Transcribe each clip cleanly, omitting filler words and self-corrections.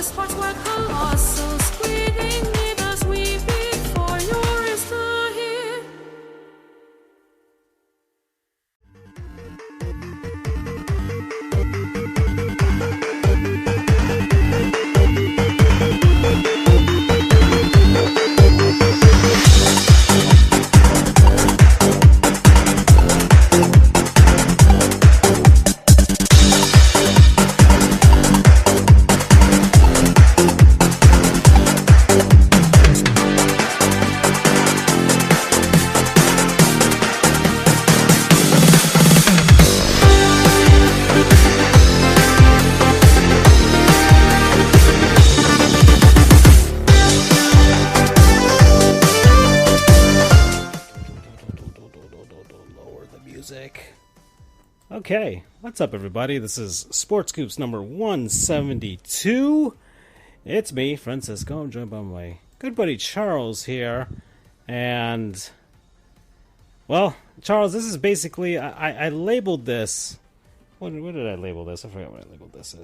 sports were colossal, squealing needles we before your is the here. Lower the music. Okay, what's up, everybody? This is Sports Goofs number 172. It's me, Francisco. I'm joined by my good buddy Charles here. And, well, Charles, this is basically, I labeled this. What did I label this? I forgot what I labeled this.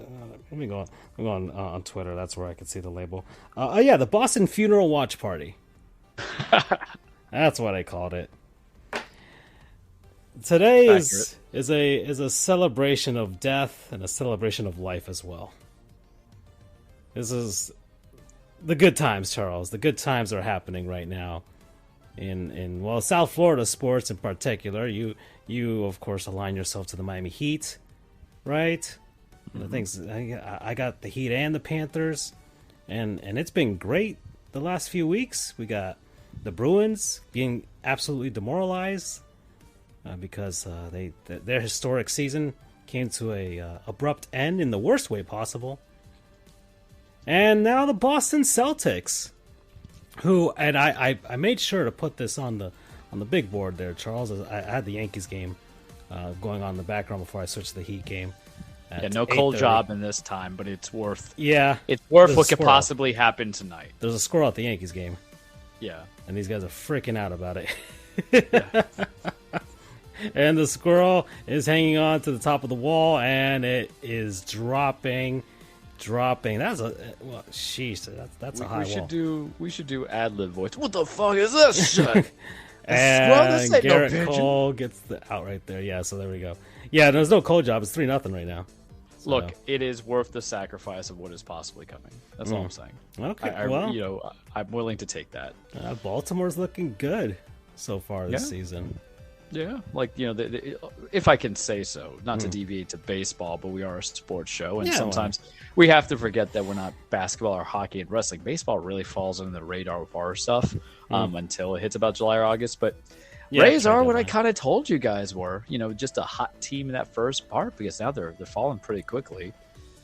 Let me go on Twitter. That's where I can see the label. Yeah, the Boston Funeral Watch Party. That's what I called it. Today is a celebration of death and a celebration of life as well. This is the good times, Charles. The good times are happening right now in South Florida sports in particular. You of course align yourself to the Miami Heat, right? Mm-hmm. The things I got the Heat and the Panthers, and it's been great the last few weeks. We got the Bruins being absolutely demoralized. Because their historic season came to a abrupt end in the worst way possible. And now the Boston Celtics, who, and I made sure to put this on the big board there, Charles. I had the Yankees game going on in the background before I switched to the Heat game. Yeah, no cold job in this time, but it's worth. Yeah, it's worth what could possibly happen tonight. There's a squirrel at the Yankees game. Yeah, and these guys are freaking out about it. Yeah. And the squirrel is hanging on to the top of the wall, and it is dropping. That's sheesh. That's a high wall. We should do ad-lib voice. What the fuck is this shit? And Garrett Cole gets out right there. Yeah, so there we go. Yeah, there's no cold job. It's 3-0 right now. So. Look, it is worth the sacrifice of what is possibly coming. That's all I'm saying. Okay, I'm willing to take that. Baltimore's looking good so far this season. Yeah, like, if I can say so, not to deviate to baseball, but we are a sports show, and sometimes we have to forget that we're not basketball or hockey and wrestling. Baseball really falls under the radar of our stuff until it hits about July or August, but Rays are what I kind of told you guys were, just a hot team in that first part, because now they're falling pretty quickly.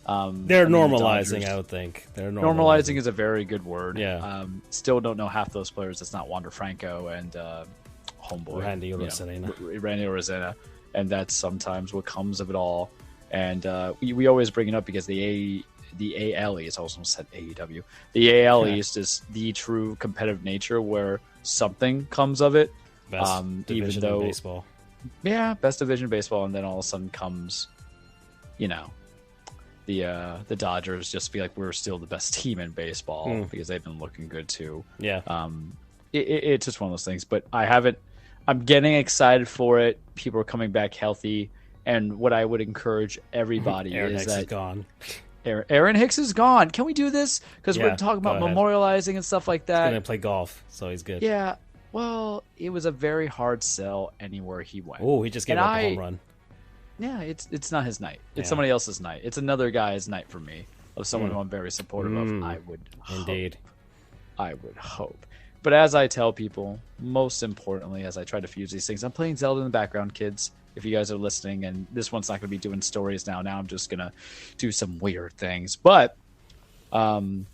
They're normalizing, I would think. They're normalizing is a very good word. Yeah. Still don't know half those players. It's not Wander Franco and homeboy Randy Rosena, and that's sometimes what comes of it all. And we always bring it up because the AL East, I almost said AEW. The AL East is the true competitive nature where something comes of it. Best division in baseball. Yeah, best division in baseball, and then all of a sudden comes, the Dodgers just be like, we're still the best team in baseball because they've been looking good too. Yeah. It's just one of those things, but I'm getting excited for it. People are coming back healthy, and what I would encourage everybody Aaron is Hicks that is gone. Aaron Hicks is gone. Can we do this? Because we're talking about memorializing and stuff like that. He's gonna play golf, so he's good. Yeah. Well, it was a very hard sell anywhere he went. Oh, he just gave up a home run. Yeah, it's not his night. It's somebody else's night. It's another guy's night for me, of someone who I'm very supportive of. I would hope. But as I tell people, most importantly, as I try to fuse these things, I'm playing Zelda in the background, kids. If you guys are listening, and this one's not going to be doing stories now. Now I'm just going to do some weird things. But almost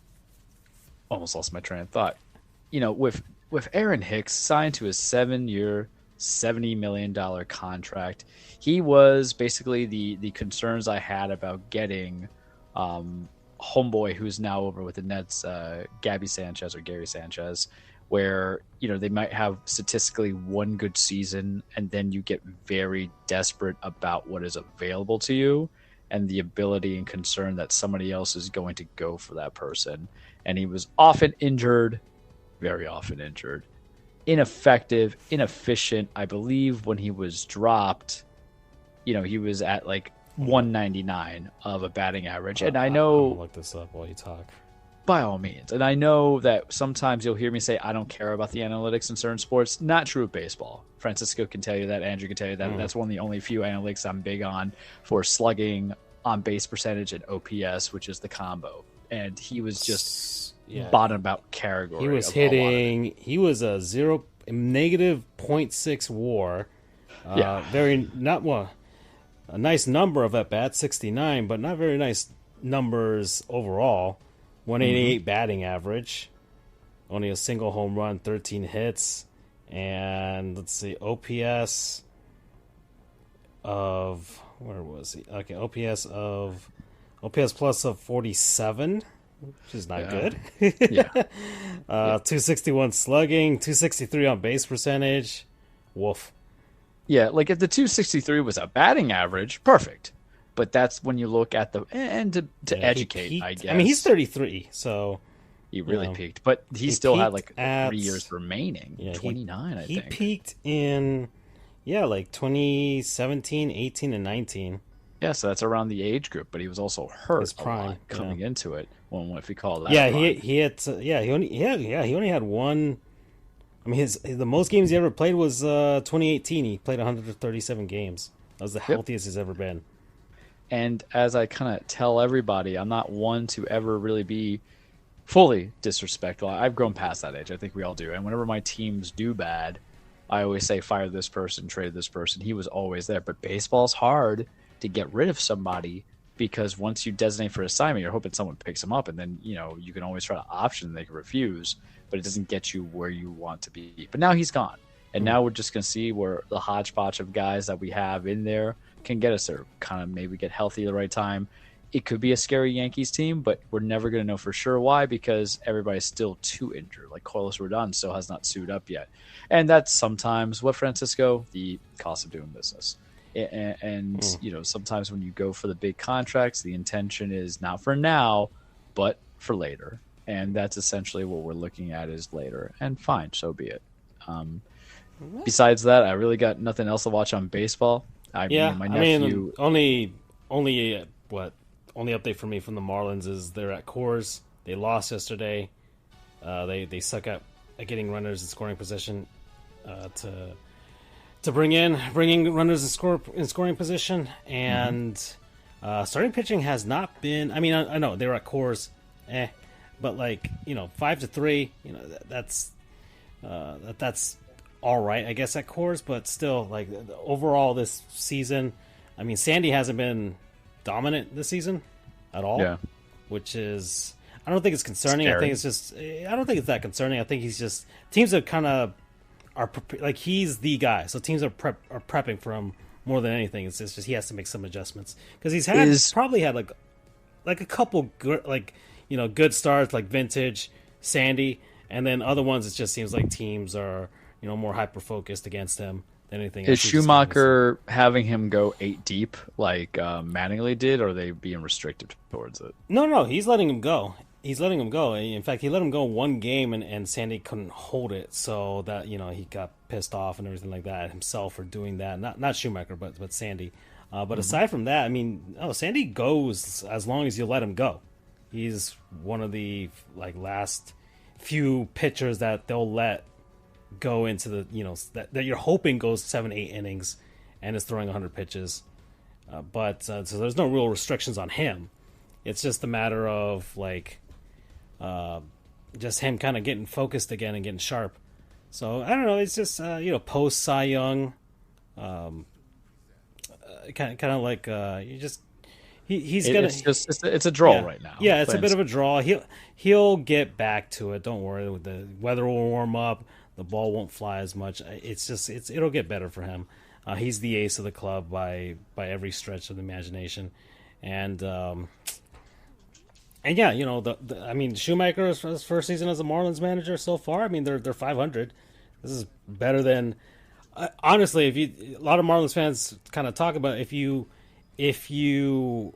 lost my train of thought. With Aaron Hicks signed to a 7-year, $70 million contract, he was basically the concerns I had about getting homeboy, who's now over with the Nets, Gary Sanchez, where they might have statistically one good season and then you get very desperate about what is available to you, and the ability and concern that somebody else is going to go for that person. And he was often injured, very often injured, ineffective, inefficient. I believe when he was dropped, he was at like 199 of a batting average. And I I'm know, gonna look this up while you talk. by all means, and I know that sometimes you'll hear me say I don't care about the analytics in certain sports. Not true of baseball. Francisco can tell you that. Andrew can tell you that. That's one of the only few analytics I'm big on for slugging, on base percentage, and OPS, which is the combo. And he was just bottom out category. He was hitting. He was a negative 0.6 WAR. Very not well. A nice number of at bats, 69, but not very nice numbers overall. 188 batting average, only a single home run, 13 hits, and let's see, OPS of where was he? Okay, OPS plus of 47, which is not good. 261 slugging, 263 on base percentage. Woof. Yeah, like if the 263 was a batting average, perfect. But that's when you look at the and to educate, I guess. I mean, he's 33, so he really peaked. But he still had like 3 years remaining. 29, I think. He peaked in like 2017, 18, and 19. Yeah, so that's around the age group. But he was also hurt His prime, a lot coming into it. Well, if we call that. Yeah, he only had one. I mean, the most games he ever played was 2018. He played 137 games. That was the healthiest he's ever been. And as I kind of tell everybody, I'm not one to ever really be fully disrespectful. I've grown past that age. I think we all do. And whenever my teams do bad, I always say, fire this person, trade this person. He was always there. But baseball's hard to get rid of somebody because once you designate for assignment, you're hoping someone picks them up. And then, you can always try to option. They can refuse, but it doesn't get you where you want to be. But now he's gone. And now we're just going to see where the hodgepodge of guys that we have in there can get us there, kind of maybe get healthy at the right time. It could be a scary Yankees team, but we're never going to know for sure why, because everybody's still too injured. Like Carlos Rodon still has not suited up yet. And that's sometimes what, Francisco, the cost of doing business. And sometimes when you go for the big contracts, the intention is not for now, but for later. And that's essentially what we're looking at is later. And fine, so be it. Besides that, I really got nothing else to watch on baseball. My nephew. Only update for me from the Marlins is they're at Coors. They lost yesterday. They suck at getting runners in scoring position to bringing runners in scoring position, and starting pitching has not been. I mean, I know they were at Coors, but 5-3. That's all right, I guess, at Coors, but still, overall this season, I mean, Sandy hasn't been dominant this season at all, which is, I don't think it's concerning. Scary. I think it's just, I don't think it's that concerning. I think he's just, teams are kind of, he's the guy, so teams are prepping for him more than anything. It's just he has to make some adjustments, because he's probably had a couple good, good starts, like Vintage, Sandy, and then other ones, it just seems like teams are, more hyper-focused against him than anything else. Is Schumacher having him go 8 deep like Mattingly did, or are they being restrictive towards it? No, he's letting him go. In fact, he let him go one game, and Sandy couldn't hold it, so that, he got pissed off and everything like that himself for doing that. Not Schumacher, but Sandy. But aside from that, I mean, Sandy goes as long as you let him go. He's one of the last few pitchers that they'll let go into the that you're hoping goes 7-8 innings and is throwing 100 pitches, but so there's no real restrictions on him. It's just a matter of just him kind of getting focused again and getting sharp. So I don't know, it's just post Cy Young, kind of like you just it's a draw right now. Yeah, it's a bit of a draw. He'll get back to it. Don't worry. The weather will warm up. The ball won't fly as much. It'll get better for him. He's the ace of the club by every stretch of the imagination, and yeah, I mean, Schumacher's first season as a Marlins manager so far. I mean, they're 500. This is better than honestly. A lot of Marlins fans kind of talk about if you if you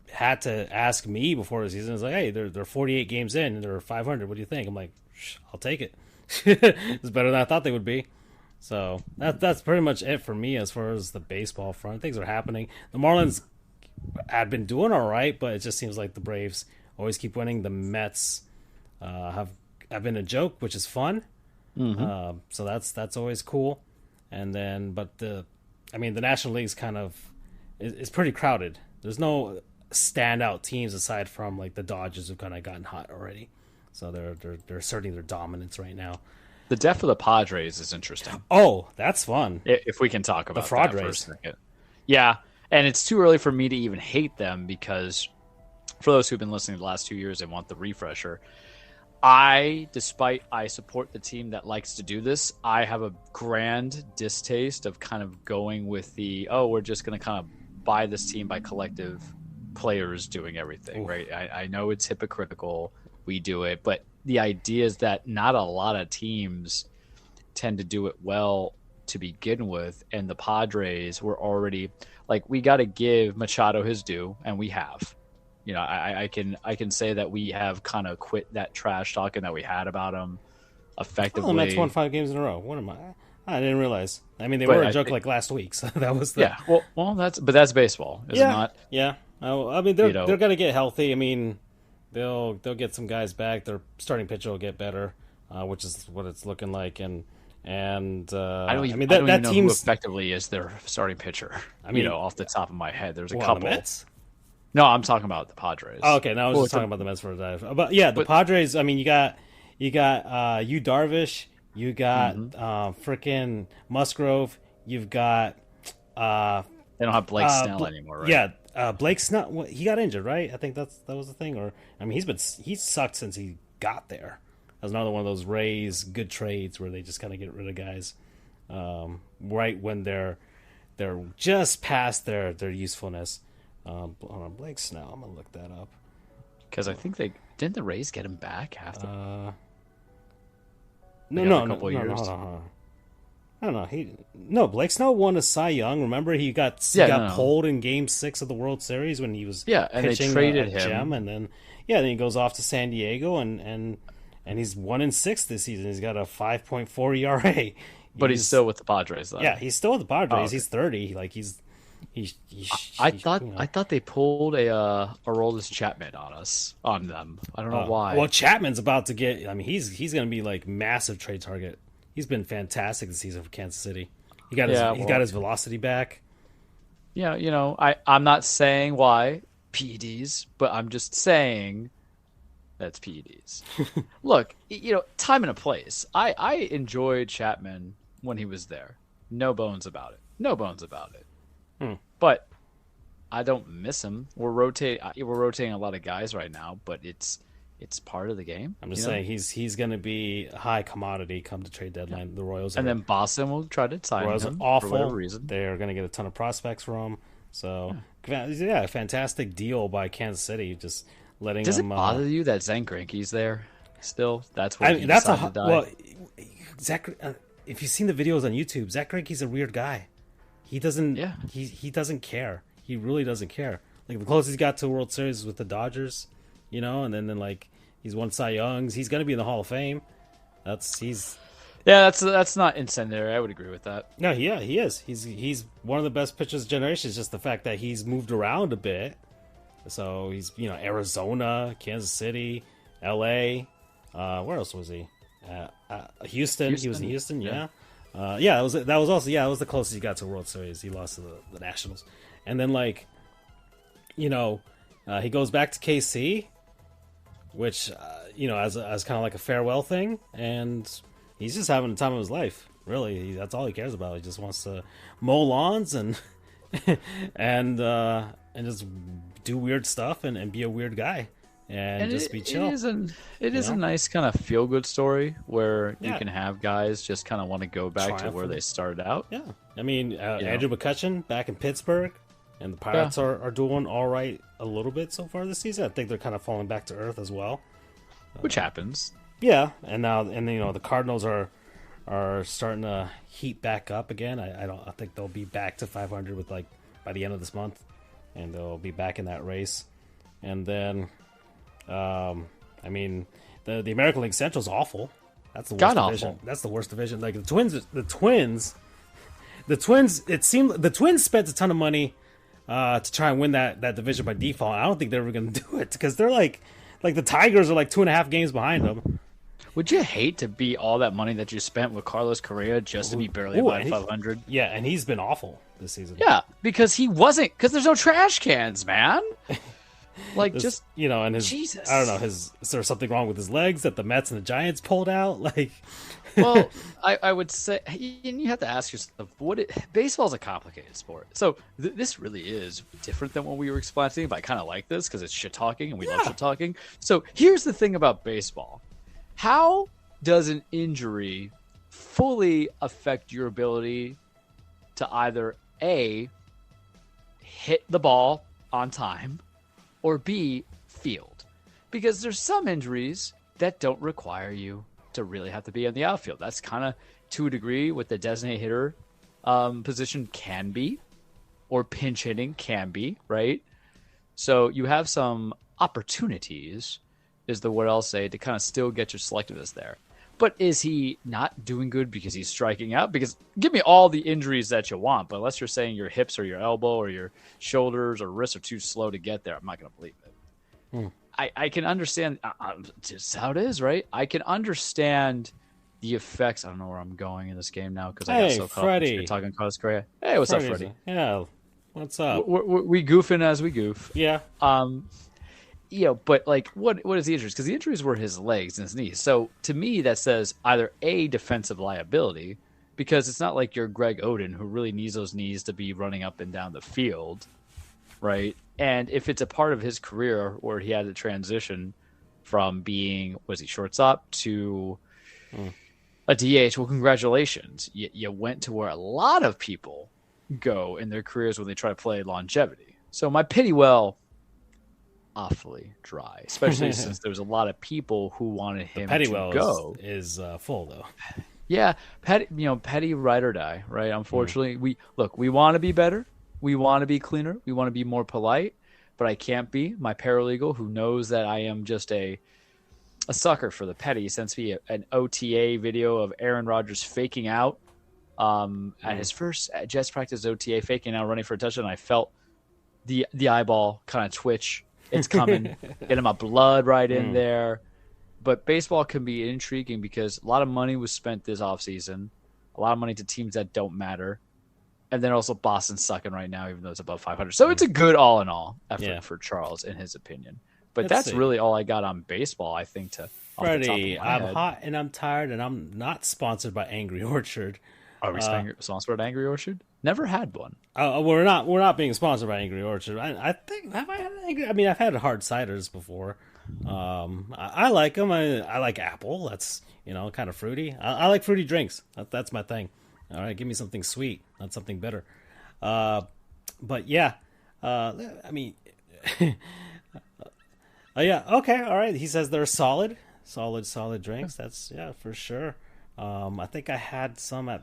had to ask me before the season, it's like, hey, they're 48 games in and they're 500. What do you think? I'm like, I'll take it. It's better than I thought they would be. So that's pretty much it for me as far as the baseball front. Things are happening. The Marlins had been doing all right, but it just seems like the Braves always keep winning. The Mets have been a joke, which is fun. So that's always cool. And then, but the National League's kind of is pretty crowded. There's no standout teams aside from like the Dodgers who've kind of gotten hot already. So they're asserting their dominance right now. The death of the Padres is interesting. Oh, that's fun. If we can talk about the that for a Padres. second. Yeah, and it's too early for me to even hate them because for those who've been listening the last 2 years and want the refresher, despite I support the team that likes to do this, I have a grand distaste of kind of going with we're just going to kind of buy this team by collective players doing everything, Oof. right? I know it's hypocritical. We do it, but the idea is that not a lot of teams tend to do it well to begin with, and the Padres were already like, we got to give Machado his due, and we have. You know, I can say that we have kind of quit that trash talking that we had about him effectively. Oh, the Mets won 5 games in a row. What am I? I didn't realize. I mean, they were a joke like last week, so that was the... Yeah. Well, that's baseball, is it not? Yeah. I mean, they're gonna get healthy. I mean, they'll get some guys back. Their starting pitcher will get better, which is what it's looking like. And I don't even know who effectively is their starting pitcher. I mean, off the top of my head, there's a couple. The Mets? No, I'm talking about the Padres. Oh, okay, now I was just talking about the Mets for a dive. But yeah, the Padres. I mean, you got Yu Darvish, you got frickin' Musgrove, you've got they don't have Blake Snell anymore, right? Yeah, Blake Snell. He got injured, right? I think that was the thing. Or I mean, he's sucked since he got there. That was another one of those Rays good trades where they just kind of get rid of guys right when they're just past their usefulness. Hold on, Blake Snell. I'm gonna look that up because I think didn't the Rays get him back after. No. Hold on. I don't know. Blake Snell won a Cy Young. Remember, he got pulled in Game 6 of the World Series when he was and pitching they traded a him. gem, and then he goes off to San Diego and he's 1-6 this season. He's got a 5.4 ERA. But he's still with the Padres, though. Yeah, he's still with the Padres. Oh, okay. He's 30. Like I thought they pulled a Aroldis Chapman on them. I don't know why. Well, Chapman's about to get. I mean, he's going to be like massive trade target. He's been fantastic this season for Kansas City. He got his velocity back. Yeah, I'm not saying why PEDs, but I'm just saying that's PEDs. Look, time and a place. I enjoyed Chapman when he was there. No bones about it. But I don't miss him. We're rotating a lot of guys right now, but it's part of the game. I'm just saying he's going to be a high commodity come to trade deadline. The Royals then Boston will try to sign him awful. For whatever reason. They're going to get a ton of prospects from him. So fantastic deal by Kansas City. Just letting Does them. It bother you that Zach Greinke's there still? That's where he decided to die. Well, Zach. If you've seen the videos on YouTube, Zach Greinke's a weird guy. He doesn't. Yeah. He doesn't care. He really doesn't care. Like the closest he got to a World Series was with the Dodgers, and then like he's won Cy Youngs. He's going to be in the Hall of Fame. That's not incendiary. I would agree with that. No, he is. He's one of the best pitchers of generation. It's just the fact that he's moved around a bit. So he's Arizona, Kansas City, L.A. Where else was he? Houston. He was in Houston. Yeah. That was the closest he got to a World Series. He lost to the Nationals, and then he goes back to KC, which as kind of like a farewell thing, and he's just having the time of his life. Really, that's all he cares about. He just wants to mow lawns and and just do weird stuff and be a weird guy. And just be chill. It is a nice kind of feel good story where you can have guys just kind of want to go back to where they started out. Yeah, I mean Andrew McCutchen back in Pittsburgh, and the Pirates are doing all right a little bit so far this season. I think they're kind of falling back to earth as well, which happens. Yeah, and the Cardinals are starting to heat back up again. I think they'll be back to 500 with like by the end of this month, and they'll be back in that race. And then, I mean, the American League Central is awful. That's the worst division. Awful. That's the worst division. Like the Twins. It seemed the Twins spent a ton of money to try and win that division by default. I don't think they're ever going to do it because they're like the Tigers are like 2.5 games behind them. Would you hate to be all that money that you spent with Carlos Correa just to be barely above 500? Yeah, and he's been awful this season. Yeah, because because there's no trash cans, man. Like, just, you know, and his, Jesus. I don't know, is there something wrong with his legs that the Mets and the Giants pulled out? Like, well, I would say, and you have to ask yourself, baseball's a complicated sport. So this really is different than what we were explaining, but I kind of like this because it's shit talking and we love shit talking. So here's the thing about baseball. How does an injury fully affect your ability to either A, hit the ball on time, or B, field? Because there's some injuries that don't require you to really have to be in the outfield. That's kind of, to a degree, what the designated hitter position can be, or pinch hitting can be, right? So you have some opportunities, is the word I'll say, to kind of still get your selectiveness there. But is he not doing good because he's striking out? Because give me all the injuries that you want, but unless you're saying your hips or your elbow or your shoulders or wrists are too slow to get there, I'm not going to believe it. I can understand just how it is, right? I can understand the effects. I don't know where I'm going in this game now because I got so caught up. You're talking Carlos Correa. Hey, what's up, Freddie? Yeah, what's up? We goofing as we goof. Yeah. You know, but like, what is the injuries? Because the injuries were his legs and his knees. So to me, that says either A, defensive liability, because it's not like you're Greg Oden who really needs those knees to be running up and down the field, right? And if it's a part of his career where he had to transition from being, was he shortstop to a DH, well, congratulations. You went to where a lot of people go in their careers when they try to play longevity. So my pity well, awfully dry, especially since there's a lot of people who wanted him to go. Is full though. Yeah, petty ride or die, right? Unfortunately, we want to be better, we want to be cleaner, we want to be more polite, but I can't be. My paralegal, who knows that I am just a sucker for the petty, sends me an OTA video of Aaron Rodgers faking out at his first Jets practice OTA, faking out, running for a touchdown. I felt the eyeball kind of twitch. It's coming, getting my blood right in there. But baseball can be intriguing because a lot of money was spent this offseason, a lot of money to teams that don't matter. And then also Boston's sucking right now, even though it's above 500. So it's a good all-in-all effort for Charles, in his opinion. But that's really all I got on baseball, I think, Freddie, I'm hot and I'm tired, and I'm not sponsored by Angry Orchard. Are we sponsored by Angry Orchard? Never had one. We're not being sponsored by Angry Orchard. I think, have I had Angry? I mean, I've had hard ciders before. I like them. I like apple. That's, kind of fruity. I like fruity drinks. That's my thing. All right, give me something sweet, not something bitter. But yeah, I mean, yeah, okay, all right. He says they're solid drinks. That's for sure. I think I had some at.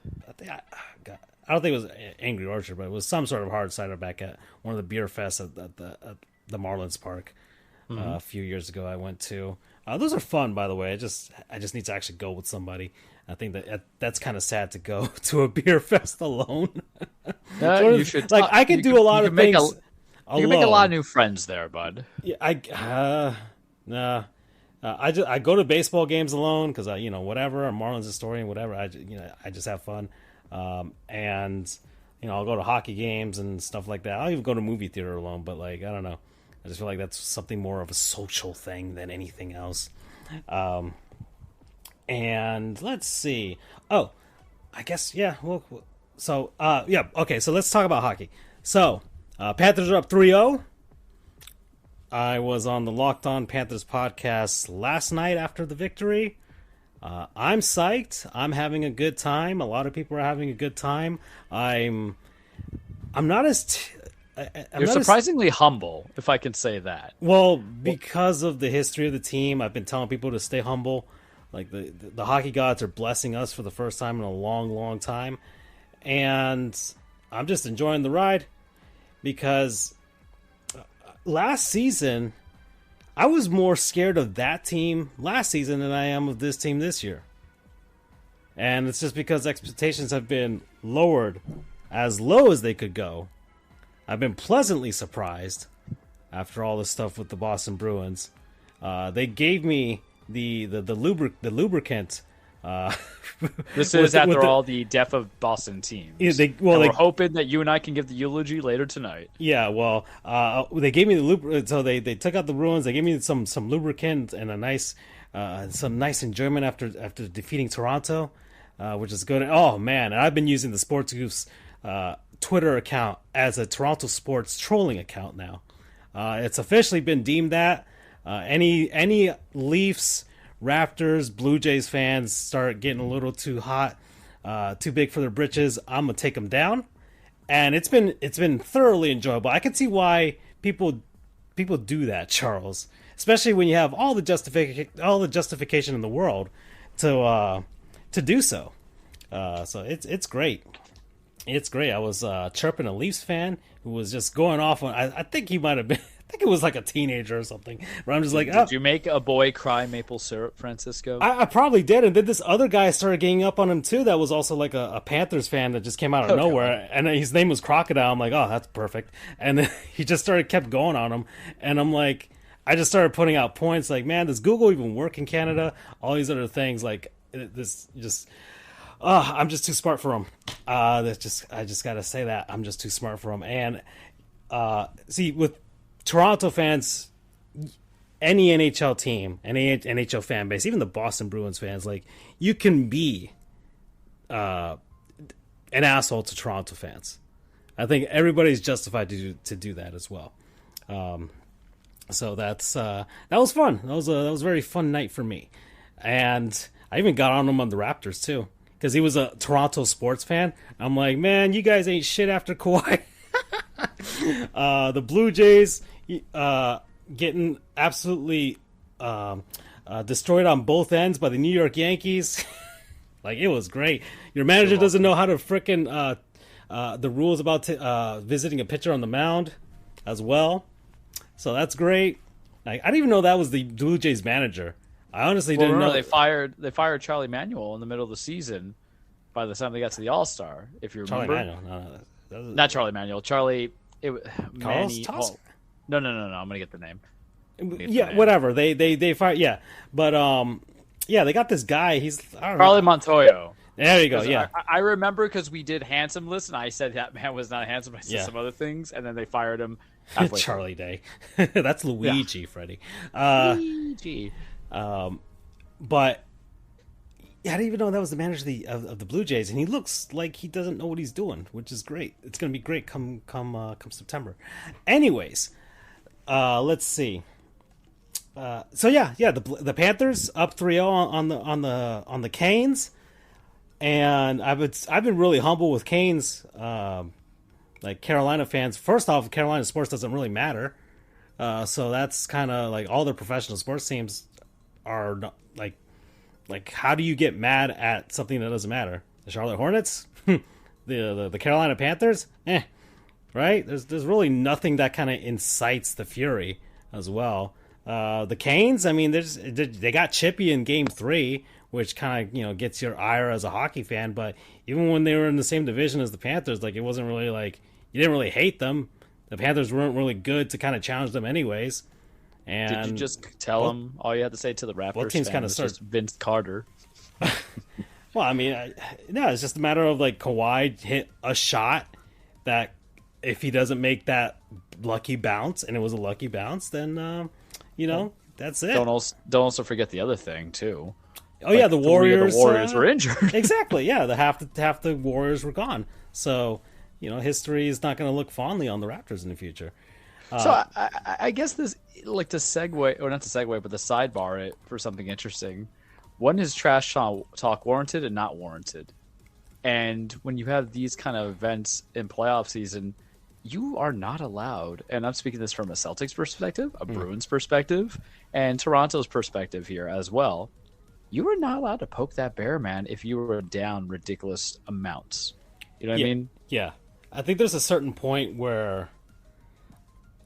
I don't think it was Angry Orchard, but it was some sort of hard cider back at one of the beer fests at the Marlins Park a few years ago. I went to. Those are fun, by the way. I just need to actually go with somebody. I think that's kind of sad to go to a beer fest alone. You should. I could do a lot of things. You can make a lot of new friends there, bud. Yeah, I go to baseball games alone because whatever. I'm Marlins historian, whatever. I just have fun, and I'll go to hockey games and stuff like that. I'll even go to movie theater alone. But I don't know. I just feel like that's something more of a social thing than anything else. And let's see. Oh, I guess okay. So let's talk about hockey. So Panthers are up 3-0. I was on the Locked On Panthers podcast last night after the victory. I'm psyched. I'm having a good time. A lot of people are having a good time. I'm not as. You're surprisingly humble, if I can say that. Well, because of the history of the team, I've been telling people to stay humble. Like the hockey gods are blessing us for the first time in a long, long time, and I'm just enjoying the ride. because last season I was more scared of that team last season than I am of this team this year. And it's just because expectations have been lowered as low as they could go. I've been pleasantly surprised after all this stuff with the Boston Bruins. They gave me the lubricant. This is after all the death of Boston teams. Yeah, we're hoping that you and I can give the eulogy later tonight. Yeah, well, they gave me the lubricant. So they took out the Bruins. They gave me some lubricant and some nice enjoyment after defeating Toronto, which is good. Oh man, and I've been using the Sports Goofs Twitter account as a Toronto sports trolling account now. It's officially been deemed that. Any Leafs, Raptors, Blue Jays fans start getting a little too hot, too big for their britches, I'm gonna take them down. And it's been thoroughly enjoyable. I can see why people do that, Charles, especially when you have all the justification in the world to do so. So it's great. It's great. I was chirping a Leafs fan who was just going off on. I think he might have been. I think it was like a teenager or something. Where I'm just like, did you make a boy cry maple syrup, Francisco? I probably did. And then this other guy started getting up on him too. That was also like a Panthers fan that just came out of nowhere, and his name was Crocodile. I'm like, oh, that's perfect. And then he just kept going on him, and I'm like, I just started putting out points like, man, does Google even work in Canada? All these other things like this just. I'm just too smart for him. I just gotta say that I'm just too smart for him. And see, with Toronto fans, any NHL team, any NHL fan base, even the Boston Bruins fans, like you can be an asshole to Toronto fans. I think everybody's justified to do that as well. So that was fun. That was a very fun night for me, and I even got on him on the Raptors too. Because he was a Toronto sports fan. I'm like, man, you guys ain't shit after Kawhi. The Blue Jays getting absolutely destroyed on both ends by the New York Yankees. Like, it was great. Your manager doesn't know how to frickin' the rules about visiting a pitcher on the mound as well. So that's great. Like, I didn't even know that was the Blue Jays manager. I honestly didn't know. They fired Charlie Manuel in the middle of the season. By the time they got to the All-Star, if you remember, not Charlie Manuel, Charlie. Carlos Manny. No. I'm gonna get the name. Whatever. They fired. Yeah, but they got this guy. He's Charlie Montoyo. There you go. Yeah, I remember because we did handsome list, and I said that man was not handsome. I said some other things, and then they fired him. Charlie Day. That's Luigi, Freddie. Luigi. But I didn't even know that was the manager of the Blue Jays, and he looks like he doesn't know what he's doing, which is great. It's going to be great come September. Anyways, let's see. The Panthers up 3-0 on the Canes, and I've been really humble with Canes. Like Carolina fans, first off, Carolina sports doesn't really matter. So that's kind of like all the professional sports teams are not, like how do you get mad at something that doesn't matter? The Charlotte Hornets, the Carolina Panthers, right? There's really nothing that kind of incites the fury as well. The Canes, I mean, they got chippy in Game 3, which kind of gets your ire as a hockey fan. But even when they were in the same division as the Panthers, like it wasn't really like you didn't really hate them. The Panthers weren't really good to kind of challenge them anyways. And did you just tell them all you had to say to the Raptors? Both teams kind of just Vince Carter. Well, I mean, no, it's just a matter of like Kawhi hit a shot that if he doesn't make that lucky bounce, and it was a lucky bounce, then that's it. Don't also forget the other thing too. Oh yeah, the Warriors were injured. Exactly. Yeah, half the Warriors were gone. So history is not going to look fondly on the Raptors in the future. So I guess this, like, to segue, or not to segue, but to sidebar it for something interesting. When is trash talk warranted and not warranted? And when you have these kind of events in playoff season, you are not allowed, and I'm speaking this from a Celtics perspective, a Bruins perspective, and Toronto's perspective here as well. You are not allowed to poke that bear, man, if you were down ridiculous amounts. You know what I mean? Yeah. I think there's a certain point where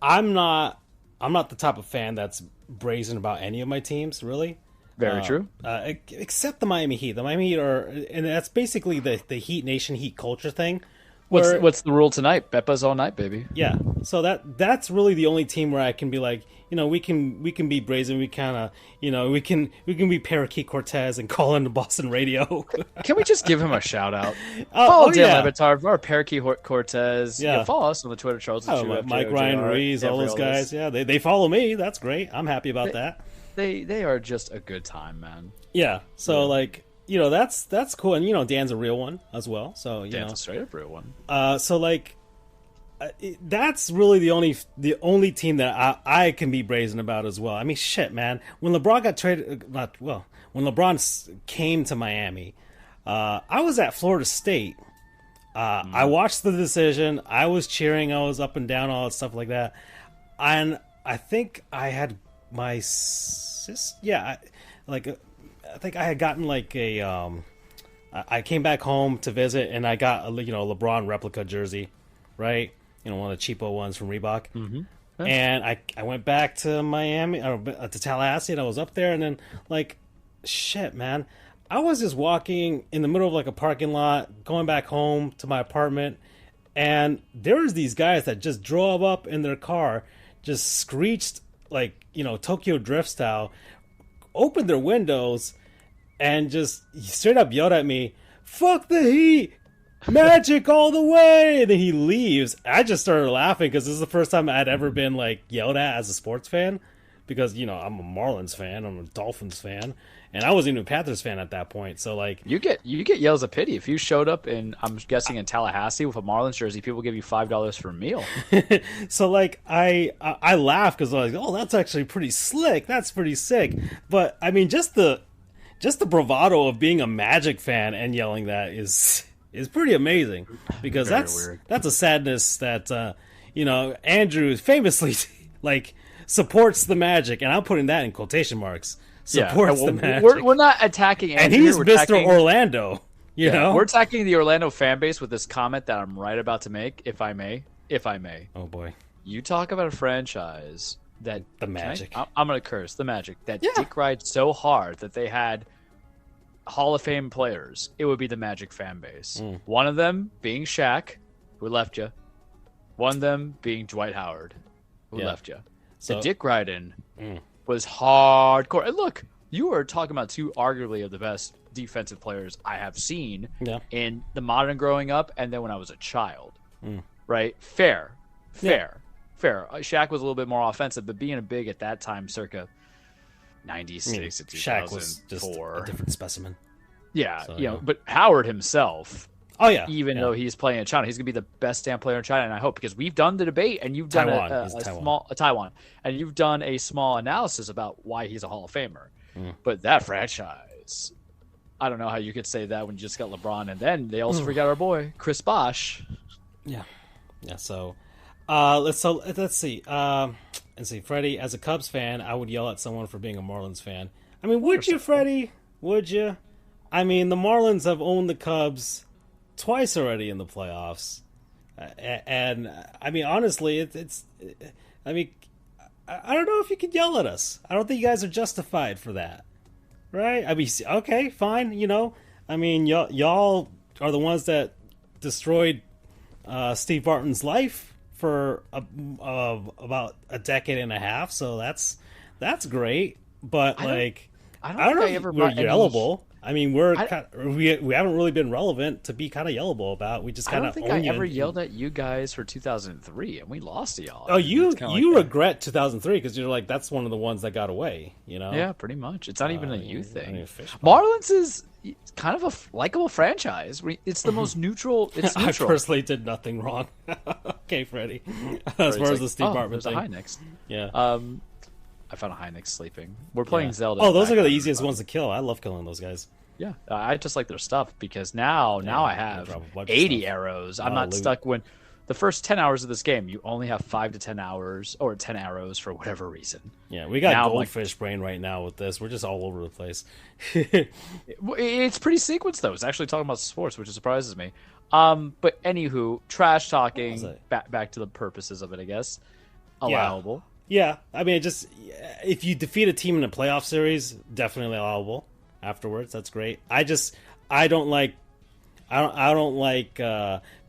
I'm not the type of fan that's brazen about any of my teams, really. Very true. Except the Miami Heat. The Miami Heat are, and that's basically the Heat Nation, Heat culture thing. What's the rule tonight? Bepa's all night, baby. Yeah. So that's really the only team where I can be like, we can be brazen. We kind of, we can be Parakeet Cortez and call into Boston radio. Can we just give him a shout out? Follow Dan yeah. Levitar, or Parakeet Cortez. Yeah. Follow us on the Twitter Charles. Mike Ryan Ruiz, all those guys. Yeah, they follow me. That's great. I'm happy about that. They are just a good time, man. Yeah. So that's cool, and Dan's a real one as well. So Dan's a straight up real one. That's really the only team that I can be brazen about as well. I mean, shit, man. When LeBron got traded, when LeBron came to Miami, I was at Florida State. I watched the decision. I was cheering. I was up and down, all that stuff like that. And I think I had my I think I had gotten like a I came back home to visit, and I got a LeBron replica jersey, right? One of the cheapo ones from Reebok. Mm-hmm. Yeah. And I went back to Miami, or to Tallahassee, and I was up there, and then shit, man, I was just walking in the middle of like a parking lot, going back home to my apartment, and there was these guys that just drove up in their car, just screeched Tokyo Drift style, opened their windows, and just straight up yelled at me, "Fuck the Heat! Magic all the way!" And then he leaves. I just started laughing because this is the first time I'd ever been yelled at as a sports fan, because I'm a Marlins fan, I'm a Dolphins fan, and I wasn't even a Panthers fan at that point. So you get yells of pity if you showed up I'm guessing in Tallahassee with a Marlins jersey. People give you $5 for a meal. So I laugh because I was like, oh, that's actually pretty slick. That's pretty sick. But I mean, just the bravado of being a Magic fan and yelling that is pretty amazing, because that's a sadness that Andrew famously supports the Magic, and I'm putting that in quotation marks. Supports the Magic. We're not attacking Andrew, and he's Mr. Orlando. You know, we're attacking the Orlando fan base with this comment that I'm right about to make, if I may. Oh boy, you talk about a franchise that the Magic. I'm gonna curse the Magic that dick ride so hard that they had Hall of Fame players. It would be the Magic fan base. One of them being Shaq, who left you. One of them being Dwight Howard, who left you. So the dick riding was hardcore. And look, you are talking about two arguably of the best defensive players I have seen in the modern growing up, and then when I was a child. Right? Fair. Shaq was a little bit more offensive, but being a big at that time, circa 96 to 2004. Shaq was just a different specimen. Yeah, so, but Howard himself. Oh yeah. Even though he's playing in China, he's gonna be the best damn player in China, and I hope, because we've done the debate and you've done Taiwan, and you've done a small analysis about why he's a Hall of Famer. But that franchise, I don't know how you could say that when you just got LeBron, and then they also forgot our boy Chris Bosh. Yeah. So, let's see. Let's see, Freddie, as a Cubs fan, I would yell at someone for being a Marlins fan. I mean, would you, Freddie? Would you? I mean, the Marlins have owned the Cubs twice already in the playoffs, and I mean, honestly, I mean, I don't know if you could yell at us. I don't think you guys are justified for that, right? I mean, okay, fine, I mean, y'all are the ones that destroyed Steve Barton's life for about a decade and a half, so that's great. But I don't know if we're yellable. I mean, we haven't really been relevant to be kind of yellable about. We just kind of. I don't think I ever yelled at you guys for 2003, and we lost to y'all. Oh, you regret 2003 because you're like, that's one of the ones that got away. Yeah, pretty much. It's not even a you thing. Marlins is kind of a likable franchise. It's the most neutral. It's neutral. I personally did nothing wrong. Okay, Freddie. As far as the Steve Bartman thing. A high next. Yeah. I found a high next sleeping. We're playing Zelda. Oh, those are the easiest ones to kill. I love killing those guys. Yeah, I just like their stuff, because now I have 80 arrows. I'm not stuck when the first 10 hours of this game, you only have 5 to 10 hours or 10 arrows for whatever reason. Yeah, we got goldfish brain right now with this. We're just all over the place. It's pretty sequenced, though. It's actually talking about sports, which surprises me. But anywho, trash talking, back to the purposes of it, I guess. allowable. Yeah, I mean, if you defeat a team in a playoff series, definitely allowable. Afterwards, that's great. I don't like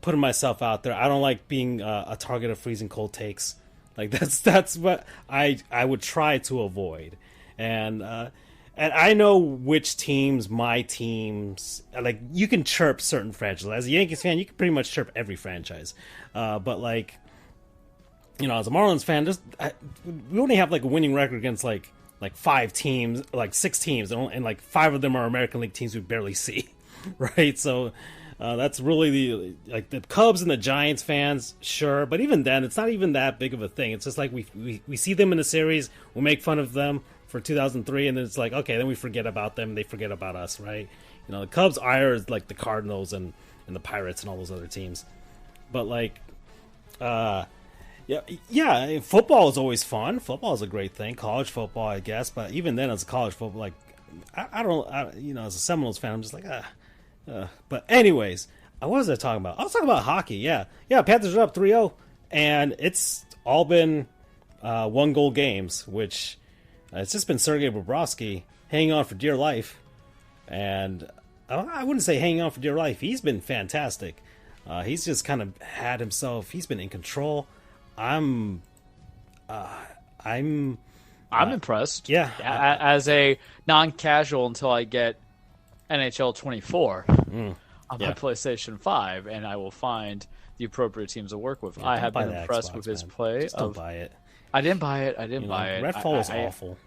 putting myself out there. I don't like being a target of freezing cold takes. Like that's what I would try to avoid. And I know which teams, my teams, like you can chirp certain franchises. As a Yankees fan, you can pretty much chirp every franchise. But like, as a Marlins fan, we only have like a winning record against like 5 teams, like 6 teams, and like 5 of them are American League teams we barely see, right? So that's really the Cubs and the Giants fans, sure, but even then, it's not even that big of a thing. It's just like we see them in the series, we'll make fun of them for 2003, and then it's like, okay, then we forget about them, they forget about us, right? The Cubs' ire is like the Cardinals and the Pirates and all those other teams, but like, yeah, football is always fun. Football is a great thing. College football, I guess. But even then, as a college football, like, I don't, as a Seminoles fan, I'm just like, But anyways, what was I talking about? I was talking about hockey. Yeah. Panthers are up 3-0, and it's all been 1-goal games, which it's just been Sergei Bobrovsky hanging on for dear life. And I wouldn't say hanging on for dear life. He's been fantastic. He's just kind of had himself. He's been in control. I'm impressed. Yeah. As a non-casual until I get NHL 24 on my PlayStation 5, and I will find the appropriate teams to work with. Yeah, I have been the impressed Xbox, with his man. play. Just don't buy it. I didn't buy it. Redfall is awful.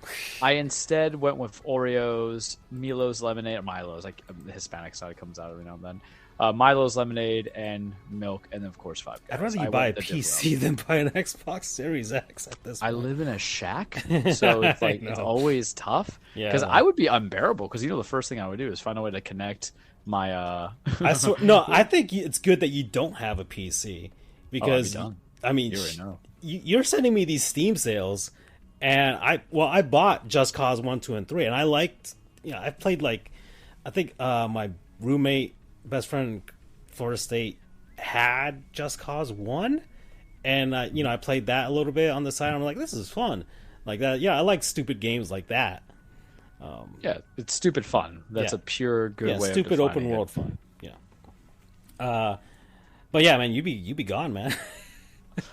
I instead went with Oreos, Milo's Lemonade, Milo's, like the Hispanic side comes out every now and then. Milo's Lemonade and milk, and then of course Five Guys. I'd rather you buy a PC than buy an Xbox Series X at this point. I live in a shack, so it's like it's always tough. Because Yeah, I would be unbearable. Because the first thing I would do is find a way to connect my. I swear, no, I think it's good that you don't have a PC because I mean, you're sending me these Steam sales, and I bought Just Cause 1, 2, and 3, and I liked. I played I think my roommate. Best friend Florida State had Just Cause 1, and I played that a little bit on the side. I'm like, this is fun, like that. Yeah, I like stupid games like that. It's stupid fun. That's a pure good way. Stupid of open world fun. Yeah. But yeah, man, you be gone, man.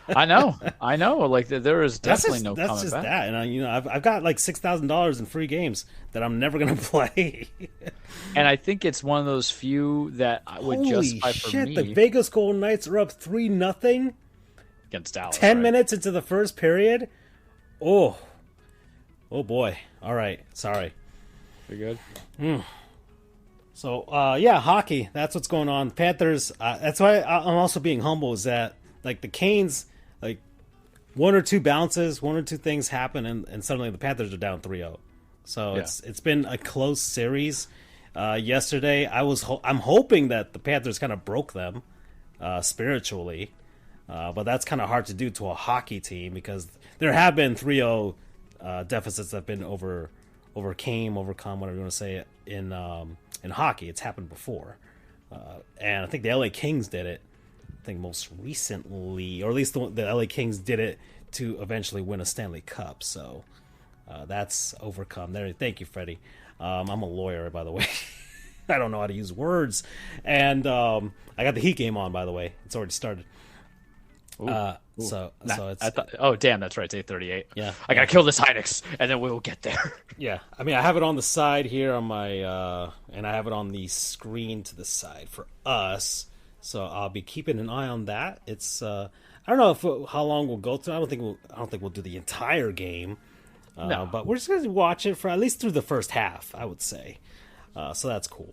I know. Like there is definitely no that's coming just back. that, and I've got like $6,000 in free games that I'm never gonna play. And I think it's one of those few that would justify for me. The Vegas Golden Knights are up 3-0 against Dallas. 10 minutes into the first period. Oh boy. All right, sorry. You're good. So hockey. That's what's going on. Panthers. That's why I'm also being humble. Is that like the Canes, like one or two bounces, one or two things happen, and suddenly the Panthers are down 3-0. So it's been a close series. Yesterday, I'm hoping that the Panthers kind of broke them spiritually, but that's kind of hard to do to a hockey team because there have been 3-0 deficits that have been overcome, whatever you want to say, in hockey. It's happened before, and I think the LA Kings did it. I think most recently, or at least the LA Kings did it to eventually win a Stanley Cup. So that's overcome. There, thank you, Freddie. I'm a lawyer, by the way. I don't know how to use words, and I got the Heat game on. By the way, it's already started. So it's. Oh damn, that's right. It's 8:38. Yeah, I gotta kill this Hynix, and then we will get there. Yeah, I mean, I have it on the side here on my, and I have it on the screen to the side for us. So I'll be keeping an eye on that. It's I don't know how long we'll go through. I don't think we'll do the entire game. No. But we're just going to watch it for at least through the first half, I would say. So that's cool.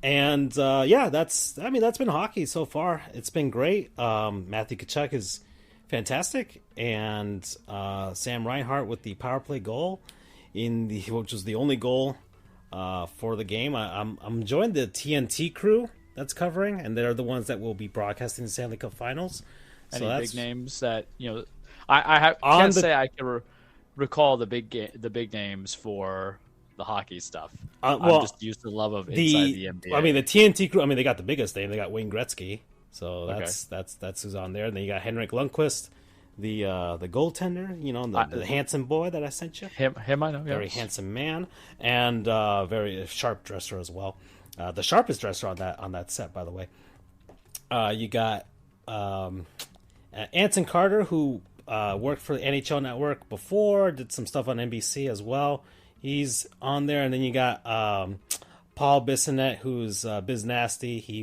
And that's been hockey so far. It's been great. Matthew Tkachuk is fantastic, and Sam Reinhart with the power play goal which was the only goal for the game. I'm enjoying the TNT crew that's covering, and they're the ones that will be broadcasting the Stanley Cup Finals. Any big names that I can't say I can recall the big names for the hockey stuff. I'm just used to the love of inside the NBA. I mean, the TNT crew. I mean, they got the biggest name. They got Wayne Gretzky, so that's who's on there. And then you got Henrik Lundqvist, the goaltender, the handsome boy that I sent you. Him I know. Very handsome man, and very sharp dresser as well. The sharpest dresser on that set, by the way. You got Anson Carter, who worked for the NHL Network before, did some stuff on NBC as well. He's on there, and then you got Paul Bissonnette, who's Biz Nasty. He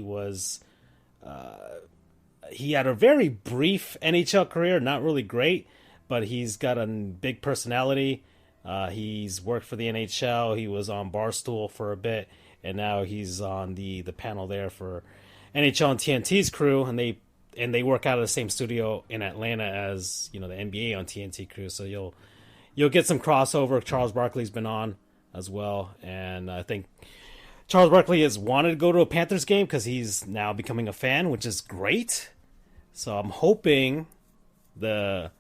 had a very brief NHL career, not really great, but he's got a big personality. He's worked for the NHL. He was on Barstool for a bit, and now he's on the panel there for NHL and TNT's crew, and they work out of the same studio in Atlanta as the NBA on TNT crew. So you'll get some crossover. Charles Barkley's been on as well, and I think Charles Barkley has wanted to go to a Panthers game because he's now becoming a fan, which is great. So I'm hoping the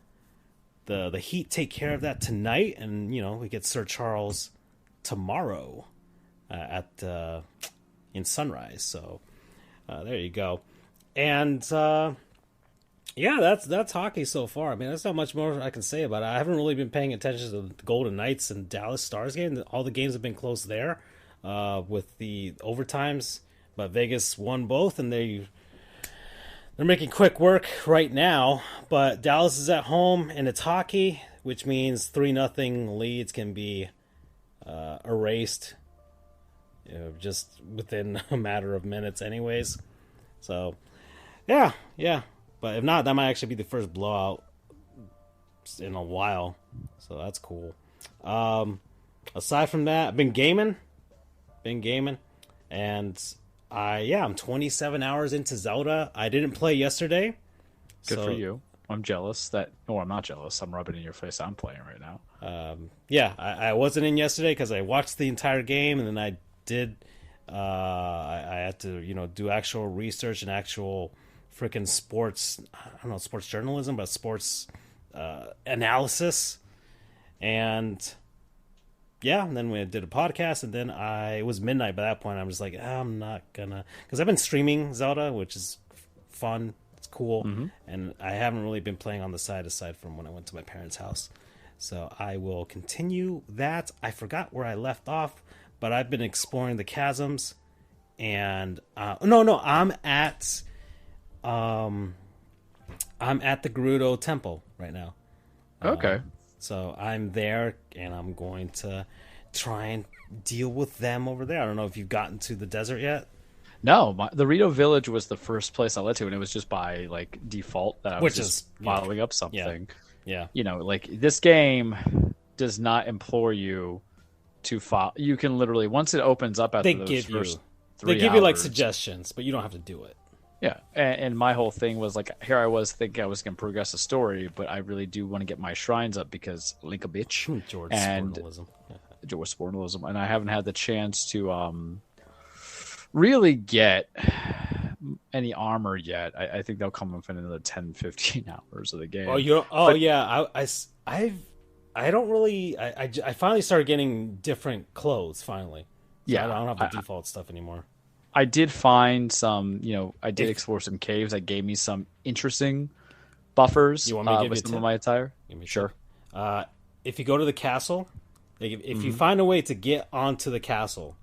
Heat take care of that tonight, and we get Sir Charles tomorrow in Sunrise. So there you go. And that's hockey so far. I mean, there's not much more I can say about it. I haven't really been paying attention to the Golden Knights and Dallas Stars game. All the games have been close there with the overtimes, but Vegas won both, and they're making quick work right now. But Dallas is at home, and it's hockey, which means 3-0 leads can be erased just within a matter of minutes anyways. So, yeah. But if not, that might actually be the first blowout in a while. So that's cool. Aside from that, I've been gaming. And I'm 27 hours into Zelda. I didn't play yesterday. Good for you. I'm jealous I'm not jealous. I'm rubbing it in your face. I'm playing right now. I wasn't in yesterday because I watched the entire game, and then I did. I had to, do actual research and actual freaking sports. I don't know, sports journalism, but sports analysis. And then we did a podcast, and then it was midnight by that point. I'm just like, I'm not gonna, because I've been streaming Zelda, which is fun. It's cool, and I haven't really been playing on the side aside from when I went to my parents' house. So I will continue that. I forgot where I left off, but I've been exploring the chasms, and I'm at the Gerudo Temple right now. Okay. So I'm there, and I'm going to try and deal with them over there. I don't know if you've gotten to the desert yet. No, the Rito Village was the first place I led to, and it was just by default that I was just following up something. Yeah. This game does not implore you to follow. You can literally, once it opens up after those first 3 hours, they give you suggestions, but you don't have to do it. Yeah, and my whole thing was here I was thinking I was going to progress the story, but I really do want to get my shrines up because Link a bitch. George Spornalism, and I haven't had the chance to really get any armor yet. I think they'll come within another 10-15 hours of the game. I don't really. I finally started getting different clothes finally. So yeah, I don't have the default stuff anymore. I did find some, I did explore some caves that gave me some interesting buffers. You want me to give with you a some tip? of my attire? Sure. If you go to the castle, if you find a way to get onto the castle,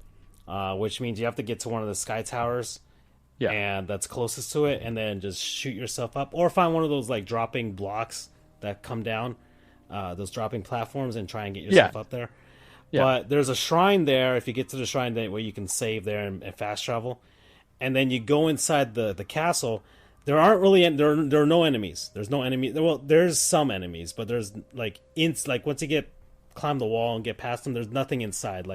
which means you have to get to one of the sky towers, and that's closest to it, and then just shoot yourself up, or find one of those dropping blocks that come down, those dropping platforms, and try and get yourself up there. Yeah. But there's a shrine there. If you get to the shrine where you can save there and fast travel, and then you go inside the castle, there aren't really there are no enemies. There's no enemy. Well, there's some enemies, but there's once you climb the wall and get past them, there's nothing inside.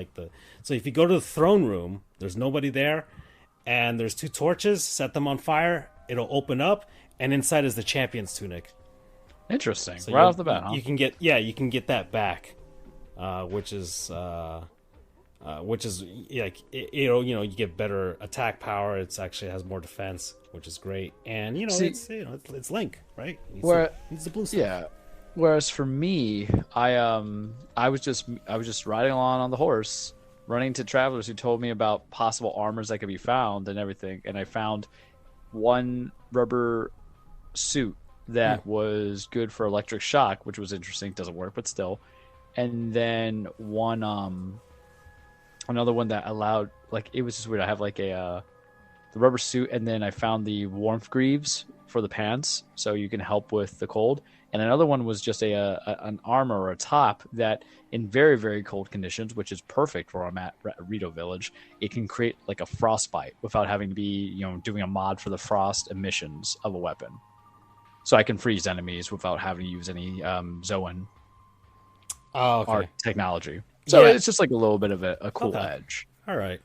So if you go to the throne room, there's nobody there, and there's 2 torches. Set them on fire. It'll open up, and inside is the champion's tunic. Interesting. So right off the bat, huh? You can get that back. Which is you get better attack power. It's actually has more defense, which is great. And it's Link, right? Needs the blue stuff. Yeah. Whereas for me, I was just riding along on the horse, running to travelers who told me about possible armors that could be found and everything. And I found one rubber suit that was good for electric shock, which was interesting. Doesn't work, but still. And then one another one that allowed, like, it was just weird. I have like the rubber suit, and then I found the warmth greaves for the pants, so you can help with the cold. And another one was just an armor or a top that, in very, very cold conditions, which is perfect where I'm at Rito Village, it can create like a frostbite without having to be, doing a mod for the frost emissions of a weapon. So I can freeze enemies without having to use any Zoan art technology. So it's just like a little bit of a cool edge. All right.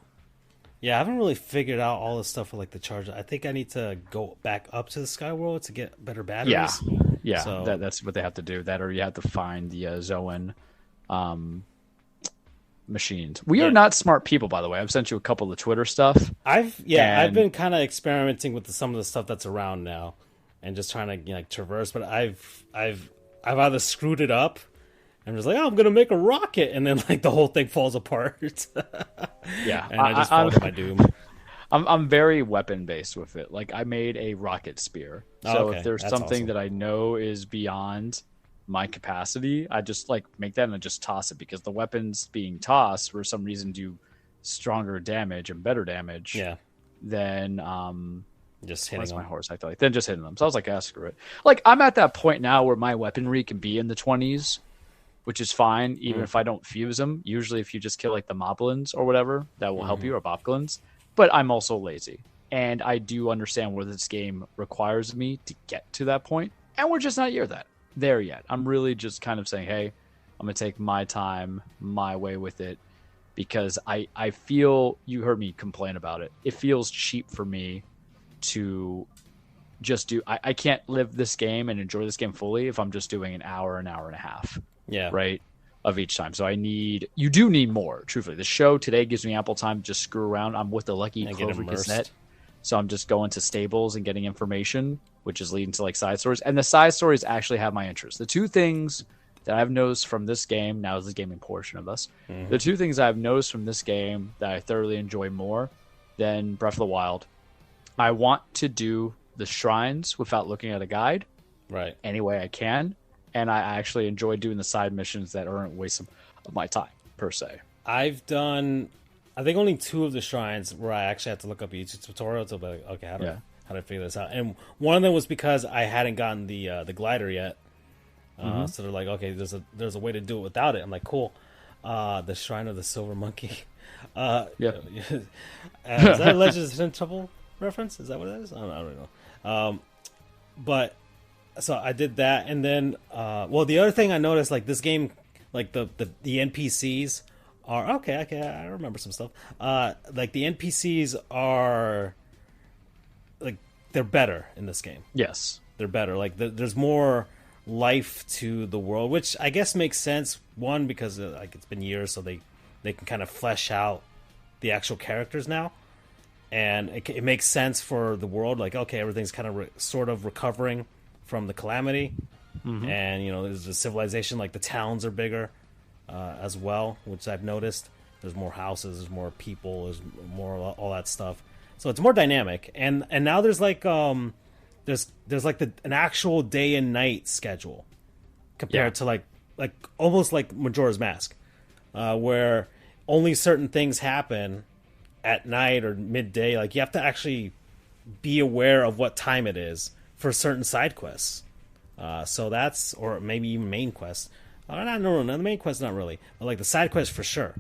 Yeah, I haven't really figured out all the stuff with like the charger. I think I need to go back up to the Skyworld to get better batteries. Yeah, so, that's what they have to do. That, or you have to find the Zoan machines. We are not smart people, by the way. I've sent you a couple of Twitter stuff. I've been kind of experimenting with some of the stuff that's around now, and just trying to traverse. But I've either screwed it up. I'm just like, I'm gonna make a rocket, and then like the whole thing falls apart. Yeah, and I just fall to my doom. I'm very weapon based with it. Like, I made a rocket spear, so if there's something that I know is beyond my capacity, I just like make that and I just toss it, because the weapons being tossed for some reason do stronger damage and better damage. Yeah. Than just hitting them. My horse act like? Then just hitting them. So I was like, screw it. Like, I'm at that point now where my weaponry can be in the 20s. Which is fine, even if I don't fuse them. Usually if you just kill like the moblins or whatever, that will help you, or boblins. But I'm also lazy. And I do understand where this game requires me to get to that point. And we're just not there yet. I'm really just kind of saying, hey, I'm going to take my time, my way with it. Because I feel, you heard me complain about it. It feels cheap for me to just do, I can't live this game and enjoy this game fully if I'm just doing an hour and a half. Yeah. Right. Of each time. So you do need more, truthfully. The show today gives me ample time to just screw around. I'm with the Lucky Clover Gazette. So I'm just going to stables and getting information, which is leading to like side stories. And the side stories actually have my interest. The two things that I've noticed from this game, now is the gaming portion of us, the two things I've noticed from this game that I thoroughly enjoy more than Breath of the Wild, I want to do the shrines without looking at a guide. Right. Any way I can. And I actually enjoy doing the side missions that aren't a waste of my time, per se. I've done, I think, only 2 of the shrines where I actually had to look up a YouTube tutorial to be like, okay, how do I figure this out? And one of them was because I hadn't gotten the glider yet. So they're like, okay, there's a way to do it without it. I'm like, cool. The Shrine of the Silver Monkey. Is that a Legends of Trouble reference? Is that what it is? I don't know. But so I did that, and then the other thing I noticed, like this game, like the NPCs are okay. I remember some stuff. Like the NPCs are like they're better in this game. Yes, they're better. Like there's more life to the world, which I guess makes sense. One, because like it's been years, so they can kind of flesh out the actual characters now. And it makes sense for the world. Like, okay, everything's kind of sort of recovering from the calamity. And, there's a civilization. Like, the towns are bigger as well, which I've noticed. There's more houses, there's more people, there's more all that stuff. So it's more dynamic. And now there's like there's like an actual day and night schedule compared to like almost like Majora's Mask, where only certain things happen at night or midday. Like, you have to actually be aware of what time it is for certain side quests. So that's, or maybe even main quests. No, the main quest not really, but like the side quest for sure.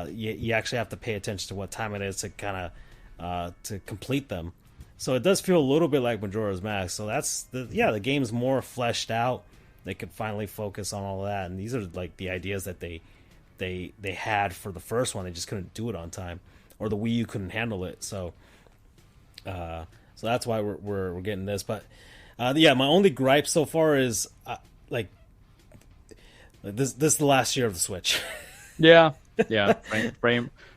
You actually have to pay attention to what time it is to kind of to complete them. So it does feel a little bit like Majora's Mask. So that's the game's more fleshed out. They could finally focus on all that, and these are like the ideas that they had for the first one. They just couldn't do it on time, or the Wii U couldn't handle it. So that's why we're getting this. But my only gripe so far is like this is the last year of the Switch. Yeah.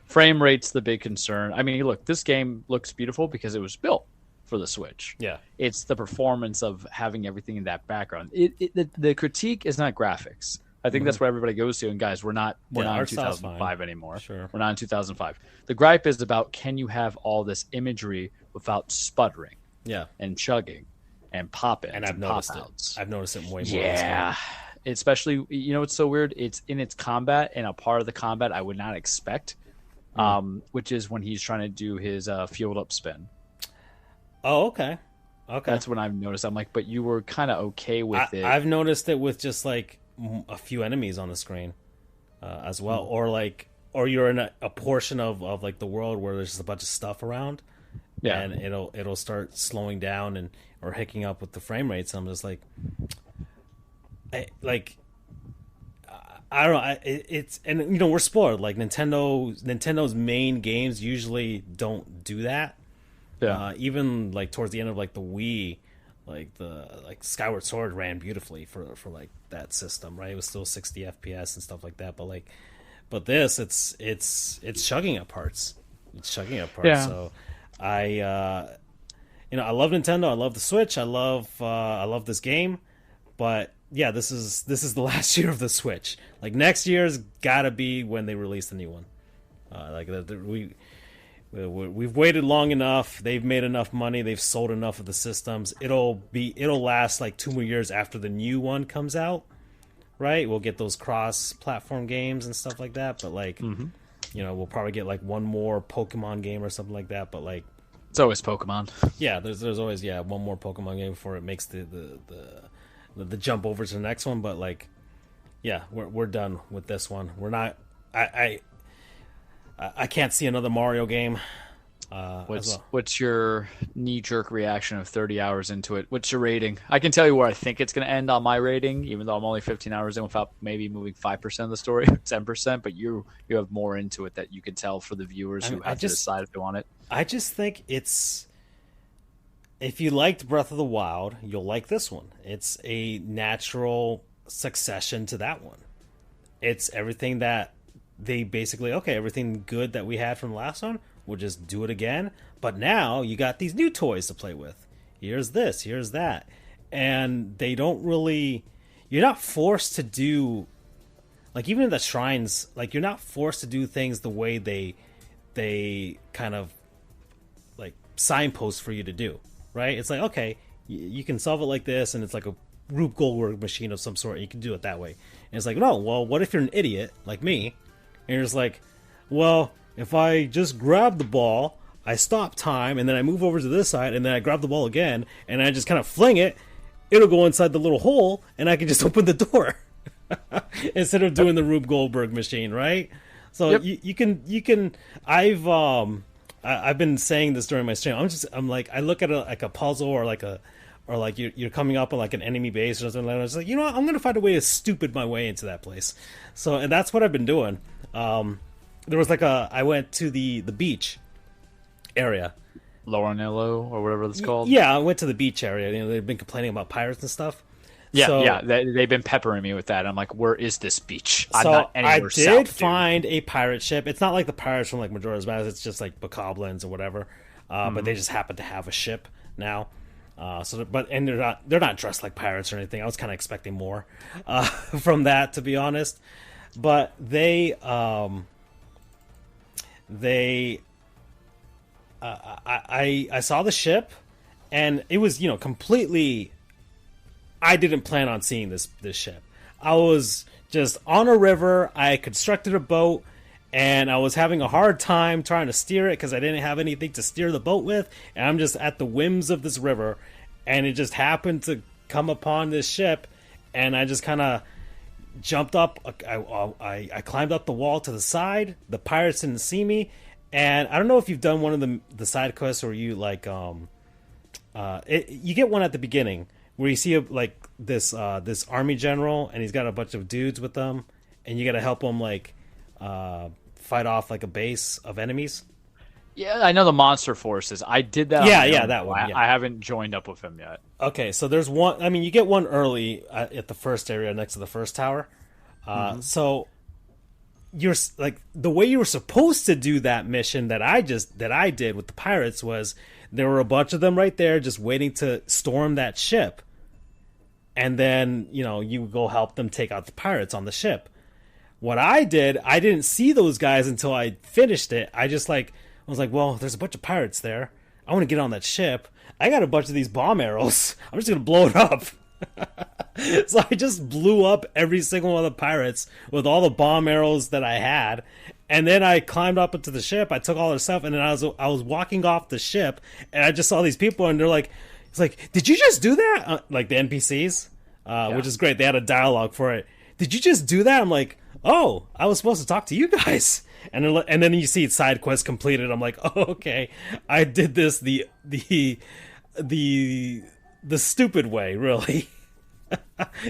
Frame rate's the big concern. I mean, look, this game looks beautiful because it was built for the Switch. Yeah, it's the performance of having everything in that background. The critique is not graphics. I think that's what everybody goes to. And guys, we're not in 2005 anymore. Sure. We're not in 2005. The gripe is about, can you have all this imagery without sputtering? Yeah, and chugging. and pop-ins And I've and noticed pop-outs. it. I've noticed it way more. Yeah. Especially, it's so weird. It's in its combat, and a part of the combat I would not expect, which is when he's trying to do his fueled up spin. Oh, okay. Okay. That's when I've noticed. I'm like, but you were kind of okay with it. I've noticed it with just like a few enemies on the screen as well, or you're in a portion of like the world where there's just a bunch of stuff around, and it'll start slowing down or hicking up with the frame rates. I'm just like, I don't know. It's and we're spoiled. Like Nintendo's main games usually don't do that. Yeah. Even like towards the end of like the Wii, like Skyward Sword ran beautifully for like that system, right? It was still 60 FPS and stuff like that, but this it's chugging at parts. It's chugging at parts. Yeah. So I love Nintendo. I love the Switch. I love this game, but yeah, this is the last year of the Switch. Like next year's got to be when they release the new one. We've waited long enough. They've made enough money. They've sold enough of the systems. It'll last like 2 more years after the new one comes out, right? We'll get those cross-platform games and stuff like that. But like, we'll probably get like one more Pokemon game or something like that. But like, it's always Pokemon. Yeah, there's always one more Pokemon game before it makes the jump over to the next one. But like, yeah, we're done with this one. We're not. I can't see another Mario game. What's your knee-jerk reaction of 30 hours into it? What's your rating? I can tell you where I think it's going to end on my rating, even though I'm only 15 hours in without maybe moving 5% of the story, 10%. But you have more into it that you can tell for the viewers who have to decide if they want it. I just think if you liked Breath of the Wild, you'll like this one. It's a natural succession to that one. It's everything that they basically, everything good that we had from the last one, we'll just do it again. But now you got these new toys to play with. Here's this, here's that. And they don't really, you're not forced to do, like even in the shrines, like you're not forced to do things the way they kind of like signpost for you to do, right? It's like, okay, you can solve it like this, and it's like a Rube Goldberg machine of some sort. You can do it that way. And it's like, no, well, what if you're an idiot like me? And you're just like, well, if I just grab the ball, I stop time, and then I move over to this side, and then I grab the ball again, and I just kind of fling it, it'll go inside the little hole, and I can just open the door. Instead of doing the Rube Goldberg machine, right? So you can I've been saying this during my stream. I'm like, I look at a puzzle or like you're coming up on like an enemy base or something like that. I was like, you know what? I'm going to find a way to stupid my way into that place. So, and that's what I've been doing. There was like I went to the beach area. Laurinello or whatever it's called. Yeah, I went to the beach area. They've been complaining about pirates and stuff. Yeah, they've been peppering me with that. I'm like, where is this beach? I'm so not anywhere I did south, find a pirate ship. It's not like the pirates from like Majora's Mask. It's just like bokoblins or whatever. But they just happen to have a ship now. They're not dressed like pirates or anything. I was kind of expecting more from that, to be honest. But I saw the ship, and it was completely. I didn't plan on seeing this ship. I was just on a river. I constructed a boat, and I was having a hard time trying to steer it because I didn't have anything to steer the boat with. And I'm just at the whims of this river, and it just happened to come upon this ship, and I just kind of jumped up. I climbed up the wall to the side. The pirates didn't see me, and I don't know if you've done one of the side quests where you like you get one at the beginning where you see this army general, and he's got a bunch of dudes with them, and you got to help him fight off like a base of enemies. Yeah, I know the monster forces. I did that. Yeah, that one. Yeah. I haven't joined up with him yet. Okay, so there's one. I mean, you get one early at the first area next to the first tower. So you're like the way you were supposed to do that mission that I did with the pirates was there were a bunch of them right there just waiting to storm that ship, and then you go help them take out the pirates on the ship. What I did, I didn't see those guys until I finished it. I was like, well, there's a bunch of pirates there. I want to get on that ship. I got a bunch of these bomb arrows. I'm just gonna blow it up. So I just blew up every single one of the pirates with all the bomb arrows that I had, and then I climbed up into the ship. I took all their stuff, and then I was walking off the ship, and I just saw these people, and they're like, "It's like, did you just do that?" Like the NPCs, which is great. They had a dialogue for it. Did you just do that? I'm like, oh, I was supposed to talk to you guys. And then you see side quest completed. I'm like, oh, okay, I did this the stupid way, really.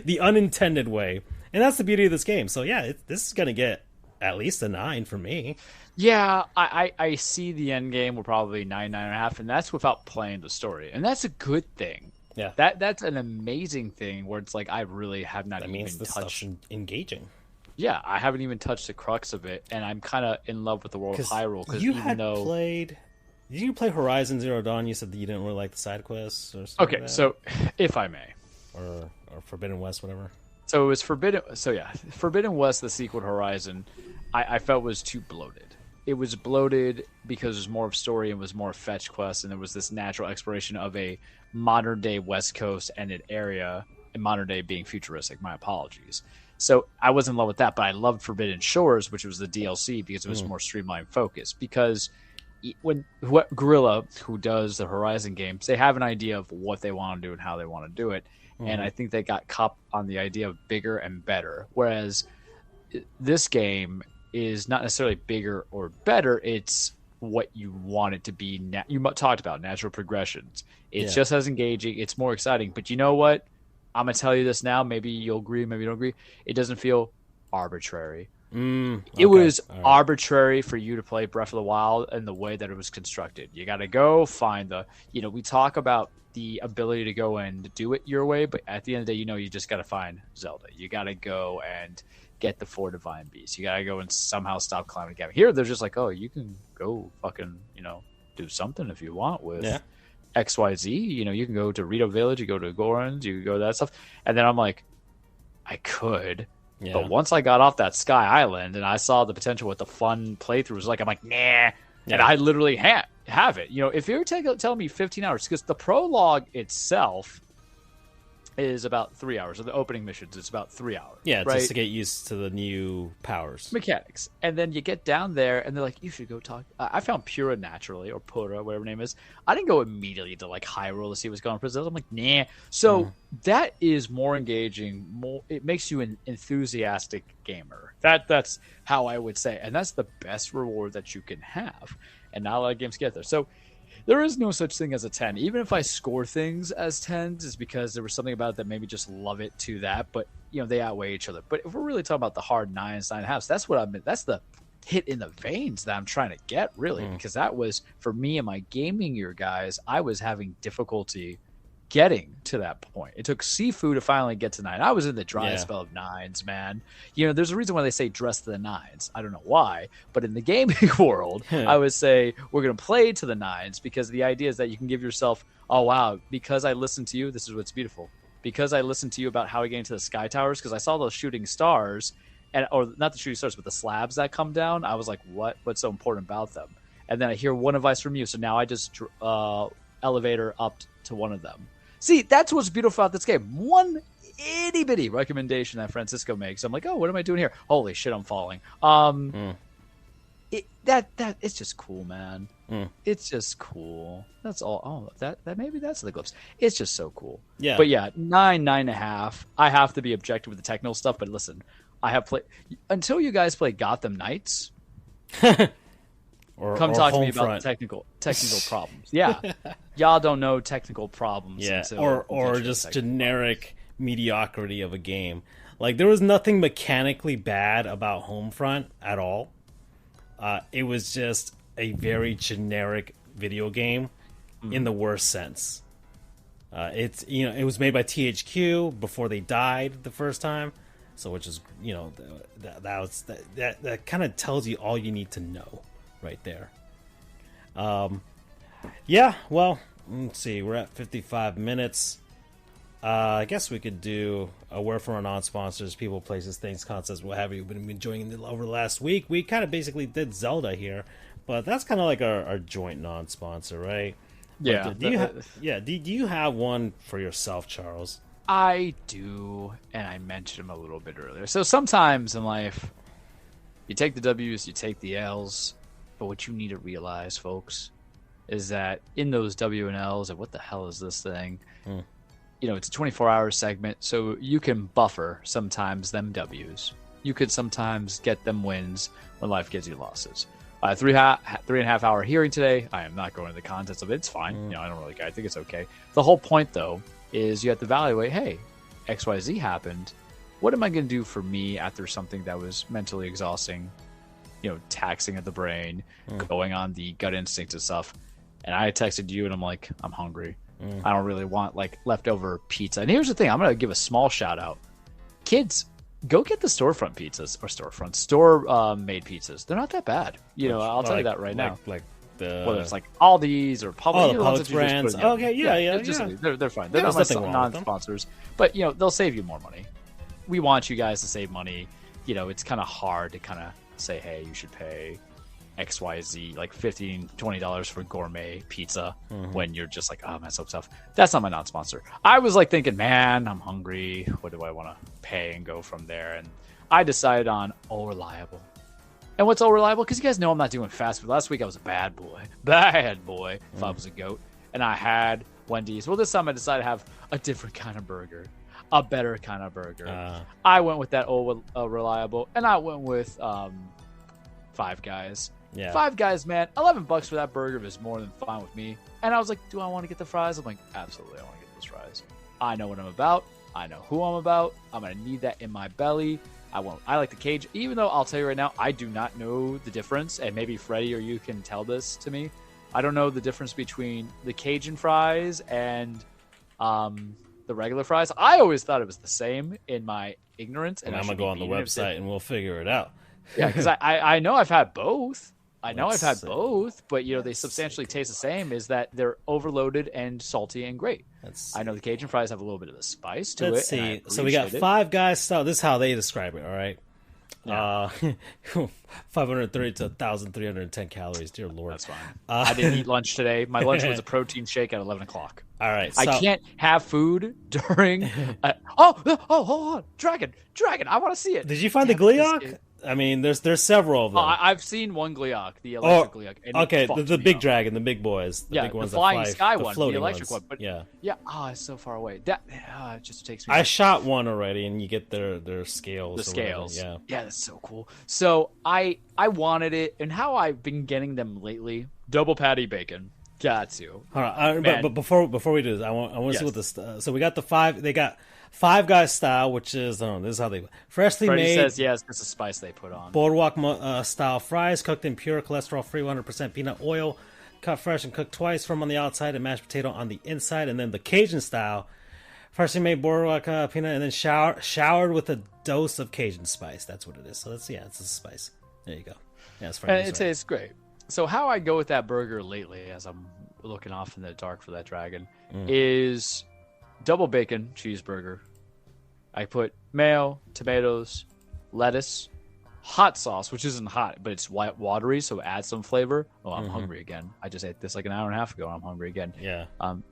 The unintended way. And that's the beauty of this game. So yeah, this is gonna get at least a 9 for me. Yeah, I see the end game will probably 9.5, and that's without playing the story, and that's a good thing. Yeah, that's an amazing thing where it's like I really have not that even means the touched. stuff's engaging. Yeah, I haven't even touched the crux of it, and I'm kind of in love with the world of Hyrule because you even had though played. Did you play Horizon Zero Dawn? You said that you didn't really like the side quests or something. okay, so if I may, or Forbidden West, whatever. so it was Forbidden. So yeah, Forbidden West, the sequel to Horizon, I felt was too bloated. It was bloated because it was more of story and was more fetch quests, and there was this natural exploration of a modern day West Coast and an area, and modern day being futuristic. My apologies. So I was in love with that, but I loved Forbidden Shores, which was the DLC because it was more streamlined focus. Because when Guerrilla, who does the Horizon games, they have an idea of what they want to do and how they want to do it, and I think they got caught on the idea of bigger and better. Whereas this game is not necessarily bigger or better; it's what you want it to be. You talked about natural progressions. It's just as engaging. It's more exciting. But you know what? I'm going to tell you this now. Maybe you'll agree, maybe you don't agree. It doesn't feel arbitrary. It was arbitrary for you to play Breath of the Wild and the way that it was constructed. You got to go find we talk about the ability to go and do it your way, but at the end of the day, you just got to find Zelda. You got to go and get the 4 divine beasts. You got to go and somehow stop climbing the gap. Here, they're just like, oh, you can go fucking, do something if you want with XYZ. You can go to Rito Village, you go to Gorons, you can go to that stuff. And then I'm like, I could. Yeah. But once I got off that Sky Island and I saw the potential with the fun playthroughs, I'm like, nah. Yeah. And I literally have it. If you're telling me 15 hours, because the prologue itself is about 3 hours. So the opening missions, it's about 3 hours. Yeah, right? just to get used to the new powers. Mechanics. And then you get down there, and they're like, you should go talk. I found Pura naturally, or Pura, whatever her name is. I didn't go immediately to, Hyrule to see what's going on for Zelda. I'm like, nah. So that is more engaging. It makes you an enthusiastic gamer. That's how I would say. And that's the best reward that you can have. And not a lot of games get there. So there is no such thing as a 10. Even if I score things as 10s, it's because there was something about it that made me just love it to that. But, they outweigh each other. But if we're really talking about the hard 9s, 9.5s, that's the hit in the veins that I'm trying to get, really. Because that was, for me in my gaming year, guys, I was having difficulty getting to that point. It took Sifu to finally get to 9. I was in the dry spell of 9s, man. There's a reason why they say dress to the 9s. I don't know why, but in the gaming world, I would say we're going to play to the 9s because the idea is that you can give yourself, oh wow, because I listened to you, this is what's beautiful. Because I listened to you about how we get into the sky towers, because I saw those shooting stars, or not the shooting stars, but the slabs that come down. I was like, what's so important about them? And then I hear one advice from you, so now I just elevator up to one of them. See, that's what's beautiful about this game. One itty bitty recommendation that Francisco makes. I'm like, oh, what am I doing here? Holy shit, I'm falling. It's just cool, man. It's just cool. That's all. Oh, that maybe that's the Gloves. It's just so cool. Yeah. But yeah, 9.5. I have to be objective with the technical stuff. But listen, I have played until you guys play Gotham Knights. Come talk to me about technical problems. Yeah, y'all don't know technical problems. Yeah, or just generic mediocrity of a game. There was nothing mechanically bad about Homefront at all. It was just a very generic video game in the worst sense. It was made by THQ before they died the first time, so which is that kind of tells you all you need to know. Right there. Well, let's see. We're at 55 minutes. I guess we could do a word from our non-sponsors, people, places, things, concepts, what have you. Been enjoying over the last week. We kind of basically did Zelda here, but that's kind of like our joint non-sponsor, right? Yeah. Like, do you have one for yourself, Charles? I do, and I mentioned him a little bit earlier. So sometimes in life, you take the W's, you take the L's, but what you need to realize, folks, is that in those W and L's, and what the hell is this thing? It's a 24-hour segment, so you can buffer sometimes them W's. You could sometimes get them wins when life gives you losses. 3.5 hour hearing today. I am not going into the contents of it. It's fine. I don't really care. I think it's okay. The whole point, though, is you have to evaluate, hey, XYZ happened. What am I going to do for me after something that was mentally exhausting, taxing of the brain, going on the gut instinct and stuff? And I texted you, and I'm like, I'm hungry. I don't really want, leftover pizza. And here's the thing. I'm going to give a small shout-out. Kids, go get the storefront pizzas, or store-made pizzas. They're not that bad. I'll tell you that right now. Whether it's Aldi's or Publix, the Publix brands. Okay, yeah. They're fine. They're not non-sponsors, but they'll save you more money. We want you guys to save money. It's kind of hard to kind of say, hey, you should pay XYZ, like $15, $20 for gourmet pizza when you're just like, oh man, so tough. That's not my non-sponsor. I was thinking, man, I'm hungry. What do I want to pay and go from there? And I decided on All Reliable. And what's All Reliable? Because you guys know I'm not doing fast food. Last week I was a bad boy, if I was a goat. And I had Wendy's. Well, this time I decided to have a different kind of burger, a better kind of burger. I went with that All Reliable, and I went with Five Guys. Yeah. Five Guys, man, $11 for that burger is more than fine with me. And I was like, do I want to get the fries? I'm like, absolutely, I want to get those fries. I know what I'm about. I know who I'm about. I'm going to need that in my belly. I like the Cajun, even though I'll tell you right now, I do not know the difference. And maybe Freddie or you can tell this to me. I don't know the difference between the Cajun fries and the regular fries. I always thought it was the same in my ignorance. And I'm going to go on the website and we'll figure it out. Yeah, because I know I've had both. But they substantially taste the same. Is that they're overloaded and salty and great. I know the Cajun fries have a little bit of the spice to it. Let's see. So we got Five Guys style. This is how they describe it. All right. Yeah. 530 to 1,310 calories. Dear Lord. That's fine. I didn't eat lunch today. My lunch was a protein shake at 11 o'clock. All right. So... I can't have food during. Hold on. Dragon. I want to see it. Did you find the Gliok? I mean, there's several of them. I've seen one Gliok, the electric Gliok. Okay, the big dragon, the big boys, the big ones, the flying sky the one, the electric ones. one. But yeah. It's so far away. That it just takes me. I shot one already, and you get their scales. The scales, whatever. yeah, that's so cool. So I wanted it, and how I've been getting them lately: double patty bacon. Got to. Hold on, but before we do this, I want to see what this. So we got the five. They got Five Guys style, which is this is how they freshly Freddie made. Says yes, it's a spice they put on. Boardwalk style fries, cooked in pure cholesterol-free 100% peanut oil, cut fresh and cooked twice, from on the outside and mashed potato on the inside. And then the Cajun style, freshly made boardwalk peanut, and then showered with a dose of Cajun spice. That's what it is. So it's a spice. There you go. Yeah, it's and it tastes great. So how I go with that burger lately, as I'm looking off in the dark for that dragon, is double bacon cheeseburger. I put mayo, tomatoes, lettuce, hot sauce, which isn't hot, but it's watery, so it adds some flavor. Oh, I'm hungry again. I just ate this like an hour and a half ago, and I'm hungry again. Yeah.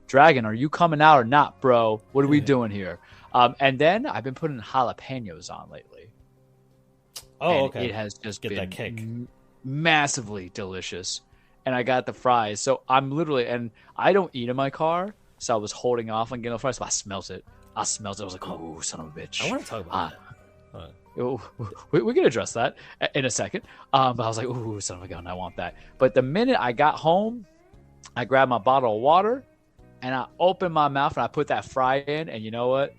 Dragon, are you coming out or not, bro? What are we doing here? And then I've been putting jalapenos on lately. Oh, okay. It has just been that cake. Massively delicious. And I got the fries. So I'm literally, and I don't eat in my car, so I was holding off on getting the fries, but I smelt it. I was like, oh, son of a bitch. I want to talk about that. We can address that in a second. But I was like, ooh, son of a gun, I want that. But the minute I got home, I grabbed my bottle of water, and I opened my mouth, and I put that fry in, and you know what?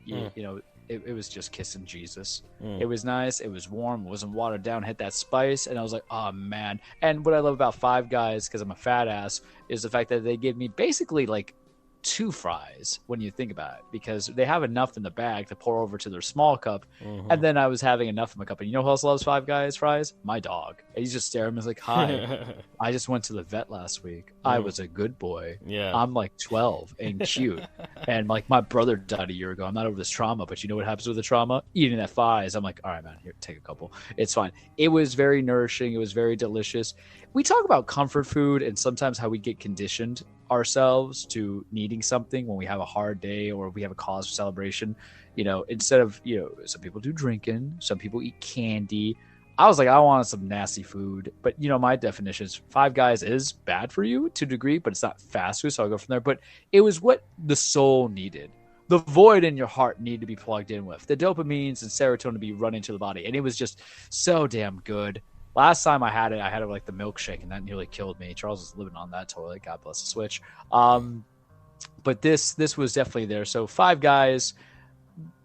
It was just kissing Jesus. It was nice. It was warm. It wasn't watered down. Hit that spice. And I was like, oh, man. And what I love about Five Guys, because I'm a fat ass, is the fact that they give me basically like 2 fries when you think about it, because they have enough in the bag to pour over to their small cup. And then I was having enough in my cup. And you know who else loves Five Guys fries? My dog. And he's just staring at me. He's like, hi, I just went to the vet last week. I was a good boy. Yeah. I'm like 12 and cute. And like my brother died a year ago. I'm not over this trauma, but you know what happens with the trauma? Eating that fries. I'm like, all right, man, here, take a couple. It's fine. It was very nourishing. It was very delicious. We talk about comfort food and sometimes how we get conditioned ourselves to needing something when we have a hard day or we have a cause for celebration. Instead of, some people do drinking, some people eat candy. I was like, I wanted some nasty food. But, my definition is Five Guys is bad for you to a degree, but it's not fast food. So I'll go from there. But it was what the soul needed. The void in your heart needed to be plugged in with. The dopamines and serotonin to be run into the body. And it was just so damn good. Last time I had it like the milkshake, and that nearly killed me. Charles was living on that toilet. God bless the switch. But this was definitely there. So Five Guys,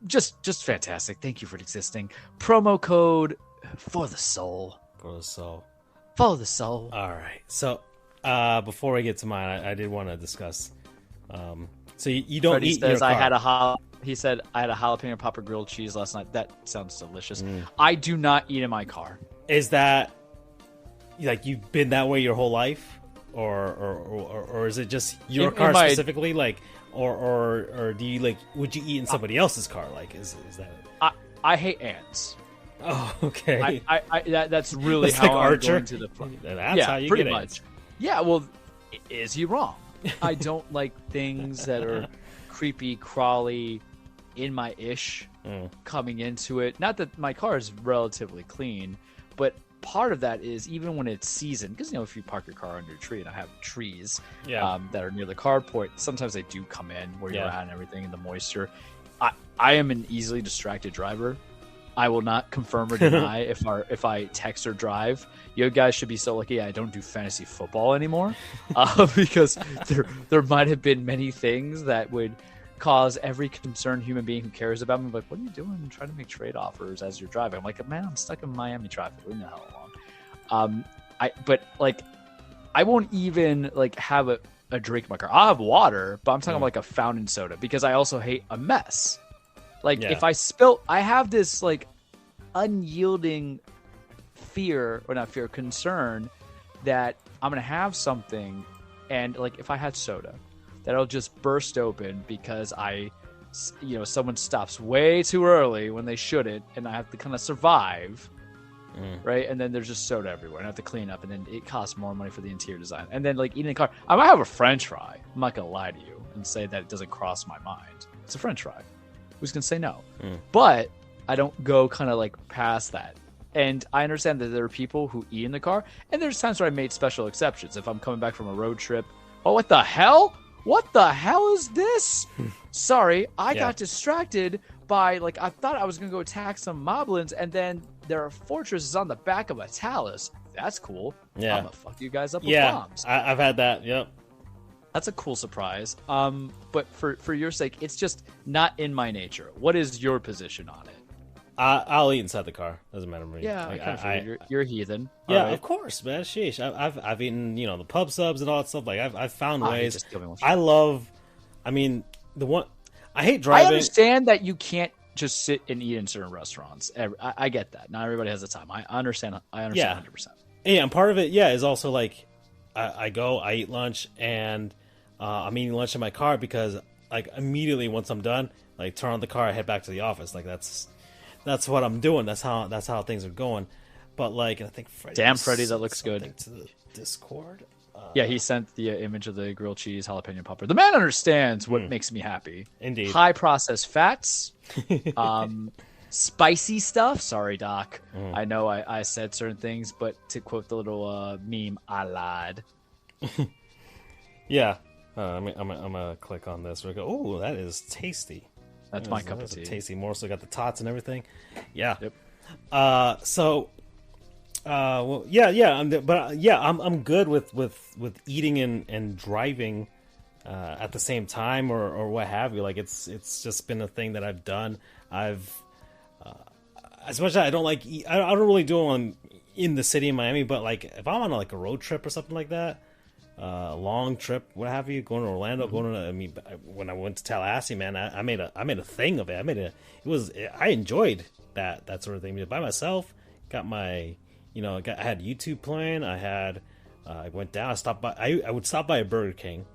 just fantastic. Thank you for existing. Promo code for the soul. For the soul. For the soul. All right. So before we get to mine, I did want to discuss. So you don't Freddie eat says your car. He said I had a jalapeno popper grilled cheese last night. That sounds delicious. I do not eat in my car. Is that like you've been that way your whole life, or is it just your car specifically? Like, or do you like? Would you eat in somebody else's car? Like, is that? I hate ants. Oh, okay. That's really that's how like I'm Archer. going to the front. That's how you pretty get much. ants. Yeah. Well, is he wrong? I don't like things that are creepy, crawly, in my ish coming into it. Not that my car is relatively clean, but part of that is even when it's seasoned, because if you park your car under a tree, and I have trees that are near the carport, sometimes they do come in where you're at and everything, and the moisture. I am an easily distracted driver. I will not confirm or deny if I text or drive. You guys should be so lucky I don't do fantasy football anymore, because there might have been many things that would cause every concerned human being who cares about me like, what are you doing? I'm trying to make trade offers as you're driving. I'm like, man, I'm stuck in Miami traffic. Leave me the hell alone. I won't even like have a drink in my car. I'll have water, but I'm talking about like a fountain soda because I also hate a mess. Like if I spill, I have this like unyielding concern that I'm going to have something. And like, if I had soda, that'll just burst open because someone stops way too early when they shouldn't. And I have to kind of survive. Right. And then there's just soda everywhere and I have to clean up. And then it costs more money for the interior design. And then like eating in the car, I might have a French fry. I'm not going to lie to you and say that it doesn't cross my mind. It's a French fry. Who's going to say no? But I don't go kind of like past that. And I understand that there are people who eat in the car. And there's times where I made special exceptions. If I'm coming back from a road trip. Oh, what the hell? What the hell is this? Sorry, I got distracted by, like, I thought I was going to go attack some moblins. And then there are fortresses on the back of a talus. That's cool. Yeah. I'm going to fuck you guys up with bombs. I've had that. Yep. That's a cool surprise. But for your sake, it's just not in my nature. What is your position on it? I'll eat inside the car. Doesn't matter to me. Yeah, like, I kind of you're a heathen. Yeah, right. Of course, man. Sheesh. I've eaten the pub subs and all that stuff. Like I've found ways. I hate driving. I understand that you can't just sit and eat in certain restaurants. I get that. Not everybody has the time. I understand. 100%. Yeah, and part of it, is also like I eat lunch and I'm eating lunch in my car because like immediately once I'm done, like turn on the car, I head back to the office. Like that's what I'm doing. That's how things are going. But like, I think Freddie. Damn, Freddie, that looks good. To the Discord. He sent the image of the grilled cheese jalapeno popper. The man understands what makes me happy. Indeed. High processed fats, spicy stuff. Sorry, Doc. I know I said certain things, but to quote the little meme, I lied. Yeah. I'm gonna click on this. Oh, that is tasty. That's my cup of tea. Tasty morsel. Got the tots and everything. Yeah. Yep. I'm good with eating and driving at the same time or what have you. Like it's just been a thing that I've done. Especially I don't really do it in the city in Miami, but like if I'm on like a road trip or something like that, a long trip, what have you, going to Orlando, when I went to Tallahassee, man, I made a thing of it. I enjoyed that sort of thing. By myself, got my, I had YouTube playing. I went down. I would stop by a Burger King.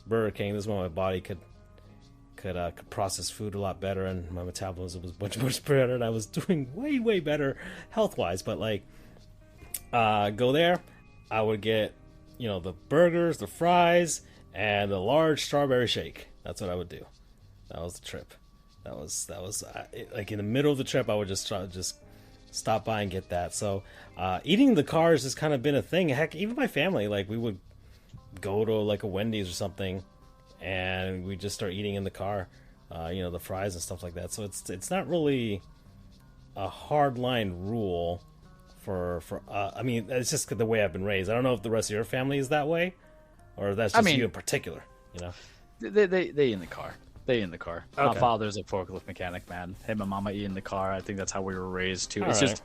This is when my body could process food a lot better, and my metabolism was much better, and I was doing way better health wise. But like, go there, I would get the burgers, the fries, and a large strawberry shake. That's what I would do. That was the trip. That was like in the middle of the trip. I would just stop by and get that. So eating in the car has just kind of been a thing. Heck, even my family, like we would go to like a Wendy's or something, and we just start eating in the car. The fries and stuff like that. So it's not really a hard line rule for I mean, it's just the way I've been raised. I don't know if the rest of your family is that way, or that's just you in particular. They eat in the car. They eat in the car. Okay. My father's a forklift mechanic, man. Him and mama eat in the car. I think that's how we were raised too. All it's right. just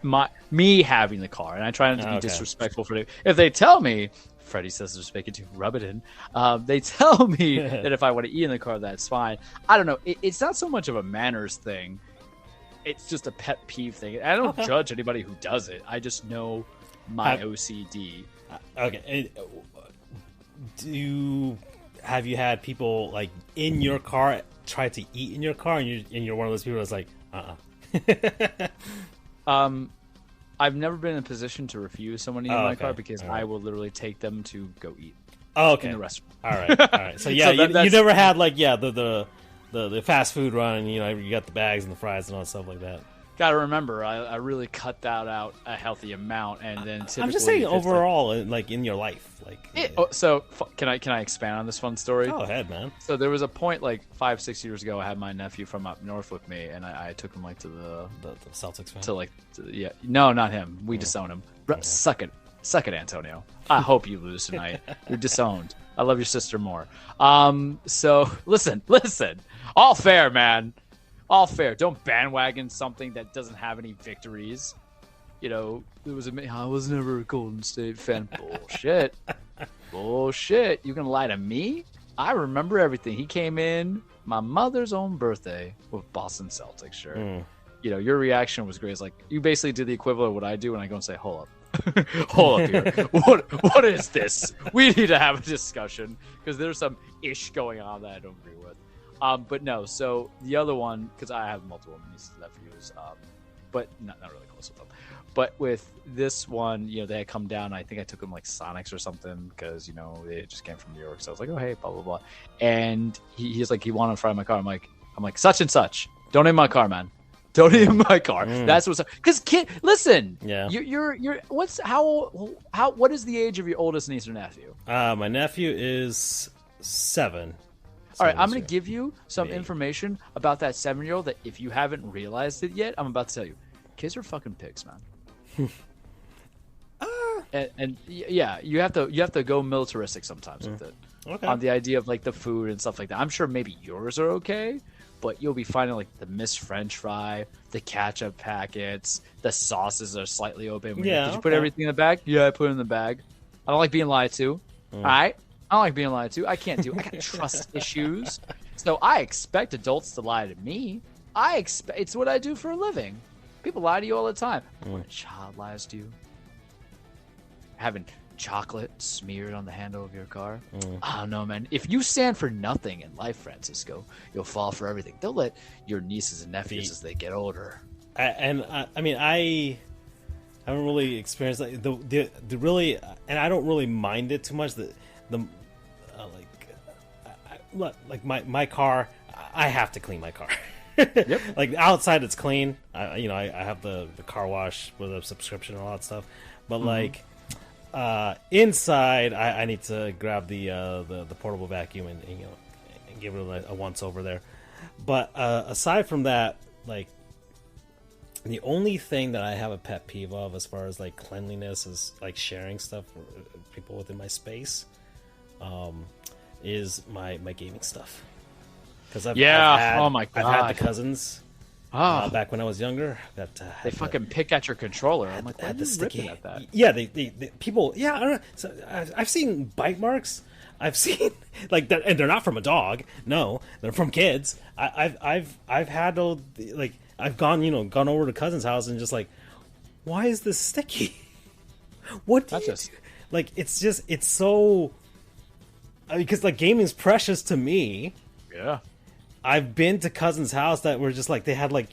me having the car, and I try not to be disrespectful for it. If they tell me, Freddie says they're speaking to rub it in. They tell me that if I want to eat in the car, that's fine. I don't know. It's not so much of a manners thing. It's just a pet peeve thing. I don't judge anybody who does it. I just know my OCD. Okay. Have you had people like in your car try to eat in your car, and you're one of those people that's like, I've never been in a position to refuse someone eating in my car because I will literally take them to go eat. Oh, okay. In the restaurant. All right. So yeah, you never had like the fast food run. You got the bags and the fries and all that stuff like that. Got to remember, I really cut that out a healthy amount, and then typically I'm just saying overall, like in your life, can I expand on this fun story? Go ahead, man. So there was a point like 5-6 years ago, I had my nephew from up north with me, and I took him like to the Celtics fan. No, not him. We disown him. Suck it, Antonio. I hope you lose tonight. You're disowned. I love your sister more. So listen. All fair, man. All fair. Don't bandwagon something that doesn't have any victories. I was never a Golden State fan. Bullshit. You gonna lie to me? I remember everything. He came in my mother's own birthday with Boston Celtics shirt. Your reaction was great. It's like you basically did the equivalent of what I do when I go and say, "Hold up, hold up here. What is this? We need to have a discussion because there's some ish going on that I don't agree with." But no, so the other one, because I have multiple nieces and nephews, but not really close with them. But with this one, they had come down. I think I took them like Sonics or something because, they just came from New York. So I was like, oh, hey, blah, blah, blah. And he's like, he wanted to fry my car. I'm like, such and such. Don't eat my car, man. Don't eat my car. That's what's up. Because listen, you're what is the age of your oldest niece or nephew? My nephew is 7. All right, I'm going to give you some information about that 7-year-old that if you haven't realized it yet, I'm about to tell you. Kids are fucking pigs, man. And you have to go militaristic sometimes with it. Okay. On the idea of like the food and stuff like that. I'm sure maybe yours are okay, but you'll be finding like the missed French fry, the ketchup packets, the sauces are slightly open. Did you put everything in the bag? Yeah, I put it in the bag. I don't like being lied to. All right. I don't like being lied to. I got trust issues. So I expect adults to lie to me. It's what I do for a living. People lie to you all the time. When a child lies to you, having chocolate smeared on the handle of your car. I don't know, man. If you stand for nothing in life, Francisco, you'll fall for everything. They'll let your nieces and nephews as they get older. I haven't really experienced like the really, and I don't really mind it too much. My car, I have to clean my car. Yep. Like outside, it's clean. I have the car wash with a subscription and all that stuff. But like inside, I need to grab the portable vacuum and give it a once over there. But aside from that, like the only thing that I have a pet peeve of as far as like cleanliness is like sharing stuff with people within my space. Is my gaming stuff. Because I've had the cousins back when I was younger. They fucking pick at your controller. I'm like, why are you ripping at that? Yeah, they people. Yeah, I don't know. So I've seen bite marks. I've seen like that, and they're not from a dog. No, they're from kids. I've had like I've gone over to cousin's house and just like, why is this sticky? What? Like it's so. Because like gaming's precious to me. Yeah. I've been to cousins' house that were just like they had like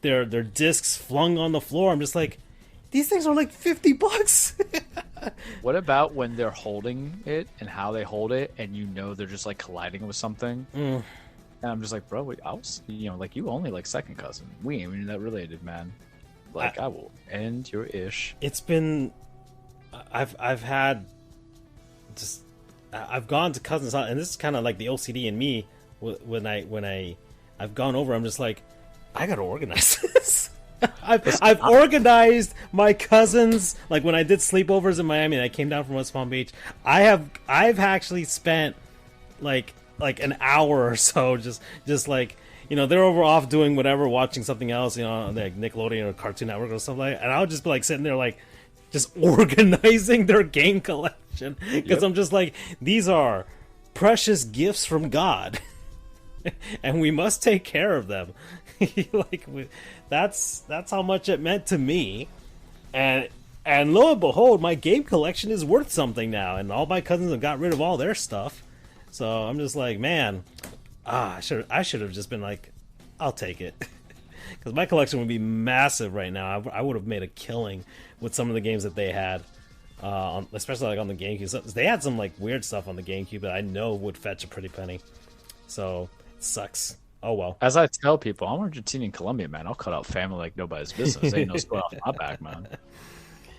their discs flung on the floor. I'm just like, these things are like $50. What about when they're holding it and how they hold it, and you know they're just like colliding with something? And I'm just like, bro, I was, like you only like second cousin. We ain't even that related, man. Like I will end your ish. It's been, I've had, just, I've gone to cousins' house, and this is kind of like the OCD in me. When I've gone over, I'm just like, I gotta organize this. I've organized my cousins. Like when I did sleepovers in Miami and I came down from West Palm Beach, I've actually spent like an hour or so just like, they're over off doing whatever, watching something else, like Nickelodeon or Cartoon Network or stuff like that, and I'll just be like sitting there like just organizing their game collection, because I'm just like, these are precious gifts from God. And we must take care of them. That's how much it meant to me. And lo and behold, my game collection is worth something now, and all my cousins have got rid of all their stuff. So I'm just like, man, I should have just been like, I'll take it, because my collection would be massive right now. I would have made a killing with some of the games that they had, especially like on the GameCube. They had some like weird stuff on the GameCube that I know would fetch a pretty penny. So it sucks. Oh well. As I tell people, I'm Argentinian Colombian, man. I'll cut out family like nobody's business. Ain't no sweat off my back, man.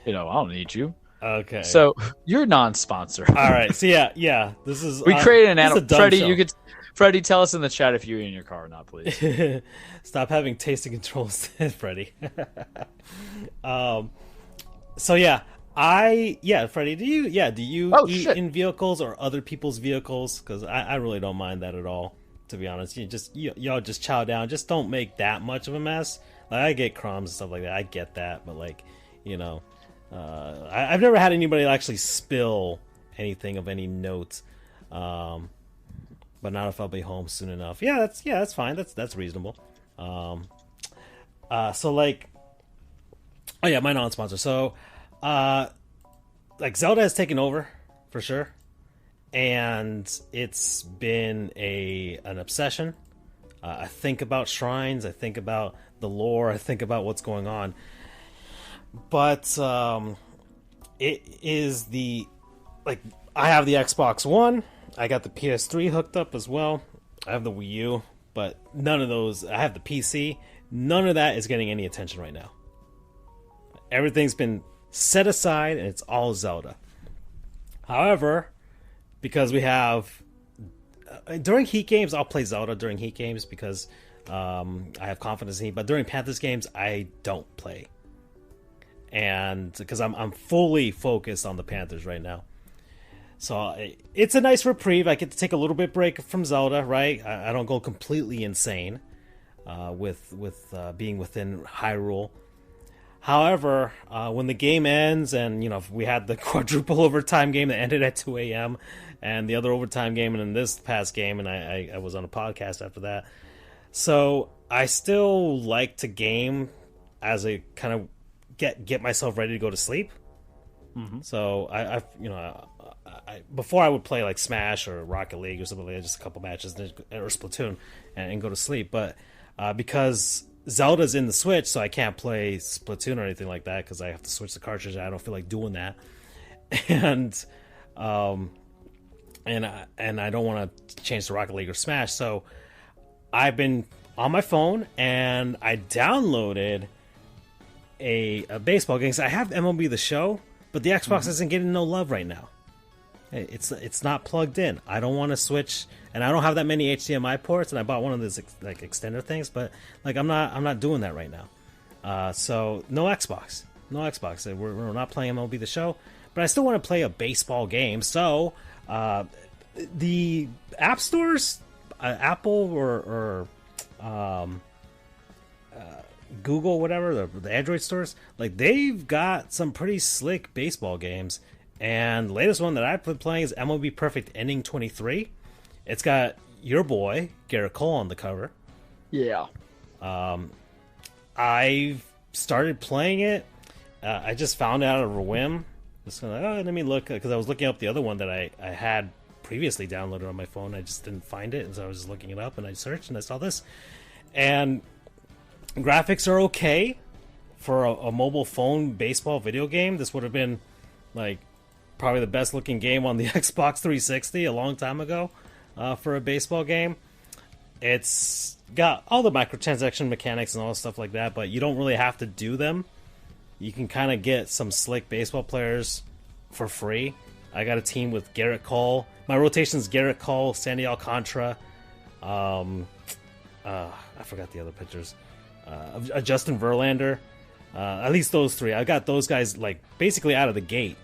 I don't need you. Okay. So you're non-sponsor. All right. So yeah. This is we created an animal. Freddie, show. Freddie, tell us in the chat if you're in your car or not, please. Stop having tasting controls, Freddie. So yeah, Freddie, do you eat in vehicles or other people's vehicles? Because I really don't mind that at all, to be honest. Y'all just chow down. Just don't make that much of a mess. Like, I get crumbs and stuff like that. I get that, but like, I've never had anybody actually spill anything of any note. But not if I'll be home soon enough. That's fine. That's reasonable. So like, oh yeah, my non-sponsor. So, like Zelda has taken over for sure, and it's been an obsession. I think about shrines. I think about the lore. I think about what's going on. But it is I have the Xbox One. I got the PS3 hooked up as well. I have the Wii U, but none of those. I have the PC. None of that is getting any attention right now. Everything's been set aside, and it's all Zelda. However, because we have during Heat games, I'll play Zelda during Heat games because I have confidence in Heat. But during Panthers games, I don't play, and because I'm fully focused on the Panthers right now. So it's a nice reprieve. I get to take a little bit break from Zelda, right? I don't go completely insane with being within Hyrule. However, when the game ends, and we had the quadruple overtime game that ended at 2 a.m. and the other overtime game, and in this past game, and I was on a podcast after that. So I still like to game as a kind of get myself ready to go to sleep. Mm-hmm. So I before I would play like Smash or Rocket League or something like that, just a couple matches, or Splatoon, and go to sleep. But because Zelda's in the Switch, so I can't play Splatoon or anything like that because I have to switch the cartridge. I don't feel like doing that, and I don't want to change to Rocket League or Smash. So I've been on my phone, and I downloaded a baseball game. So I have MLB The Show, but the Xbox isn't getting no love right now. It's not plugged in. I don't want to switch, and I don't have that many HDMI ports. And I bought one of those like extender things, but like I'm not doing that right now. So no Xbox. We're not playing MLB The Show, but I still want to play a baseball game. So the app stores, Apple or Google, whatever, the Android stores, like they've got some pretty slick baseball games. And the latest one that I've been playing is MLB Perfect Inning 23. It's got your boy, Garrett Cole, on the cover. Yeah. I've started playing it. I just found it out of a whim. Just like, let me look, because I was looking up the other one that I had previously downloaded on my phone. I just didn't find it, and so I was just looking it up, and I searched, and I saw this. And graphics are okay for a mobile phone baseball video game, this would have been like probably the best looking game on the Xbox 360 a long time ago for a baseball game. It's got all the microtransaction mechanics and all stuff like that, but you don't really have to do them. You can kind of get some slick baseball players for free. I got a team with Garrett Cole. My rotation is Garrett Cole, Sandy Alcantara. I forgot the other pitchers. Justin Verlander. At least those three. I got those guys like basically out of the gate,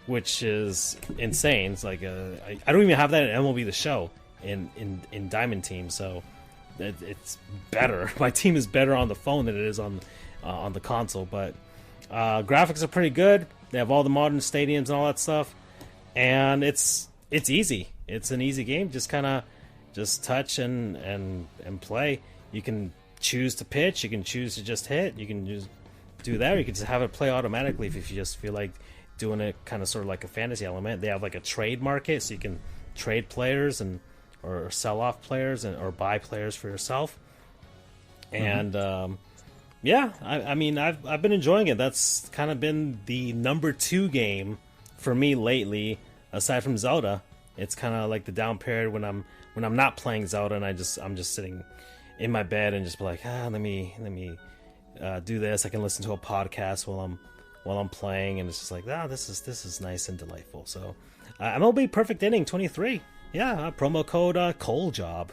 which is insane. It's like I don't even have that in MLB The Show in Diamond Team, so it's better. My team is better on the phone than it is on the console, but graphics are pretty good. They have all the modern stadiums and all that stuff, and it's easy. It's an easy game. Just kind of touch and play. You can choose to pitch. You can choose to just hit. You can just do that. Or you can just have it play automatically if you just feel like doing it kind of sort of like a fantasy element. They have like a trade market, so you can trade players or sell off players or buy players for yourself. And I mean, I've been enjoying it. That's kind of been the number 2 game for me lately, aside from Zelda. It's kind of like the down period when I'm not playing Zelda and I'm just sitting in my bed and just be like, let me do this. I can listen to a podcast while I'm playing, and it's just like, this is nice and delightful. So MLB Perfect Inning 23. Yeah, promo code Cole Job.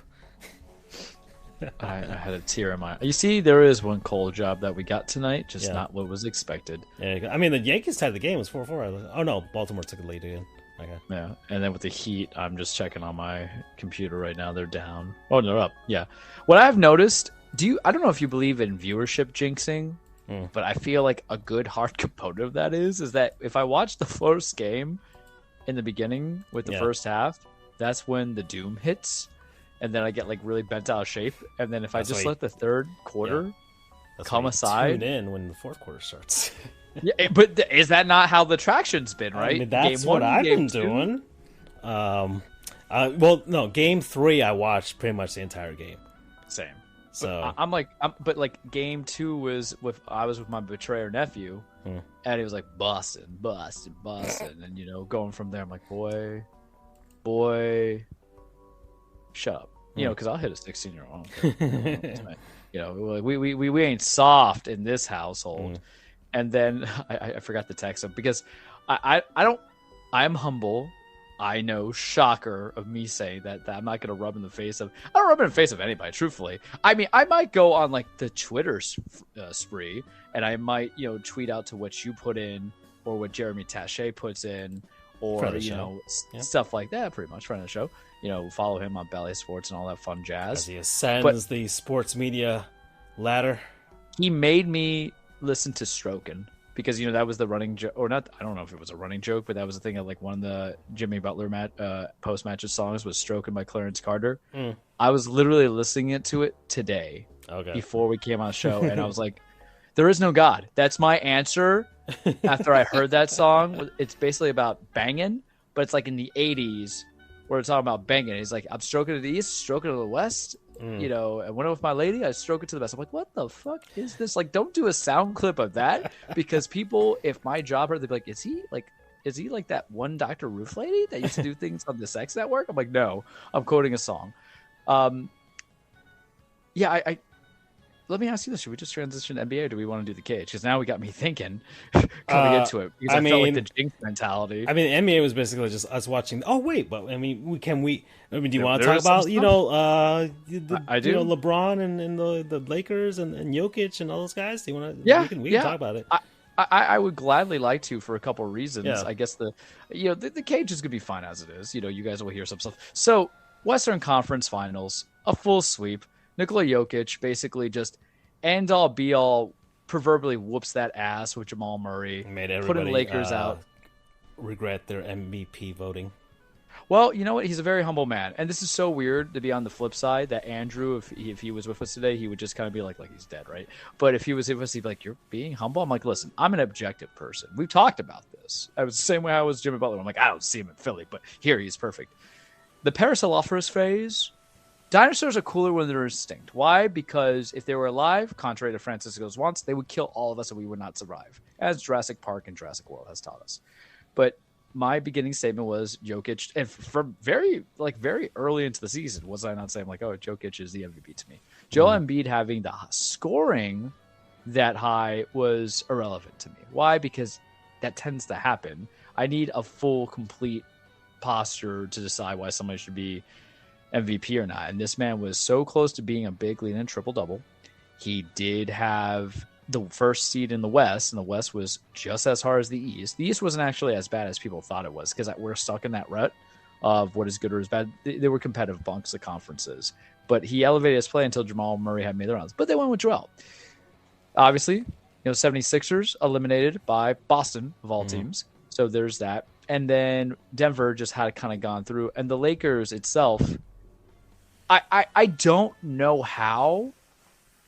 I had a tear in my eye. You see, there is one Cole Job that we got tonight, just not what was expected. Yeah, I mean, the Yankees tied the game. It was 4-4. Oh, no, Baltimore took the lead again. Okay. Yeah, and then with the Heat, I'm just checking on my computer right now. They're down. Oh, they're up. Yeah. What I've noticed, I don't know if you believe in viewership jinxing, but I feel like a good hard component of that is that if I watch the first game in the beginning with the first half, that's when the doom hits, and then I get like really bent out of shape. And then if I just let the third quarter come aside, tune in when the fourth quarter starts. Yeah, but is that not how the traction's been, right? I mean, that's what I've been doing. Well, no, game 3 I watched pretty much the entire game. Same. So but like game 2 was I was with my betrayer nephew, and he was like busting, and going from there. I'm like, boy, shut up, because I'll hit a 16-year-old. We ain't soft in this household. And then I forgot to text him because I'm humble. I know, shocker of me saying that I'm not going to rub in the face of, I don't rub in the face of anybody, truthfully. I mean, I might go on like the Twitter spree, and I might, tweet out to what you put in or what Jeremy Taché puts in, or, stuff like that, pretty much, friend of the show. Follow him on Ballet Sports and all that fun jazz. As he ascends the sports media ladder. He made me listen to Strokin' because that was the running joke, or not. I don't know if it was a running joke, but that was the thing of like one of the Jimmy Butler post matches songs was "Strokin' by Clarence Carter. I was literally listening to it today before we came on the show, and I was like, "There is no God." That's my answer after I heard that song. It's basically about banging, but it's like in the '80s where it's talking about banging. He's like, "I'm stroking to the east, stroking to the west." And when I'm with my lady, I stroke it to the best. I'm like, what the fuck is this? Like, don't do a sound clip of that, because people, if my job heard, they'd be like, is he like that one Dr. Ruth lady that used to do things on the Sex Network? I'm like, no, I'm quoting a song. Let me ask you this. Should we just transition to NBA, or do we want to do the cage? Because now we got me thinking coming into it. Because I felt like the jinx mentality. I mean, the NBA was basically just us watching. Oh, wait. But, I mean, do you want to talk about, I do. LeBron and the Lakers and Jokic and all those guys? Do you want to? Yeah. We can talk about it. I would gladly like to, for a couple of reasons. Yeah. I guess the cage is going to be fine as it is. You guys will hear some stuff. So, Western Conference Finals, a full sweep. Nikola Jokic basically just end all be all, proverbially whoops that ass with Jamal Murray, made everybody putting Lakers out, regret their MVP voting. Well, you know what? He's a very humble man, and this is so weird to be on the flip side. That Andrew, if he was with us today, he would just kind of be like he's dead, right? But if he was with us, he'd be like, "You're being humble." I'm like, "Listen, I'm an objective person. We've talked about this. I was the same way I was Jimmy Butler. I'm like, I don't see him in Philly, but here he's perfect. The Paris Alofres phase Dinosaurs are cooler when they're extinct. Why? Because if they were alive, contrary to Francisco's wants, they would kill all of us and we would not survive, as Jurassic Park and Jurassic World has taught us. But my beginning statement was Jokic, and from very early into the season, was I not saying like, oh, Jokic is the MVP to me? Joel Embiid having the scoring that high was irrelevant to me. Why? Because that tends to happen. I need a full, complete posture to decide why somebody should be MVP or not. And this man was so close to being a big lead in triple-double. He did have the first seed in the West, and the West was just as hard as the East. The East wasn't actually as bad as people thought it was, because we're stuck in that rut of what is good or is bad. They were competitive bunks of conferences. But he elevated his play until Jamal Murray had made the rounds. But they went with Joel. Obviously, 76ers eliminated by Boston, of all teams. So there's that. And then Denver just had kind of gone through. And the Lakers itself, I don't know how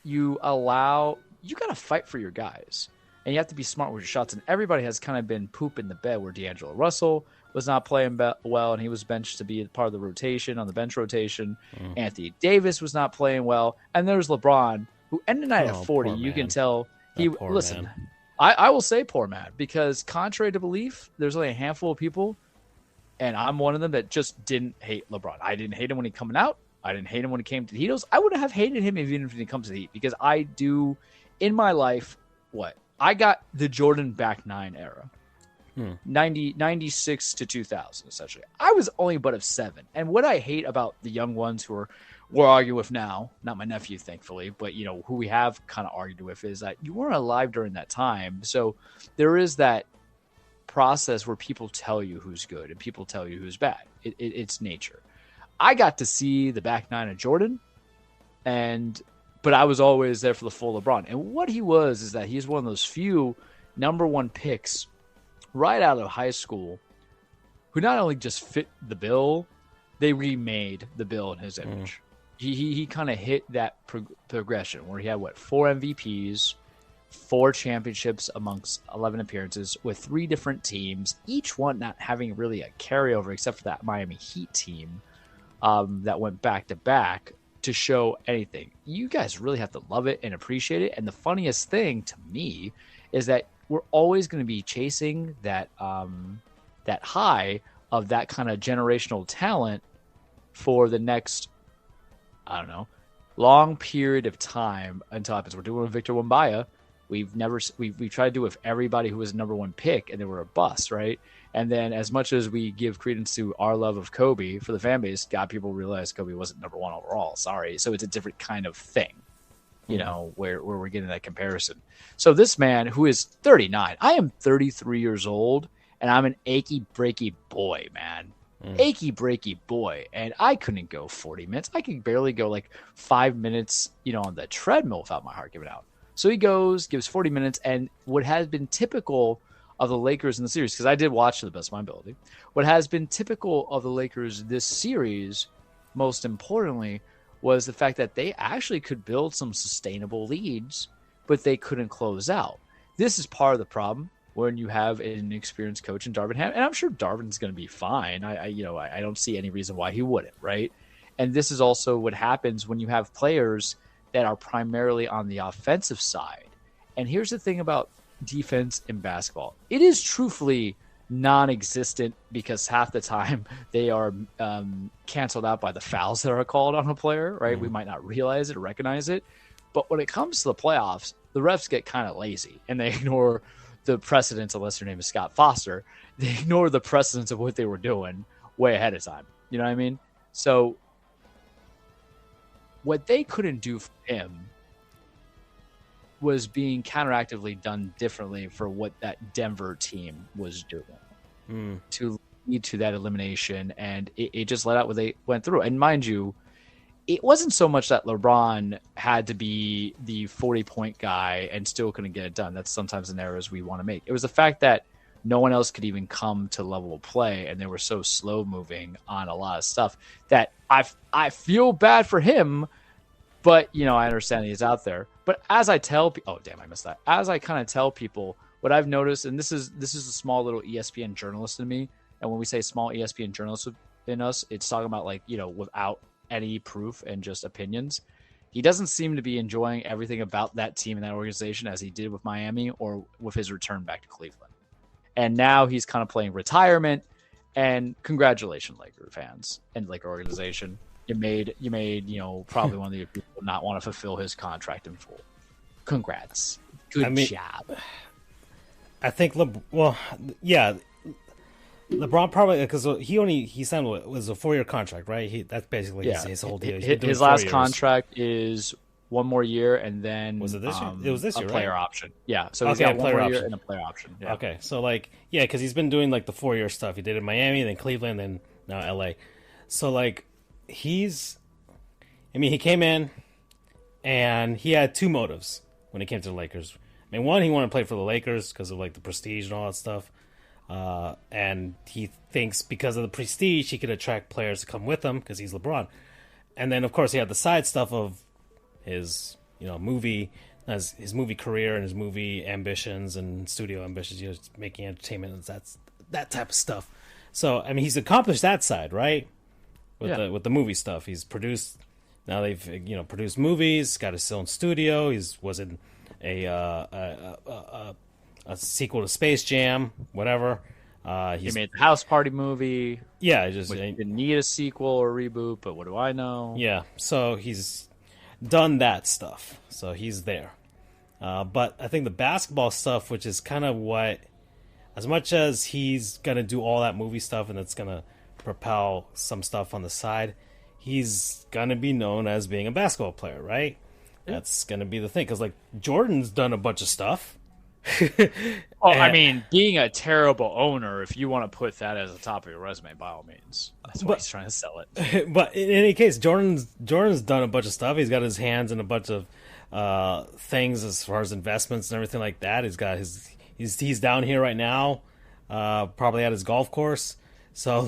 you got to fight for your guys. And you have to be smart with your shots. And everybody has kind of been pooping the bed, where D'Angelo Russell was not playing well, and he was benched to be part of the rotation, on the bench rotation. Anthony Davis was not playing well. And there's LeBron, who ended the night at 40. You can tell listen. I will say poor man, because contrary to belief, there's only a handful of people, and I'm one of them, that just didn't hate LeBron. I didn't hate him when he coming out. I didn't hate him when he came to the Heat. I wouldn't have hated him even if he comes to the Heat, because I do in my life I got the Jordan back 9 era. 96 to 2000, essentially. I was only but of 7. And what I hate about the young ones who we're arguing with now, not my nephew, thankfully, but who we have kind of argued with, is that you weren't alive during that time. So there is that process where people tell you who's good and people tell you who's bad. It's nature. I got to see the back 9 of Jordan, but I was always there for the full LeBron. And what he was is that he's one of those few number 1 picks right out of high school who not only just fit the bill, they remade the bill in his image. He kind of hit that progression where he had 4 MVPs, 4 championships amongst 11 appearances with 3 different teams, each one not having really a carryover except for that Miami Heat team that went back to back to show anything. You guys really have to love it and appreciate it. And the funniest thing to me is that we're always going to be chasing that high of that kind of generational talent for the next, long period of time until it happens. We're doing it with Victor Wembanyama. We've tried to do it with everybody who was a number 1 pick and they were a bust, right? And then as much as we give credence to our love of Kobe for the fan base, people realize Kobe wasn't number 1 overall. Sorry. So it's a different kind of thing, where we're getting that comparison. So this man who is 39, I am 33 years old, and I'm an achy breaky boy, man. Achy breaky boy. And I couldn't go 40 minutes. I could barely go 5 minutes, on the treadmill without my heart giving out. So he gives 40 minutes, and what has been typical of the Lakers in the series, because I did watch to the best of my ability, what has been typical of the Lakers this series, most importantly, was the fact that they actually could build some sustainable leads, but they couldn't close out. This is part of the problem when you have an experienced coach in Darvin Ham, and I'm sure Darvin's going to be fine. I don't see any reason why he wouldn't, right? And this is also what happens when you have players that are primarily on the offensive side. And here's the thing about defense in basketball. It is truthfully non-existent, because half the time they are canceled out by the fouls that are called on a player, right? We might not realize it or recognize it. But when it comes to the playoffs, the refs get kind of lazy and they ignore the precedents, unless your name is Scott Foster. They ignore the precedents of what they were doing way ahead of time. You know what I mean? So what they couldn't do for him was being counteractively done differently for what that Denver team was doing to lead to that elimination. And it just let out what they went through. And mind you, it wasn't so much that LeBron had to be the 40-point guy and still couldn't get it done. That's sometimes the narratives we want to make. It was the fact that no one else could even come to level of play, and they were so slow moving on a lot of stuff that I feel bad for him, but I understand he's out there. But as I tell people, I missed that. As I kind of tell people, what I've noticed, and this is a small little ESPN journalist in me, and when we say small ESPN journalist in us, it's talking about without any proof and just opinions, he doesn't seem to be enjoying everything about that team and that organization as he did with Miami or with his return back to Cleveland. And now he's kind of playing retirement. And congratulations, Laker fans and Laker organization. You made probably one of the people not want to fulfill his contract in full. Congrats. Good job. I think LeBron probably, because he signed was a 4-year contract, right? That's basically his whole deal. His last contract is 1 more year, and then was it this year? It was this year, a player right? option. Yeah, so he's got 1 more year and a player option. Yeah. Okay, so because he's been doing like the 4-year stuff. He did it in Miami, then Cleveland, then now LA. So he came in and he had 2 motives when he came to the Lakers. I mean, one, he wanted to play for the Lakers because of the prestige and all that stuff. And he thinks because of the prestige, he could attract players to come with him because he's LeBron. And then, of course, he had the side stuff of his, movie career and his movie ambitions and studio ambitions, making entertainment and that type of stuff. So, I mean, he's accomplished that side, right? With the movie stuff, he's produced. Now they've produced movies, got his own studio. Was in a sequel to Space Jam, whatever. He made the House Party movie. Yeah, didn't need a sequel or reboot, but what do I know? Yeah, so he's done that stuff. So he's there. But I think the basketball stuff, which is kind of what, as much as he's going to do all that movie stuff and it's going to propel some stuff on the side, he's going to be known as being a basketball player, right? Yeah. That's going to be the thing. Because, Jordan's done a bunch of stuff. I mean, being a terrible owner, if you want to put that as the top of your resume, by all means. That's why he's trying to sell it. But in any case, Jordan's done a bunch of stuff. He's got his hands in a bunch of things as far as investments and everything like that. He's down here right now, probably at his golf course. So,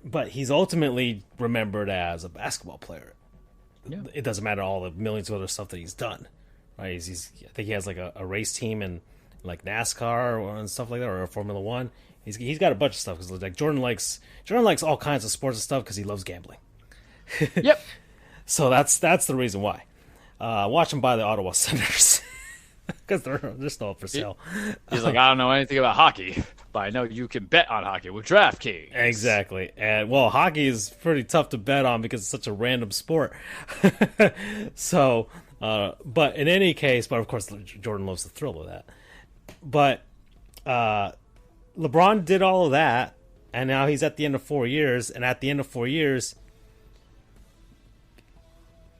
but he's ultimately remembered as a basketball player. Yeah. It doesn't matter all the millions of other stuff that he's done, right? I think he has a race team in NASCAR and stuff like that, or Formula One. He's got a bunch of stuff because Jordan likes all kinds of sports and stuff because he loves gambling. Yep. So that's the reason why. Watch him buy the Ottawa Senators because they're still up for sale. He's I don't know anything about hockey, but I know you can bet on hockey with DraftKings. Exactly. And, hockey is pretty tough to bet on because it's such a random sport. So, but in any case, but of course, Jordan loves the thrill of that. But LeBron did all of that, and now he's at the end of 4 years, and at the end of 4 years,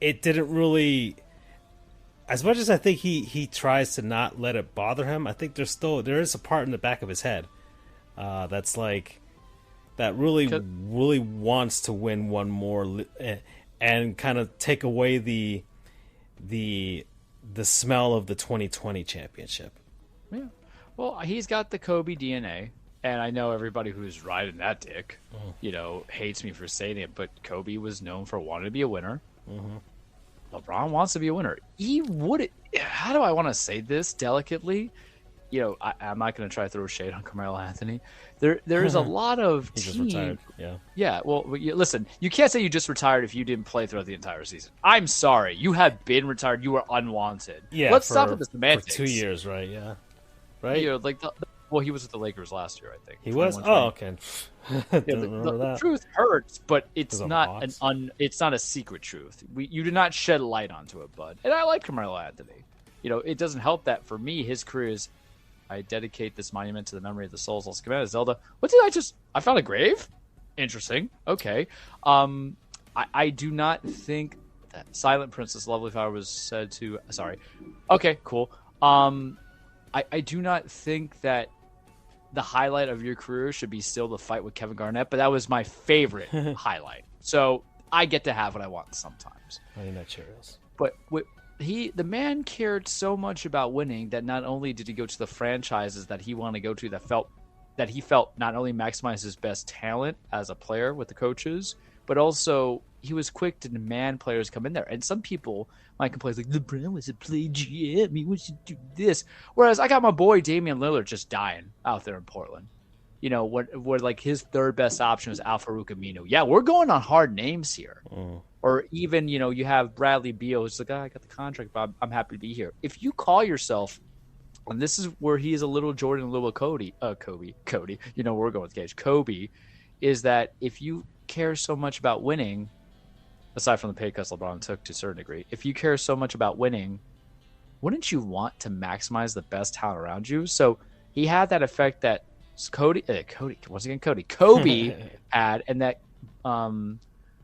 it didn't really... As much as I think he tries to not let it bother him, I think there is a part in the back of his head that's that really wants to win one more and kind of take away the smell of the 2020 championship. Yeah, well, he's got the Kobe DNA, and I know everybody who's riding that dick, hates me for saying it, but Kobe was known for wanting to be a winner. Mm-hmm. LeBron wants to be a winner. He would. How do I want to say this delicately? I'm not going to try to throw shade on Carmelo Anthony. There's a lot of He just retired. Yeah. Yeah. Well, listen. You can't say you just retired if you didn't play throughout the entire season. I'm sorry. You have been retired. You were unwanted. Yeah. Let's stop with the semantics. For 2 years, right? Yeah. Right. He was with the Lakers last year, I think. He was. Oh, okay. The truth hurts, but it's not it's not a secret truth. You did not shed light onto it, bud. And I like Carmelo Anthony. It doesn't help that for me, his career is. I dedicate this monument to the memory of the souls lost commanded. Zelda. What did I found a grave? Interesting. Okay. I do not think that Silent Princess Lovely Flower was said to. Sorry. Okay. Cool. I do not think that the highlight of your career should be still the fight with Kevin Garnett, but that was my favorite highlight. So I get to have what I want sometimes. I think that sure is. But the man cared so much about winning that not only did he go to the franchises that he wanted to go to that he felt not only maximized his best talent as a player with the coaches, but also he was quick to demand players come in there. And some people might complain LeBron was a play GM. He wants to do this. Whereas I got my boy Damian Lillard just dying out there in Portland. you know, where like his third best option was Al-Farouq Aminu. Yeah, we're going on hard names here. Or even, you know, you have Bradley Beal. It's like, I got the contract, but I'm happy to be here. If you call yourself, and this is where he is a little Jordan, a little Cody, you know, we're going with Cage. Kobe is that if you care so much about winning, aside from the pay cuts LeBron took to a certain degree, if you care so much about winning, wouldn't you want to maximize the best talent around you? So he had that effect that Kobe had, and that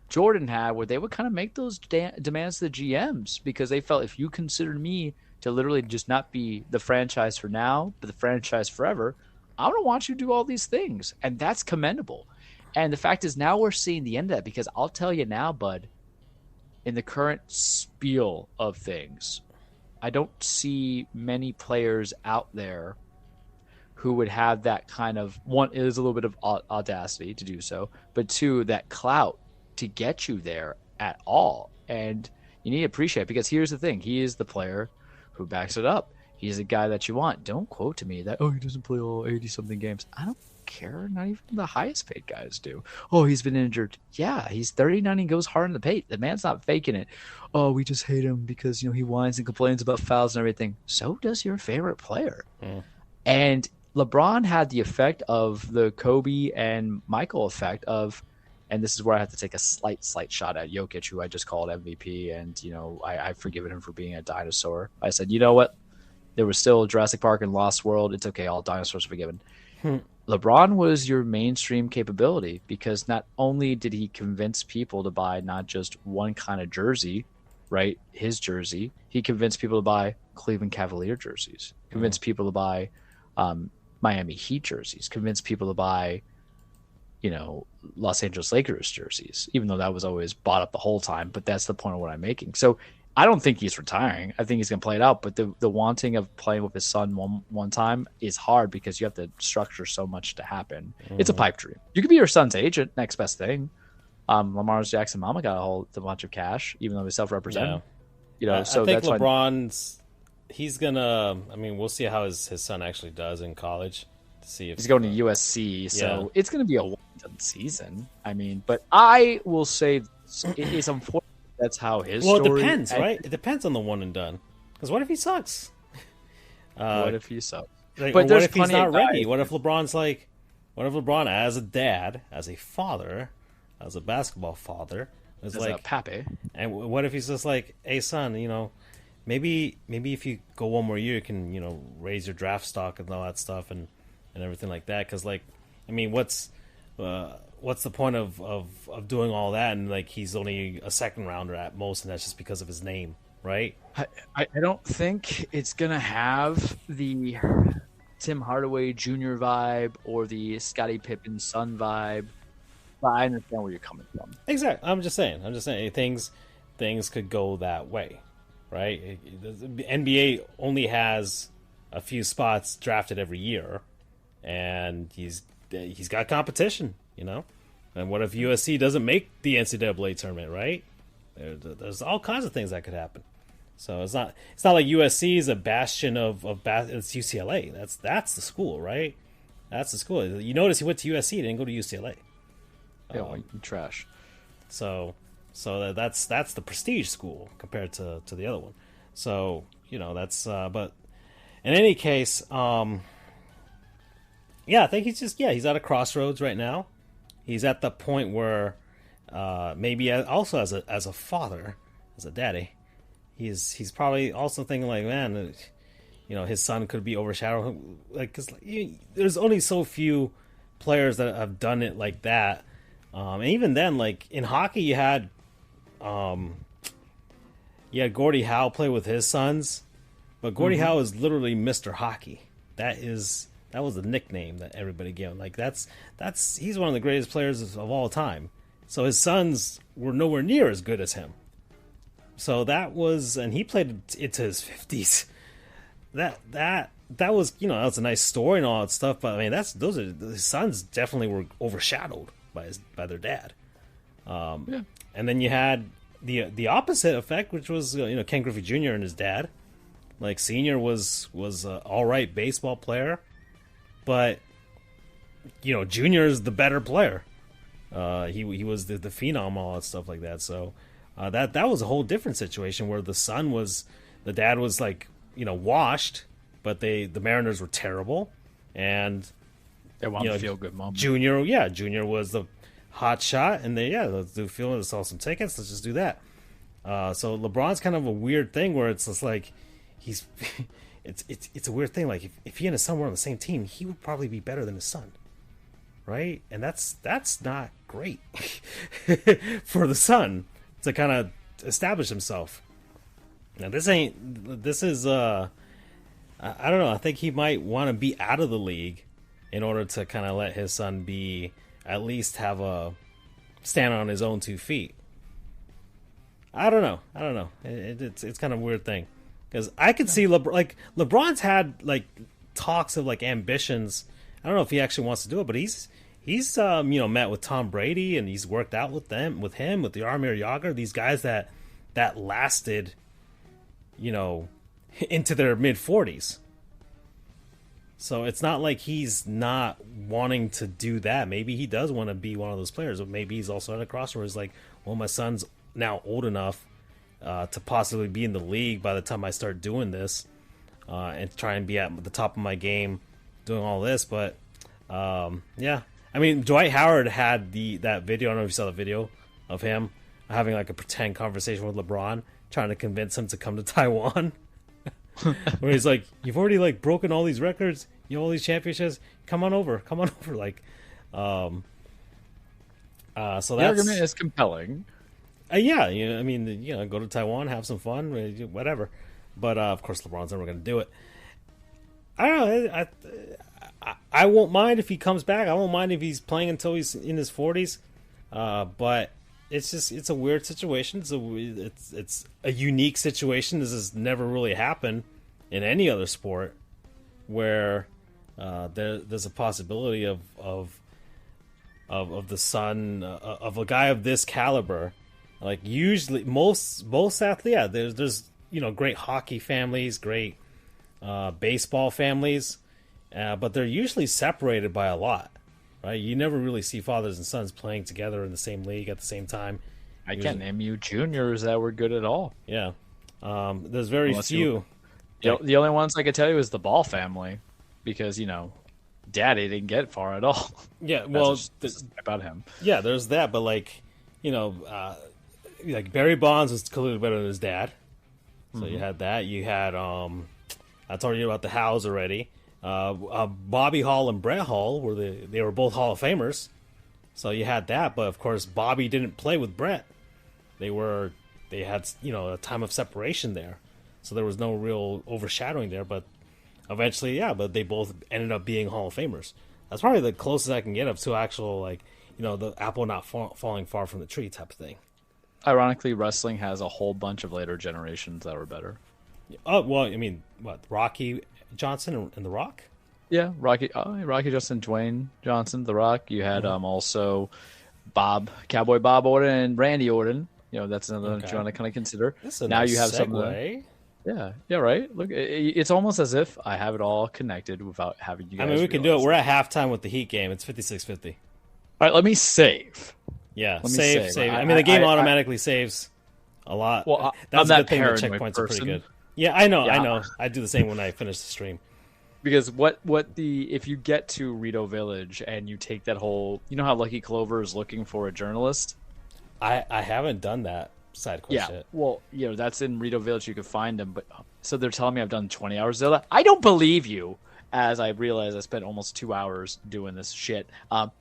Jordan had, where they would kind of make those demands to the GMs, because they felt, if you considered me to literally just not be the franchise for now, but the franchise forever, I don't want you to do all these things. And that's commendable. And the fact is, now we're seeing the end of that, because I'll tell you now, bud, in the current spiel of things, I don't see many players out there who would have that kind of, one, is a little bit of audacity to do so, but two, that clout to get you there at all. And you need to appreciate it, because here's the thing. He is the player who backs it up. He's a guy that you want. Don't quote to me that, oh, he doesn't play all 80-something games. I don't care. Not even the highest paid guys do. Oh, he's been injured. Yeah, he's 39. He goes hard in the paint. The man's not faking it. Oh, we just hate him because, you know, he whines and complains about fouls and everything. So does your favorite player. And LeBron had the effect of the Kobe and Michael effect of, and this is where I have to take a slight shot at Jokic, who I just called MVP, and, you know, I've forgiven him for being a dinosaur. I said, you know what? There was still Jurassic Park and Lost World. It's okay. All dinosaurs are forgiven. LeBron was your mainstream capability, because not only did he convince people to buy not just one kind of jersey, right, his jersey, he convinced people to buy Cleveland Cavalier jerseys, convinced people to buy Miami Heat jerseys, convinced people to buy, you know, Los Angeles Lakers jerseys, even though that was always bought up the whole time. But that's the point of what I'm making. So I don't think he's retiring. I think he's going to play it out. But the wanting of playing with his son one time is hard, because you have to structure so much to happen. It's a pipe dream. You could be your son's agent, next best thing. Lamar Jackson mama got a bunch of cash, even though he's self-represented. Yeah. You know, so I think that's LeBron's. He's gonna. I mean, we'll see how his son actually does in college. To see if he's going to USC, so it's going to be a one-and-done season. I mean, but I will say it's unfortunate. That's how his story. Well, it depends, right? It depends on the one and done. Because what if he sucks? What if he sucks? Like, but what if he's not ready? What if LeBron's like? What if LeBron, as a dad, as a father, as a basketball father, is as like a pappy? And what if he's just like, hey son, you know, maybe if you go one more year, you can, you know, raise your draft stock and all that stuff and everything like that. Because, like, I mean, what's the point of doing all that, and like he's only a second rounder at most, and that's just because of his name, right? I don't think it's gonna have the Tim Hardaway Jr. vibe or the Scottie Pippen son vibe, but I understand where you're coming from. Exactly. I'm just saying things could go that way, right? The NBA only has a few spots drafted every year, and he's got competition, you know. And what if USC doesn't make the NCAA tournament, right? There's all kinds of things that could happen. So it's not like USC is a bastion of it's UCLA. That's the school, right? That's the school. You notice he went to USC, he didn't go to UCLA. Yeah, trash. So that's the prestige school compared to the other one. So, you know, that's but in any case, I think he's at a crossroads right now. He's at the point where maybe also as a father, as a daddy, he's probably also thinking like, man, you know, his son could be overshadowed. Like, cause there's only so few players that have done it like that. And even then, like in hockey, you had Gordie Howe play with his sons, but Gordie Howe is literally Mr. Hockey. That was the nickname that everybody gave him. Like he's one of the greatest players of all time. So his sons were nowhere near as good as him. So and he played into his 50s. That was, you know, that was a nice story and all that stuff. But I mean, his sons definitely were overshadowed by their dad. And then you had the opposite effect, which was, you know, Ken Griffey Jr. and his dad. Like, Senior was an all right baseball player, but Junior is the better player. He was the phenom, all that stuff like that. So that was a whole different situation where the dad was like, washed, but the Mariners were terrible, and They want to feel good moment. Junior was the hot shot, and let's do feeling, let's sell some tickets, let's just do that. So LeBron's kind of a weird thing where it's just like it's a weird thing. Like if he and his son were on the same team, he would probably be better than his son, right? And that's not great for the son to kind of establish himself. Now this is I don't know. I think he might want to be out of the league in order to kind of let his son at least have a stand on his own 2 feet. I don't know. It's kind of a weird thing because I could see LeBron's had like talks of like ambitions. I don't know if he actually wants to do it, but he's met with Tom Brady and he's worked out with him, with Jaromir Jagr, these guys that lasted, into their mid 40s. So it's not like he's not wanting to do that. Maybe he does want to be one of those players, but maybe he's also at a crossroads like, well, my son's now old enough to possibly be in the league by the time I start doing this and try and be at the top of my game doing all this. But yeah, I mean, Dwight Howard had that video. I don't know if you saw the video of him having like a pretend conversation with LeBron, trying to convince him to come to Taiwan. Where he's like, you've already like broken all these records, you have all these championships, come on over. Like, so that's, the argument is compelling. Yeah, I mean, go to Taiwan, have some fun, whatever. But of course, LeBron's never going to do it. I don't know. I won't mind if he comes back. I won't mind if he's playing until he's in his 40s. But it's a weird situation. It's a unique situation. This has never really happened in any other sport where there's a possibility of the son of a guy of this caliber. Like usually most athletes, yeah, there's great hockey families, great baseball families, but they're usually separated by a lot. Right, you never really see fathers and sons playing together in the same league at the same time. I can't name you juniors that were good at all. Yeah, there's very few. The only ones I could tell you is the Ball family, because Daddy didn't get far at all. Yeah, well, about him. Yeah, there's that, but like Barry Bonds was clearly better than his dad. So you had that. You had I told you about the Howes already. Bobby Hall and Brett Hall they were both Hall of Famers, so you had that. But of course, Bobby didn't play with Brett. They had a time of separation there, so there was no real overshadowing there. But eventually, but they both ended up being Hall of Famers. That's probably the closest I can get up to actual the apple not falling far from the tree type of thing. Ironically, wrestling has a whole bunch of later generations that were better. Oh well, I mean, what, Rocky Johnson and The Rock? Yeah, Rocky Johnson, Dwayne Johnson, The Rock. You had also Cowboy Bob Orton and Randy Orton. That's another one you want to kind of consider. Now you have some. Yeah, right. Look, it's almost as if I have it all connected without having you guys. I mean, we can do it. We're at halftime with the Heat game. It's 56-50. All right, let me save. Yeah, save. I mean, the game automatically saves a lot. Well, that's a good thing. The checkpoints are pretty good. Yeah, I know. I do the same when I finish the stream. Because if you get to Rito Village and you take that whole, how Lucky Clover is looking for a journalist? I haven't done that side quest yet. Well, that's in Rito Village. You can find them. But so they're telling me I've done 20 hours Zelda. I don't believe you, as I realize I spent almost 2 hours doing this shit.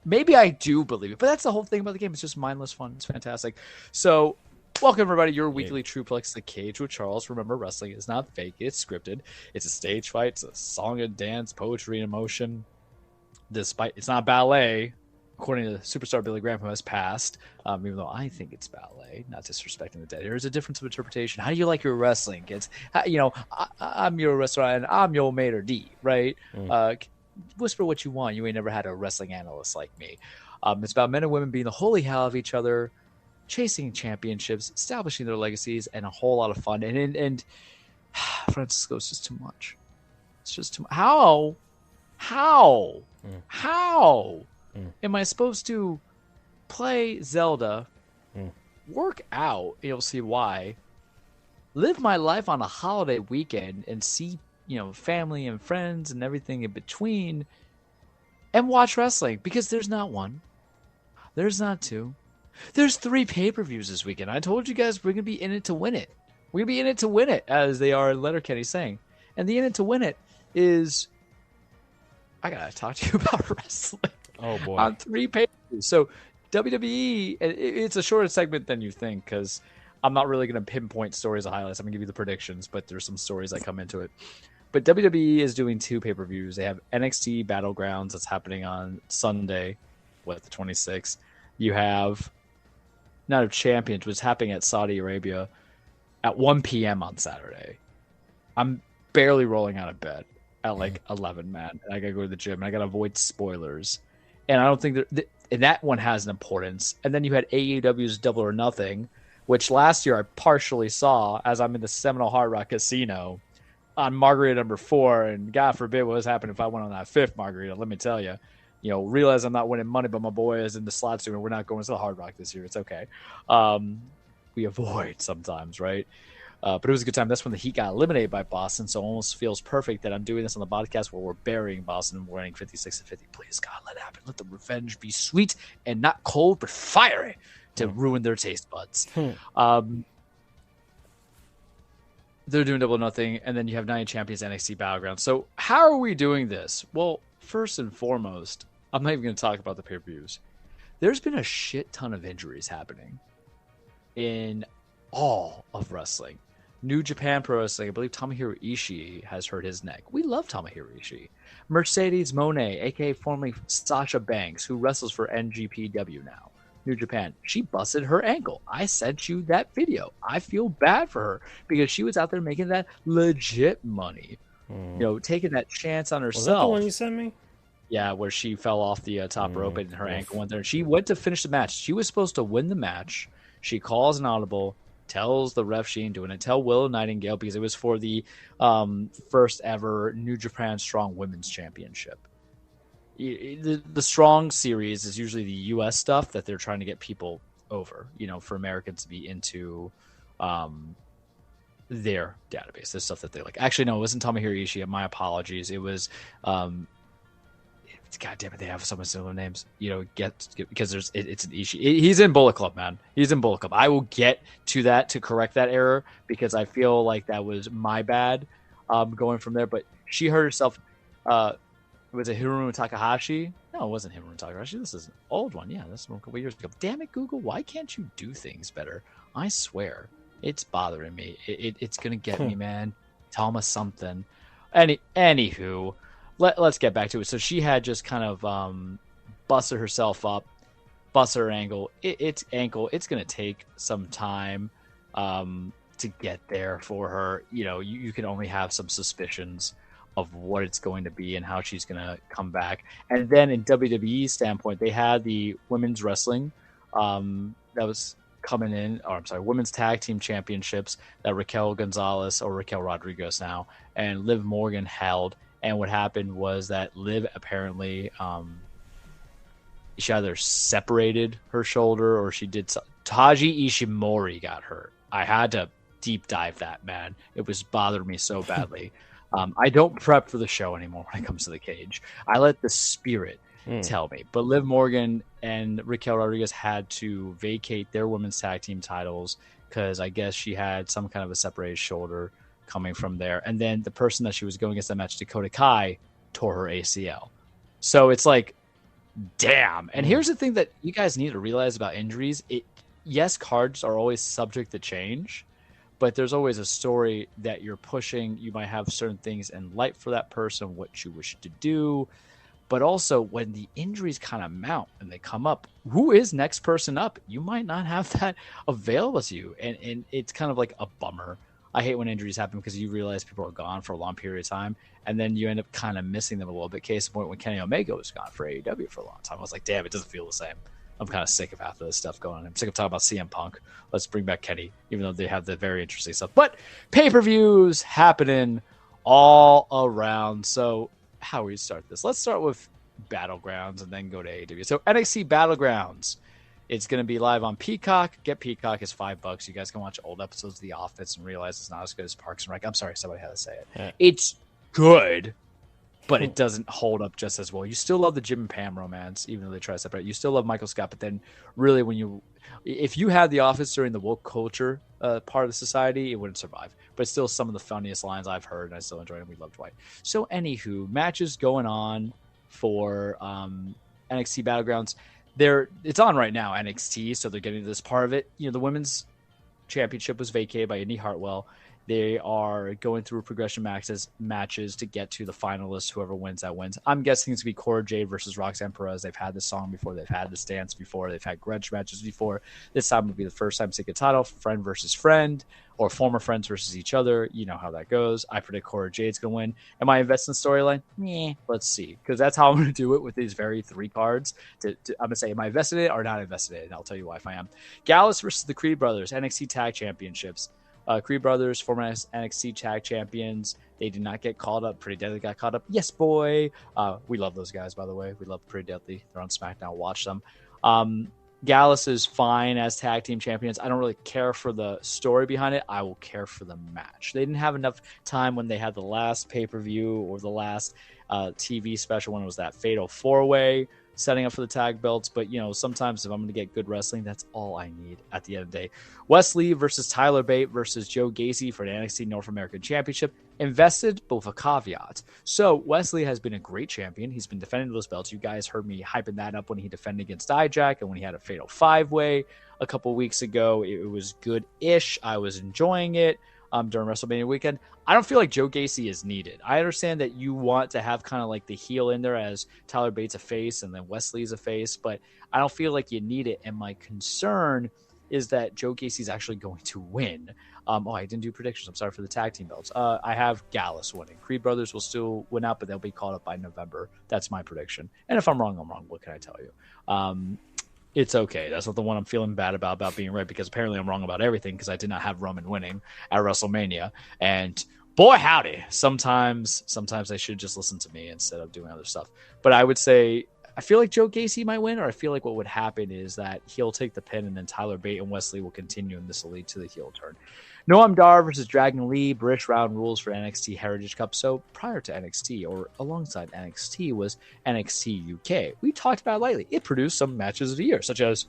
Maybe I do believe it, but that's the whole thing about the game. It's just mindless fun. It's fantastic. So welcome, everybody. Your weekly Truplex, The Cage with Charles. Remember, wrestling is not fake. It's scripted. It's a stage fight. It's a song and dance, poetry and emotion. Despite it's not ballet, according to superstar Billy Graham, who has passed, even though I think it's ballet, not disrespecting the dead. There is a difference of interpretation. How do you like your wrestling, kids? I'm your wrestler and I'm your maitre d', right? Whisper what you want. You ain't never had a wrestling analyst like me. It's about men and women being the holy hell of each other, chasing championships, establishing their legacies, and a whole lot of fun. And Francisco, it's just too much. It's just too much. How How? How am I supposed to play Zelda, work out, you'll see why, live my life on a holiday weekend and see, family and friends and everything in between and watch wrestling? Because there's not one. There's not two. There's 3 pay-per-views this weekend. I told you guys we're going to be in it to win it. We're going to be in it to win it, as they are in Letterkenny saying. And the in it to win it is, I got to talk to you about wrestling. Oh, boy. On 3 pay-per-views. So WWE, it's a shorter segment than you think, because I'm not really going to pinpoint stories or highlights. I'm going to give you the predictions, but there's some stories that come into it. But WWE is doing 2 pay-per-views. They have NXT Battlegrounds that's happening on Sunday, the 26th. You have Night of Champions, which is happening at Saudi Arabia at 1 p.m. on Saturday. I'm barely rolling out of bed at like 11, man. And I got to go to the gym, and I got to avoid spoilers. And I don't think and that one has an importance. And then you had AEW's Double or Nothing, which last year I partially saw as I'm in the Seminole Hard Rock Casino on Margarita number 4. And God forbid what was happening if I went on that 5th Margarita. Let me tell you. Realize I'm not winning money, but my boy is in the slots doing. We're not going to the Hard Rock this year. It's okay. We avoid sometimes, right? But it was a good time. That's when the Heat got eliminated by Boston, so it almost feels perfect that I'm doing this on the podcast where we're burying Boston and we're winning 56-50. Please, God, let it happen. Let the revenge be sweet and not cold, but fiery to ruin their taste buds. They're doing Double or Nothing, and then you have Night of Champions NXT Battleground. So how are we doing this? Well, first and foremost, I'm not even going to talk about the pay-per-views. There's been a shit ton of injuries happening in all of wrestling. New Japan Pro Wrestling, I believe Tomohiro Ishii has hurt his neck. We love Tomohiro Ishii. Mercedes Moné, aka formerly Sasha Banks, who wrestles for NGPW now. New Japan. She busted her ankle. I sent you that video. I feel bad for her because she was out there making that legit money. Taking that chance on herself. Was that the one you sent me? Yeah, where she fell off the top rope and her ankle went there. She went to finish the match. She was supposed to win the match. She calls an audible, tells the ref she ain't doing it. Tell Willow Nightingale, because it was for the first ever New Japan Strong Women's Championship. The Strong series is usually the U.S. stuff that they're trying to get people over, for Americans to be into their database, the stuff that they like. Actually, no, it wasn't Tomohiro Ishii. My apologies. It was, God damn it, they have so much similar names. Because it's an Ishii. He's in Bullet Club, man. He's in Bullet Club. I will get to that to correct that error because I feel like that was my bad going from there. But she hurt herself. Was it Hiromu Takahashi? No, it wasn't Hiromu Takahashi. This is an old one. Yeah, this was a couple years ago. Damn it, Google. Why can't you do things better? I swear. It's bothering me. It's going to get me, man. Tell me something. Anywho, let's get back to it. So she had just kind of busted herself up, busted her ankle. It's going to take some time to get there for her. You can only have some suspicions of what it's going to be and how she's going to come back. And then in WWE standpoint, they had the women's wrestling that was coming in, women's tag team championships that Raquel Gonzalez, or Raquel Rodriguez now, and Liv Morgan held. And what happened was that Liv apparently, she either separated her shoulder or she did Taji Ishimori got hurt. I had to deep dive that, man. It was bothering me so badly. I don't prep for the show anymore when it comes to the cage. I let the spirit tell me. But Liv Morgan and Raquel Rodriguez had to vacate their women's tag team titles because I guess she had some kind of a separated shoulder coming from there. And then the person that she was going against that match, Dakota Kai, tore her ACL. So it's like, damn. And here's the thing that you guys need to realize about injuries. Yes, cards are always subject to change, but there's always a story that you're pushing. You might have certain things in light for that person, what you wish to do. But also when the injuries kind of mount and they come up, who is next person up? You might not have that available to you. And it's kind of like a bummer. I hate when injuries happen because you realize people are gone for a long period of time. And then you end up kind of missing them a little bit. Case in point, when Kenny Omega was gone for AEW for a long time, I was like, damn, it doesn't feel the same. I'm kind of sick of half of this stuff going on. I'm sick of talking about CM Punk. Let's bring back Kenny, even though they have the very interesting stuff. But pay-per-views happening all around. So how we start this. Let's start with Battlegrounds and then go to AEW. So NXT Battlegrounds, it's going to be live on Peacock. Get Peacock, is $5. You guys can watch old episodes of The Office and realize it's not as good as Parks and Rec. I'm sorry, somebody had to say it. Yeah. It's good, but it doesn't hold up just as well. You still love the Jim and Pam romance, even though they try to separate. You still love Michael Scott, but then really if you had The Office during the woke culture part of the society, it wouldn't survive. But it's still some of the funniest lines I've heard, and I still enjoy it, and we love Dwight. So anywho, matches going on for NXT Battlegrounds. It's on right now, NXT, so they're getting to this part of it. You know, the women's championship was vacated by Indy Hartwell. They are going through progression matches to get to the finalists. Whoever wins, that wins. I'm guessing it's going to be Cora Jade versus Roxanne Perez. They've had this song before. They've had this dance before. They've had grudge matches before. This time will be the first time to take a title. Friend versus friend, or former friends versus each other. You know how that goes. I predict Cora Jade's going to win. Am I investing in the storyline? Let's see. Because that's how I'm going to do it with these very 3 cards. I'm going to say, am I invested in it or not invested in it? And I'll tell you why if I am. Gallus versus the Creed Brothers, NXT Tag Championships. Creed Brothers, former NXT Tag Champions. They did not get called up. Pretty Deadly got caught up. Yes, boy. We love those guys, by the way. We love Pretty Deadly. They're on SmackDown. Watch them. Gallus is fine as tag team champions. I don't really care for the story behind it. I will care for the match. They didn't have enough time when they had the last pay-per-view or the last TV special when it was that Fatal 4-Way setting up for the tag belts. But, you know, sometimes if I'm going to get good wrestling, that's all I need at the end of the day. Wesley versus Tyler Bate versus Joe Gacy for the NXT North American Championship. Invested, but with a caveat. So Wesley has been a great champion. He's been defending those belts. You guys heard me hyping that up when he defended against Dijak and when he had a Fatal 5-Way a couple weeks ago. It was good-ish. I was enjoying it during WrestleMania weekend. I don't feel like Joe Gacy is needed. I understand that you want to have kind of like the heel in there as Tyler Bates a face and then Wesley's a face, but I don't feel like you need it. And my concern is that Joe Gacy's actually going to win. I didn't do predictions. I'm sorry for the tag team belts. I have Gallus winning. Creed Brothers will still win out, but they'll be caught up by November. That's my prediction. And if I'm wrong, I'm wrong. What can I tell you? It's okay. That's not the one I'm feeling bad about being right, because apparently I'm wrong about everything because I did not have Roman winning at WrestleMania. And boy, howdy. Sometimes they should just listen to me instead of doing other stuff. But I would say I feel like Joe Gacy might win, or I feel like what would happen is that he'll take the pin and then Tyler Bate and Wesley will continue, and this will lead to the heel turn. Noam Dar versus Dragon Lee, British round rules for NXT Heritage Cup. So prior to NXT, or alongside NXT, was NXT UK. We talked about it lately. It produced some matches of the year, such as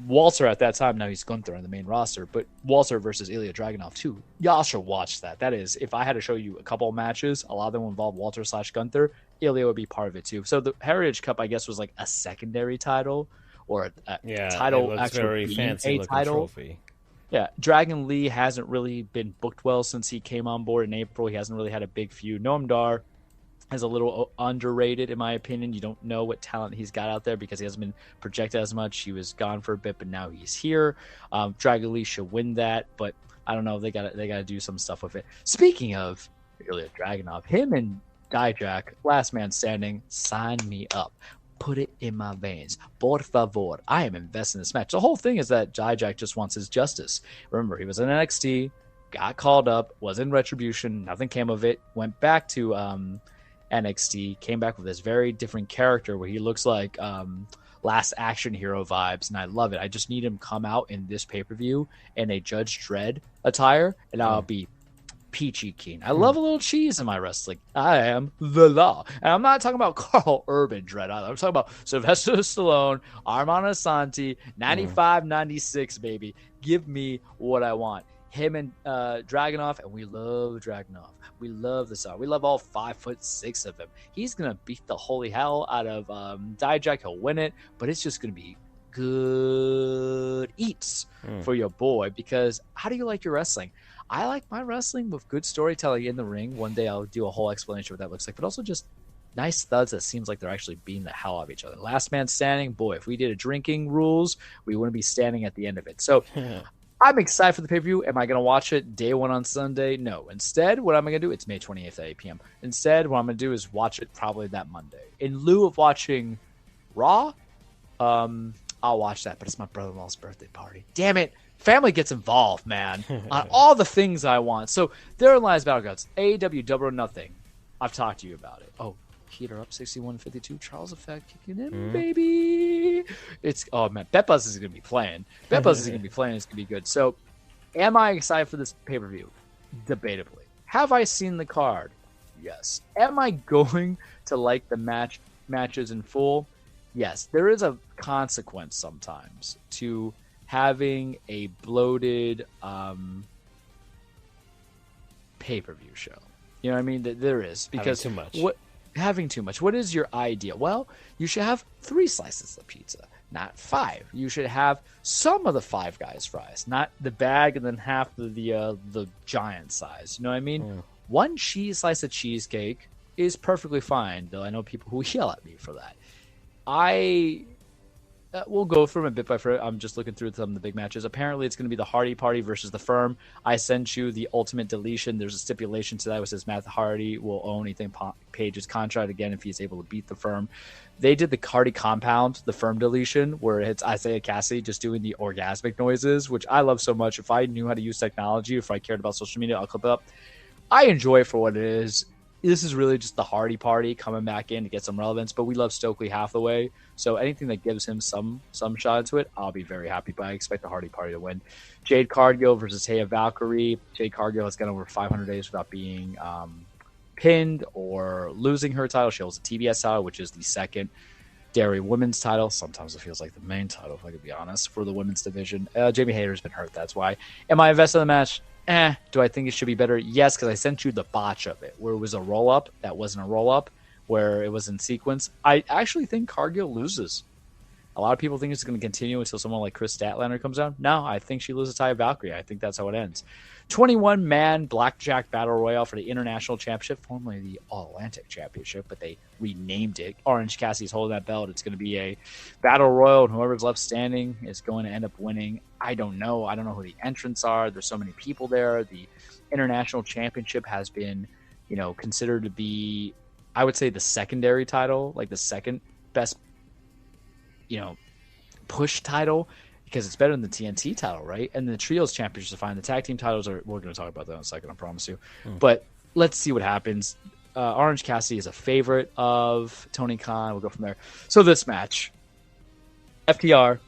Walter at that time. Now he's Gunther on the main roster, but Walter versus Ilya Dragunov too. Y'all should watch that. That is, if I had to show you a couple of matches, a lot of them involve Walter / Gunther. Ilya would be part of it too. So the Heritage Cup, I guess, was like a secondary title, or a title. It looks very fancy looking trophy. Yeah, Dragon Lee hasn't really been booked well since he came on board in April. He hasn't really had a big feud. Noam Dar is a little underrated, in my opinion. You don't know what talent he's got out there because he hasn't been projected as much. He was gone for a bit, but now he's here. Dragon Lee should win that, but I don't know. They got to do some stuff with it. Speaking of Ilya Dragunov, him and Dijak, last man standing, sign me up. Put it in my veins. Por favor. I am investing in this match. The whole thing is that Dijak just wants his justice. Remember, he was in NXT, got called up, was in Retribution, nothing came of it, went back to NXT, came back with this very different character where he looks like Last Action Hero vibes, and I love it. I just need him come out in this pay-per-view in a Judge Dredd attire, and I'll be peachy keen. I love a little cheese in my wrestling. I am the law. And I'm not talking about Carl Urban Dredd either. I'm talking about Sylvester Stallone, Armand Asante, 95, 96, baby. Give me what I want. Him and Dragunov, and we love Dragunov. We love the song. We love all 5'6" of him. He's going to beat the holy hell out of Dijak. He'll win it, but it's just going to be good eats for your boy, because how do you like your wrestling? I like my wrestling with good storytelling in the ring. One day I'll do a whole explanation of what that looks like, but also just nice thuds that seems like they're actually beating the hell out of each other. Last man standing, boy, if we did a drinking rules, we wouldn't be standing at the end of it. So I'm excited for the pay-per-view. Am I going to watch it day one on Sunday? No. Instead, what am I going to do? It's May 28th at 8 p.m. Instead, what I'm going to do is watch it probably that Monday. In lieu of watching Raw, I'll watch that, but it's my brother-in-law's birthday party. Damn it. Family gets involved, man, on all the things I want. So there lies Battlegrounds. AEW Double or Nothing. I've talked to you about it. Oh, Heater up 61-52. Charles Effect kicking in, baby. It's man, BetBuzz is gonna be playing. BetBuzz is gonna be playing. It's gonna be good. So, am I excited for this pay-per-view? Debatably. Have I seen the card? Yes. Am I going to like the matches in full? Yes. There is a consequence sometimes to having a bloated pay-per-view show. You know what I mean? There is, because having too much. What is your idea? Well, you should have 3 slices of pizza, not 5. You should have some of the Five Guys fries, not the bag and then half of the giant size. You know what I mean? 1 slice of cheesecake is perfectly fine, though I know people who yell at me for that. We'll go from a bit by bit. I'm just looking through some of the big matches. Apparently, it's going to be the Hardy Party versus the Firm. I sent you the Ultimate Deletion. There's a stipulation to that, which says Matt Hardy will own Ethan Page's contract again if he's able to beat the Firm. They did the Hardy Compound, the Firm Deletion, where it's Isaiah Cassidy just doing the orgasmic noises, which I love so much. If I knew how to use technology, if I cared about social media, I'll clip it up. I enjoy it for what it is. This is really just the Hardy Party coming back in to get some relevance, but we love Stokely half the way. So anything that gives him some shot into it, I'll be very happy. But I expect the Hardy Party to win. Jade Cargill versus Taya Valkyrie. Jade Cargill has gone over 500 days without being pinned or losing her title. She holds the TBS title, which is the second dairy women's title. Sometimes it feels like the main title, if I could be honest, for the women's division. Jamie Hayter's been hurt. That's why. Am I invested in the match? Do I think it should be better? Yes, because I sent you the botch of it, where it was a roll-up that wasn't a roll-up, where it was in sequence. I actually think Cargill loses. A lot of people think it's going to continue until someone like Chris Statlander comes down. No, I think she loses to Taya Valkyrie. I think that's how it ends. 21-man Blackjack Battle Royale for the International Championship, formerly the All-Atlantic Championship, but they renamed it. Orange Cassidy's holding that belt. It's going to be a Battle Royal, and whoever's left standing is going to end up winning. I don't know. I don't know who the entrants are. There's so many people there. The International Championship has been, considered to be, I would say, the secondary title, like the second best, push title, because it's better than the TNT title, right? And the Trios Championship is fine. The tag team titles we're going to talk about that in a second, I promise you. But let's see what happens. Orange Cassidy is a favorite of Tony Khan. We'll go from there. So this match, FTR,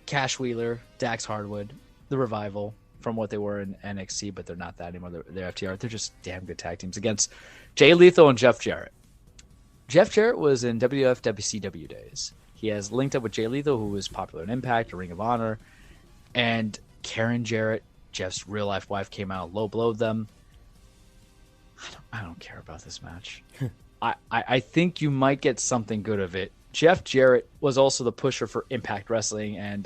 Cash Wheeler, Dax Hardwood, the Revival, from what they were in NXT, but they're not that anymore. They're FTR. They're just damn good tag teams against Jay Lethal and Jeff Jarrett. Jeff Jarrett was in WWF WCW days. He has linked up with Jay Lethal, who was popular in Impact or Ring of Honor, and Karen Jarrett, Jeff's real life wife, came out and low blowed them. I don't care about this match. I think you might get something good of it. Jeff Jarrett was also the pusher for Impact Wrestling, and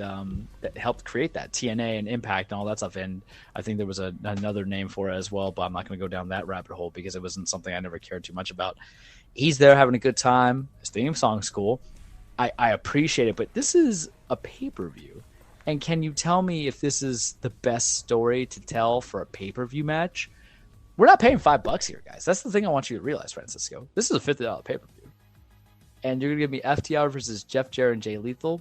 that helped create that TNA and Impact and all that stuff. And I think there was another name for it as well, but I'm not going to go down that rabbit hole because it wasn't something I never cared too much about. He's there having a good time. His theme song's cool. I appreciate it, but this is a pay-per-view. And can you tell me if this is the best story to tell for a pay-per-view match? We're not paying $5 here, guys. That's the thing I want you to realize, Francisco. This is a $50 pay-per-view. And you're going to give me FTR versus Jeff Jarrett and Jay Lethal.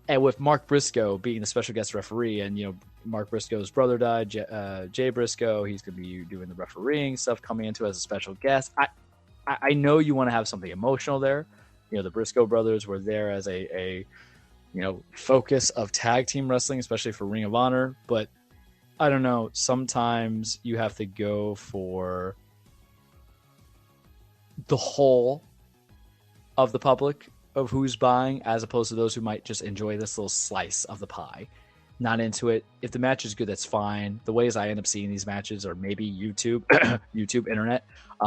And with Mark Briscoe being the special guest referee, and, Mark Briscoe's brother died, Jay Briscoe, he's going to be doing the refereeing stuff, coming into as a special guest. I know you want to have something emotional there. The Briscoe brothers were there as a focus of tag team wrestling, especially for Ring of Honor. But I don't know. Sometimes you have to go for the whole of the public of who's buying, as opposed to those who might just enjoy this little slice of the pie. Not into it. If the match is good, that's fine. The ways I end up seeing these matches are maybe YouTube, internet.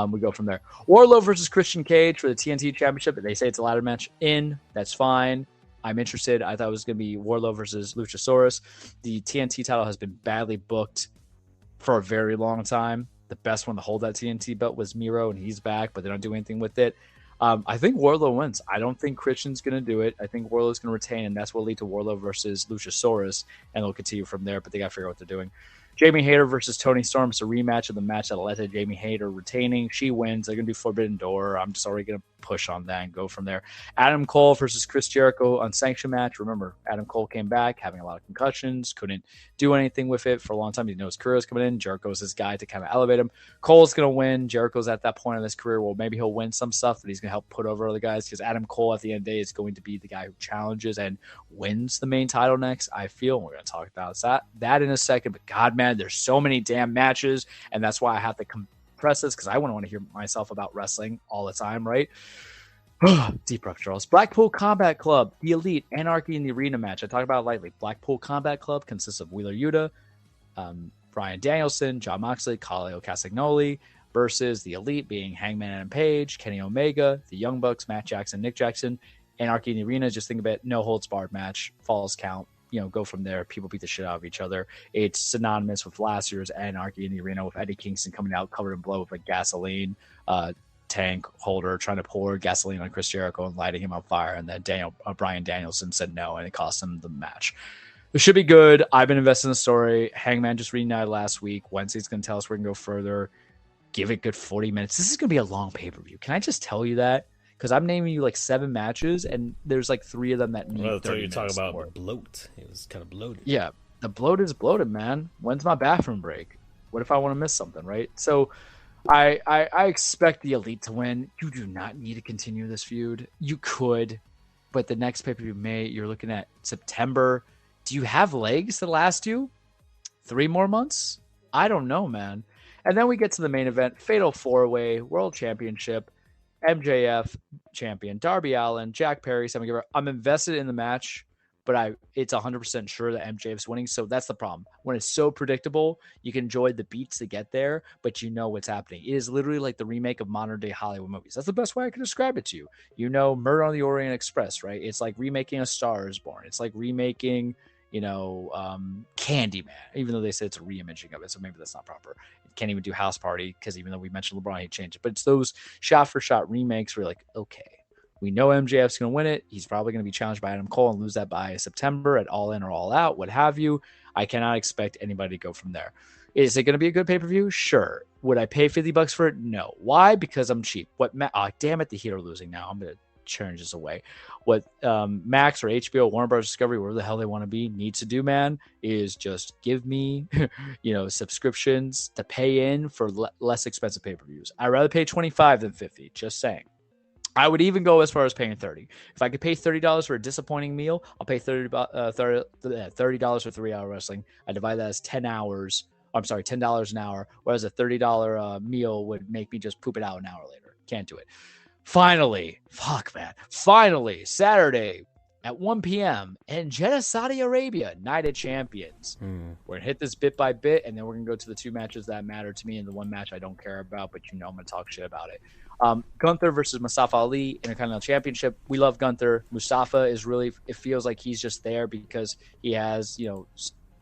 We go from there. Wardlow versus Christian Cage for the TNT Championship. They say it's a ladder match. That's fine. I'm interested. I thought it was going to be Wardlow versus Luchasaurus. The TNT title has been badly booked for a very long time. The best one to hold that TNT belt was Miro, and he's back, but they don't do anything with it. I think Wardlow wins. I don't think Christian's going to do it. I think Wardlow's going to retain, and that's what will lead to Wardlow versus Luchasaurus, and they'll continue from there, but they got to figure out what they're doing. Jamie Hayter versus Toni Storm is a rematch of the match that led to Jamie Hayter retaining. She wins. They're going to do Forbidden Door. I'm just already going to push on that and go from there. Adam Cole versus Chris Jericho unsanctioned match. Remember, Adam Cole came back having a lot of concussions, couldn't do anything with it for a long time. He knows his career is coming in. Jericho's his guy to kind of elevate him. Cole's going to win. Jericho's at that point in his career. Well, maybe he'll win some stuff, but he's going to help put over other guys because Adam Cole at the end of the day is going to be the guy who challenges and wins the main title next, I feel. And we're going to talk about that in a second. But God, man, there's so many damn matches, and that's why I have to compress this because I wouldn't want to hear myself about wrestling all the time, right? Deep breath, Charles. Blackpool Combat Club, The Elite, Anarchy in the Arena match. I talk about it lightly. Blackpool Combat Club consists of Wheeler Yuta, Bryan Danielson, Jon Moxley, Khalil Castagnoli versus The Elite being Hangman Adam Page, Kenny Omega, the Young Bucks, Matt Jackson, Nick Jackson. Anarchy in the Arena, just think of it, no holds barred match, falls count, go from there. People beat the shit out of each other. It's synonymous with last year's Anarchy in the Arena with Eddie Kingston coming out covered in blood with a gasoline tank holder trying to pour gasoline on Chris Jericho and lighting him on fire, and then Bryan Danielson said no, and it cost him the match. It should be good. I've been invested in the story. Hangman just reunited last week. Wednesday's going to tell us we're going to go further. Give it good 40 minutes. This is going to be a long pay-per-view. Can I just tell you that? Because I'm naming you like 7 matches, and there's like 3 of them that need 30 minutes. You're talking about bloat. It was kind of bloated. Yeah, the bloat is bloated, man. When's my bathroom break? What if I want to miss something, right? So I expect the Elite to win. You do not need to continue this feud. You could, but the next pay-per-view you're looking at September. Do you have legs to last you 3 more months? I don't know, man. And then we get to the main event, Fatal 4-Way World Championship, MJF champion, Darby Allin, Jack Perry, Sammy Guevara. I'm invested in the match, but it's 100% sure that MJF's winning. So that's the problem. When it's so predictable, you can enjoy the beats to get there, but you know what's happening. It is literally like the remake of modern day Hollywood movies. That's the best way I can describe it to you. Murder on the Orient Express, right? It's like remaking A Star Is Born. It's like remaking, Candyman, even though they say it's a reimaging of it. So maybe that's not proper. Can't even do House Party because even though we mentioned LeBron, he changed it. But it's those shot for shot remakes where you're like, okay, we know MJF's going to win it. He's probably going to be challenged by Adam Cole and lose that by September at All In or All Out, what have you. I cannot expect anybody to go from there. Is it going to be a good pay-per-view? Sure. Would I pay $50 for it? No. Why? Because I'm cheap. Damn it, the Heat are losing now. I'm going to turn this away. What Max or HBO, Warner Bros. Discovery, wherever the hell they want to be, needs to do, man, is just give me, subscriptions to pay in for less expensive pay-per-views. I'd rather pay $25 than $50. Just saying. I would even go as far as paying $30. If I could pay $30 for a disappointing meal, I'll pay $30 for 3-hour wrestling. I divide that as 10 hours. I'm sorry, $10 an hour, whereas a $30 meal would make me just poop it out an hour later. Can't do it. Finally, Saturday at 1 p.m. in Jeddah, Saudi Arabia, Night of Champions. We're going to hit this bit by bit, and then we're going to go to the 2 matches that matter to me and the 1 match I don't care about, but I'm going to talk shit about it. Gunther versus Mustafa Ali, Intercontinental Championship. We love Gunther. Mustafa is really, it feels like he's just there because he has,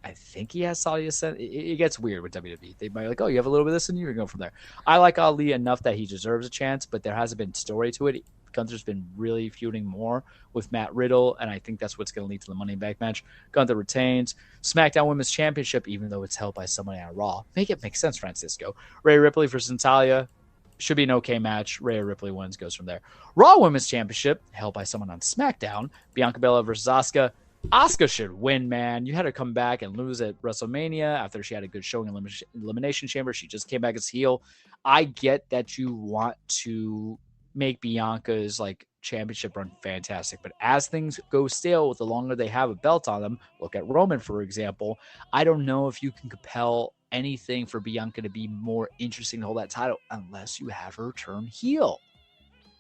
I think he has Saudi descent. It gets weird with WWE. They might be like, oh, you have a little bit of this, and you're going from there. I like Ali enough that he deserves a chance, but there hasn't been story to it. Gunther's been really feuding more with Matt Riddle, and I think that's what's going to lead to the Money in the Bank match. Gunther retains. SmackDown Women's Championship, even though it's held by somebody on Raw. Make it make sense, Francisco. Rhea Ripley versus Natalya. Should be an okay match. Rhea Ripley wins, goes from there. Raw Women's Championship, held by someone on SmackDown. Bianca Belair versus Asuka. Asuka should win, man. You had her come back and lose at WrestleMania after she had a good showing in Elimination Chamber. She just came back as heel. I get that you want to make Bianca's championship run fantastic, but as things go stale, the longer they have a belt on them, look at Roman, for example, I don't know if you can compel anything for Bianca to be more interesting to hold that title unless you have her turn heel.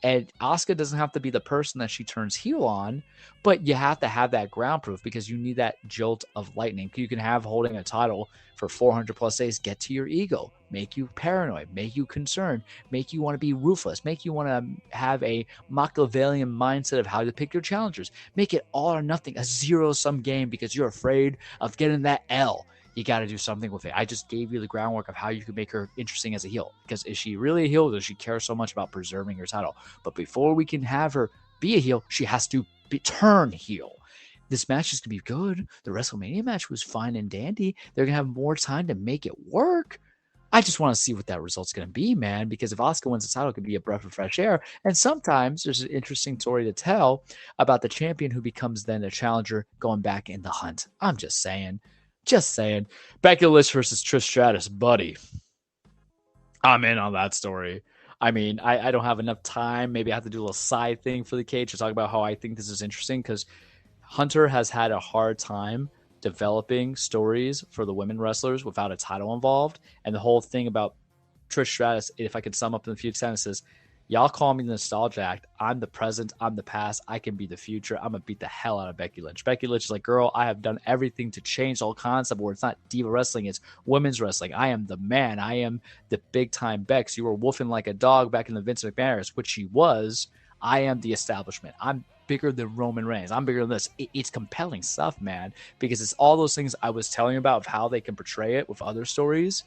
And Asuka doesn't have to be the person that she turns heel on, but you have to have that ground proof because you need that jolt of lightning. You can have holding a title for 400 plus days get to your ego, make you paranoid, make you concerned, make you want to be ruthless, make you want to have a Machiavellian mindset of how to pick your challengers, make it all or nothing, a zero-sum game because you're afraid of getting that L. You got to do something with it. I just gave you the groundwork of how you could make her interesting as a heel. Because is she really a heel? Does she care so much about preserving her title? But before we can have her be a heel, she has to turn heel. This match is going to be good. The WrestleMania match was fine and dandy. They're going to have more time to make it work. I just want to see what that result's going to be, man, because if Asuka wins the title, it could be a breath of fresh air. And sometimes there's an interesting story to tell about the champion who becomes then a challenger going back in the hunt. I'm just saying. Just saying. Becky Lynch versus Trish Stratus, buddy. I'm in on that story. I mean, I don't have enough time. Maybe I have to do a little side thing for the cage to talk about how I think this is interesting, because Hunter has had a hard time developing stories for the women wrestlers without a title involved. And the whole thing about Trish Stratus, if I could sum up in a few sentences, y'all call me the nostalgia act. I'm the present. I'm the past. I can be the future. I'm going to beat the hell out of Becky Lynch. Becky Lynch is like, girl, I have done everything to change the whole concept where it's not diva wrestling. It's women's wrestling. I am the man. I am the big time Bex. You were wolfing like a dog back in the Vince McMahon era, which she was. I am the establishment. I'm bigger than Roman Reigns. I'm bigger than this. It's compelling stuff, man, because it's all those things I was telling you about of how they can portray it with other stories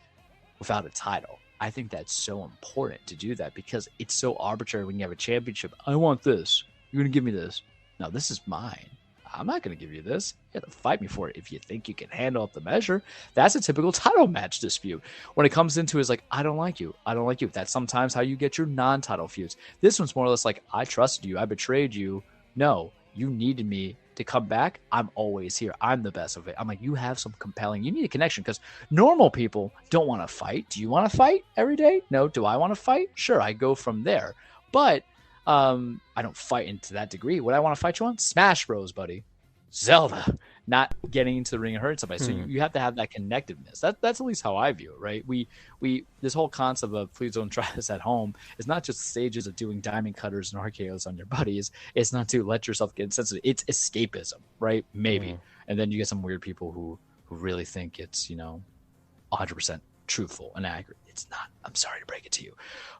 without a title. I think that's so important to do that, because it's so arbitrary when you have a championship. I want this. You're going to give me this. No, this is mine. I'm not going to give you this. You have to fight me for it if you think you can handle up the measure. That's a typical title match dispute. When it comes into is like, I don't like you. I don't like you. That's sometimes how you get your non-title feuds. This one's more or less like, I trusted you. I betrayed you. No, you needed me to come back. I'm always here. I'm the best of it. I'm like, you have some compelling, you need a connection, because normal people don't want to fight. Do you want to fight every day? No. Do I want to fight? Sure. I go from there, but I don't fight into that degree. What I want to fight you on? Smash Bros, buddy. Zelda, not getting into the ring and hurting somebody. So you have to have that connectiveness. That's at least how I view it, right? We this whole concept of please don't try this at home is not just stages of doing diamond cutters and RKOs on your buddies. It's not to let yourself get insensitive. It's escapism, right? Maybe. And then you get some weird people who really think it's, 100% truthful and accurate. It's not. I'm sorry to break it to you.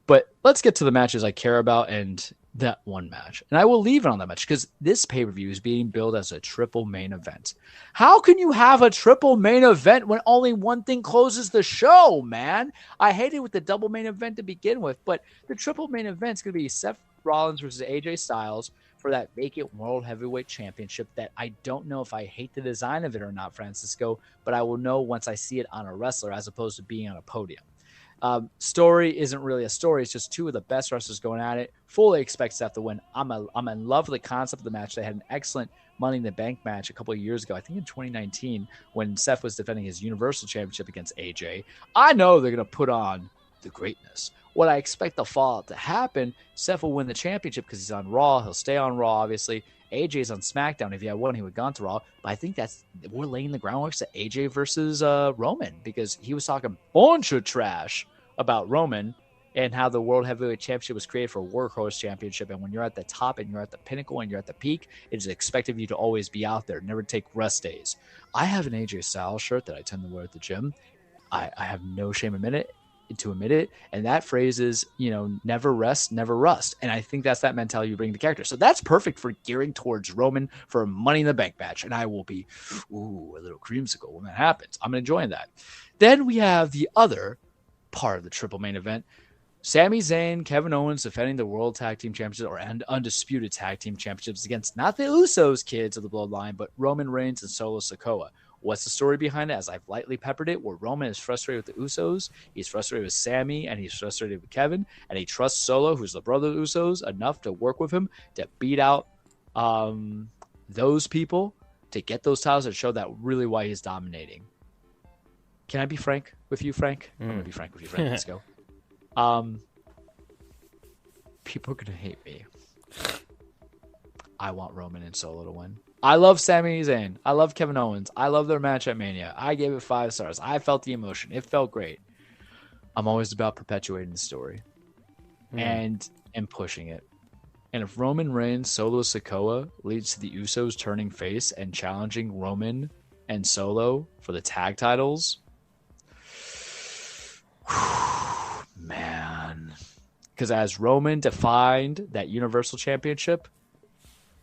But let's get to the matches I care about and that one match. And I will leave it on that match because this pay-per-view is being billed as a triple main event. How can you have a triple main event when only one thing closes the show, man? I hate it with the double main event to begin with, but the triple main event is going to be Seth Rollins versus AJ Styles for that vacant World Heavyweight Championship that I don't know if I hate the design of it or not, Francisco, but I will know once I see it on a wrestler as opposed to being on a podium. Story isn't really a story. It's just two of the best wrestlers going at it. Fully expect Seth to win. I'm in love with the concept of the match. They had an excellent Money in the Bank match a couple of years ago, I think in 2019, when Seth was defending his Universal Championship against AJ. I know they're going to put on the greatness. What I expect the fallout to happen, Seth will win the championship because he's on Raw. He'll stay on Raw, obviously. AJ's on SmackDown. If he had won, he would have gone to Raw. But I think we're laying the groundwork to AJ versus Roman, because he was talking a bunch of trash about Roman and how the World Heavyweight Championship was created for a workhorse championship. And when you're at the top and you're at the pinnacle and you're at the peak, it is expected of you to always be out there, never take rest days. I have an AJ Styles shirt that I tend to wear at the gym. I have no shame to admit it. And that phrase is, never rest, never rust. And I think that's that mentality you bring to the character. So that's perfect for gearing towards Roman for a Money in the Bank match. And I will be, a little creamsicle when that happens. I'm enjoying that. Then we have the other part of the triple main event. Sami Zayn, Kevin Owens defending the World Tag Team Championships and Undisputed Tag Team Championships against not the Usos kids of the Bloodline, but Roman Reigns and Solo Sikoa. What's the story behind it? As I've lightly peppered it, where Roman is frustrated with the Usos, he's frustrated with Sami, and he's frustrated with Kevin, and he trusts Solo, who's the brother of the Usos, enough to work with him to beat out those people to get those titles and show that really why he's dominating. Can I be frank with you, Frank? I'm going to be frank with you, Frank. Let's go. People are going to hate me. I want Roman and Solo to win. I love Sami Zayn. I love Kevin Owens. I love their match at Mania. I gave it 5 stars. I felt the emotion. It felt great. I'm always about perpetuating the story and pushing it. And if Roman Reigns, Solo Sikoa leads to the Usos turning face and challenging Roman and Solo for the tag titles, man. Because as Roman defined that Universal Championship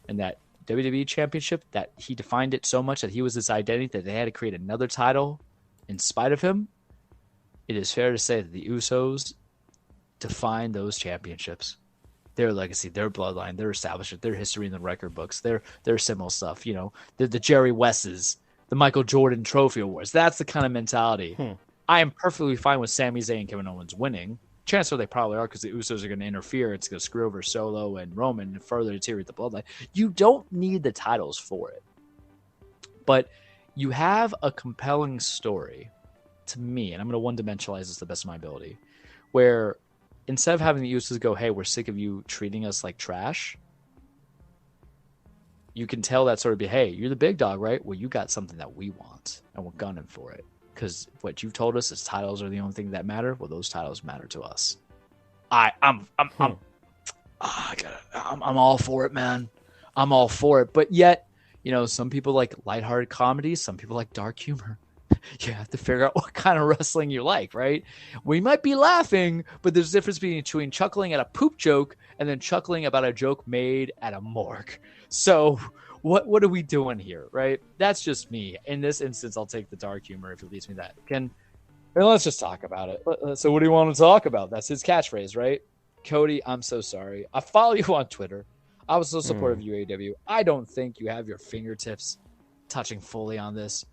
and that WWE Championship, that he defined it so much that he was his identity that they had to create another title in spite of him, it is fair to say that the Usos defined those championships. Their legacy, their bloodline, their establishment, their history in the record books, their symbol stuff, the Jerry Wesses, the Michael Jordan Trophy Awards. That's the kind of mentality I am perfectly fine with Sami Zayn and Kevin Owens winning. Chances are they probably are because the Usos are going to interfere. It's going to screw over Solo and Roman and further deteriorate the bloodline. You don't need the titles for it. But you have a compelling story to me, and I'm going to one-dimensionalize this to the best of my ability, where instead of having the Usos go, hey, we're sick of you treating us like trash, you can tell that sort of be, hey, you're the big dog, right? Well, you got something that we want, and we're gunning for it. Because what you've told us is titles are the only thing that matter. Well, those titles matter to us. I'm all for it, man. I'm all for it. But yet, some people like lighthearted comedy. Some people like dark humor. You have to figure out what kind of wrestling you like, right? We might be laughing, but there's a difference between chuckling at a poop joke and then chuckling about a joke made at a morgue. So what are we doing here, right? That's just me. In this instance, I'll take the dark humor if it leads me that. Let's just talk about it. So what do you want to talk about? That's his catchphrase, right? Cody, I'm so sorry. I follow you on Twitter. I was so supportive of UAW. I don't think you have your fingertips touching fully on this.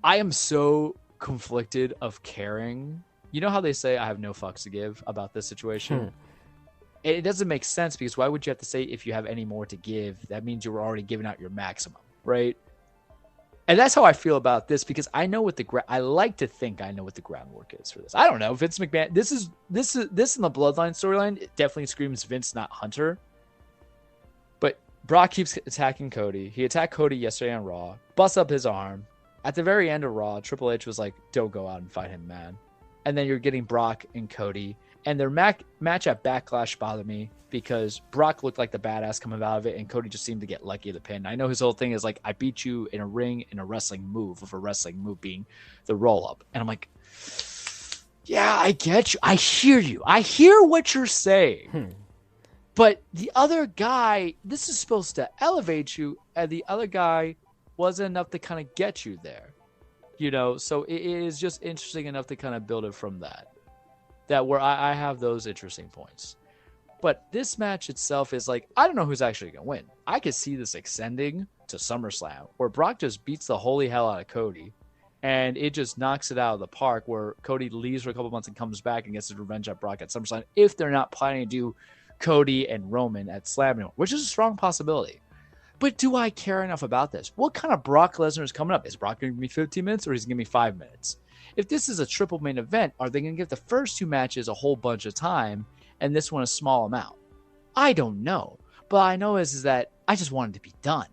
I am so conflicted of caring. You know how they say I have no fucks to give about this situation? It doesn't make sense because why would you have to say if you have any more to give? That means you were already giving out your maximum, right? And that's how I feel about this because I know what I like to think I know what the groundwork is for this. I don't know. Vince McMahon, this in the Bloodline storyline, it definitely screams Vince, not Hunter. But Brock keeps attacking Cody. He attacked Cody yesterday on Raw, busts up his arm. At the very end of Raw, Triple H was like, don't go out and fight him, man. And then you're getting Brock and Cody. And their match at Backlash bothered me because Brock looked like the badass coming out of it, and Cody just seemed to get lucky at the pin. I know his whole thing is like, I beat you in a ring in a wrestling move, with a wrestling move being the roll-up. And I'm like, yeah, I get you. I hear you. I hear what you're saying. But the other guy, this is supposed to elevate you, and the other guy wasn't enough to kind of get you there. So it is just interesting enough to kind of build it from that where I have those interesting points. But this match itself is like, I don't know who's actually going to win. I could see this extending to SummerSlam, where Brock just beats the holy hell out of Cody, and it just knocks it out of the park, where Cody leaves for a couple months and comes back and gets his revenge at Brock at SummerSlam, if they're not planning to do Cody and Roman at Slam, which is a strong possibility. But do I care enough about this? What kind of Brock Lesnar is coming up? Is Brock going to give me 15 minutes or is he going to give me 5 minutes? If this is a triple main event, are they going to give the first two matches a whole bunch of time and this one a small amount? I don't know. But I know is that I just want it to be done.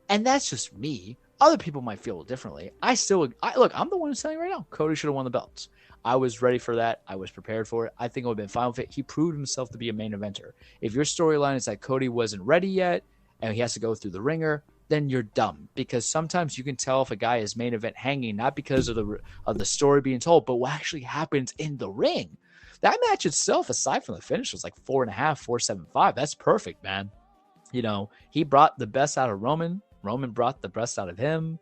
And that's just me. Other people might feel differently. Look, I'm the one who's telling you right now, Cody should have won the belts. I was ready for that. I was prepared for it. I think it would have been fine with it. He proved himself to be a main eventer. If your storyline is that Cody wasn't ready yet and he has to go through the ringer, then you're dumb, because sometimes you can tell if a guy is main event hanging, not because of the story being told, but what actually happens in the ring. That match itself, aside from the finish, was like 4.5, 4.75. That's perfect, man. He brought the best out of Roman. Roman brought the best out of him.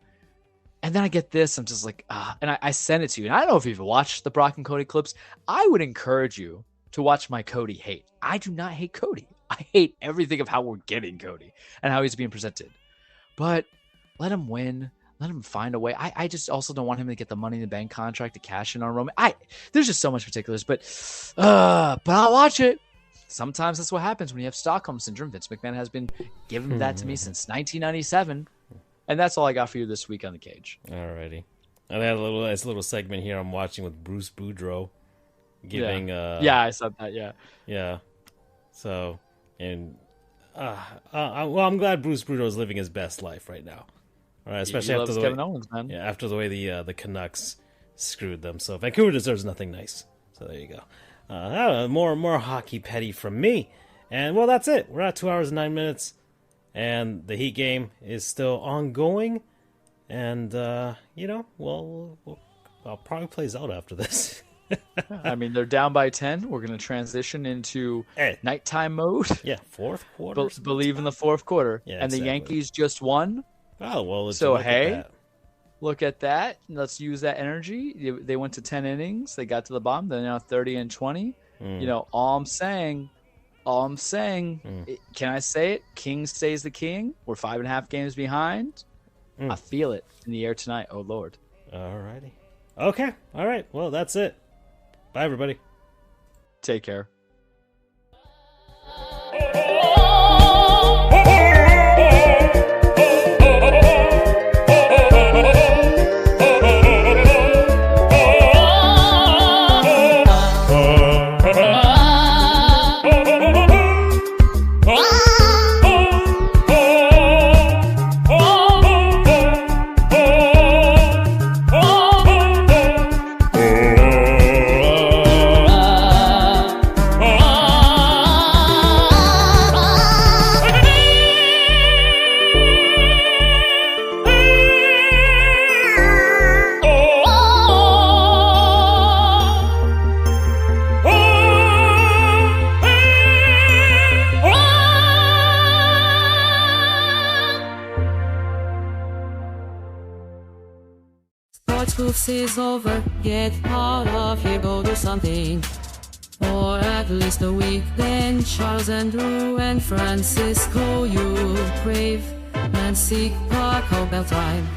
And then I get this. I'm just like, and I send it to you. And I don't know if you've watched the Brock and Cody clips. I would encourage you to watch my Cody hate. I do not hate Cody. I hate everything of how we're getting Cody and how he's being presented. But let him win. Let him find a way. I just also don't want him to get the Money in the Bank contract to cash in on Roman. There's just so much particulars, but I'll watch it. Sometimes that's what happens when you have Stockholm Syndrome. Vince McMahon has been giving that to me since 1997. And that's all I got for you this week on The Cage. Alrighty. I had a little segment here I'm watching with Bruce Boudreau giving... Yeah, I saw that, yeah. Yeah. So, and... well, I'm glad Bruce Boudreau is living his best life right now. All right, especially after the Kevin Owens, man. Yeah, after the way the Canucks screwed them. So Vancouver deserves nothing nice. So there you go. More hockey petty from me. And well, that's it. We're at 2 hours and 9 minutes, and the Heat game is still ongoing. And I'll probably play Zelda after this. I mean, they're down by 10. We're going to transition into nighttime mode. Yeah, fourth quarter. Believe in the fourth quarter. Yeah, and exactly. The Yankees just won. Oh, well, Look at that. Let's use that energy. They went to 10 innings. They got to the bottom. They're now 30-20. All I'm saying, can I say it? King stays the king. We're 5.5 games behind. I feel it in the air tonight. Oh, Lord. All righty. Okay. All right. Well, that's it. Bye, everybody. Take care. Sports Goofs is over. Get out of here, go do something. Or at least a week. Then Charles and Drew and Francisco, you crave and seek Taco Bell time.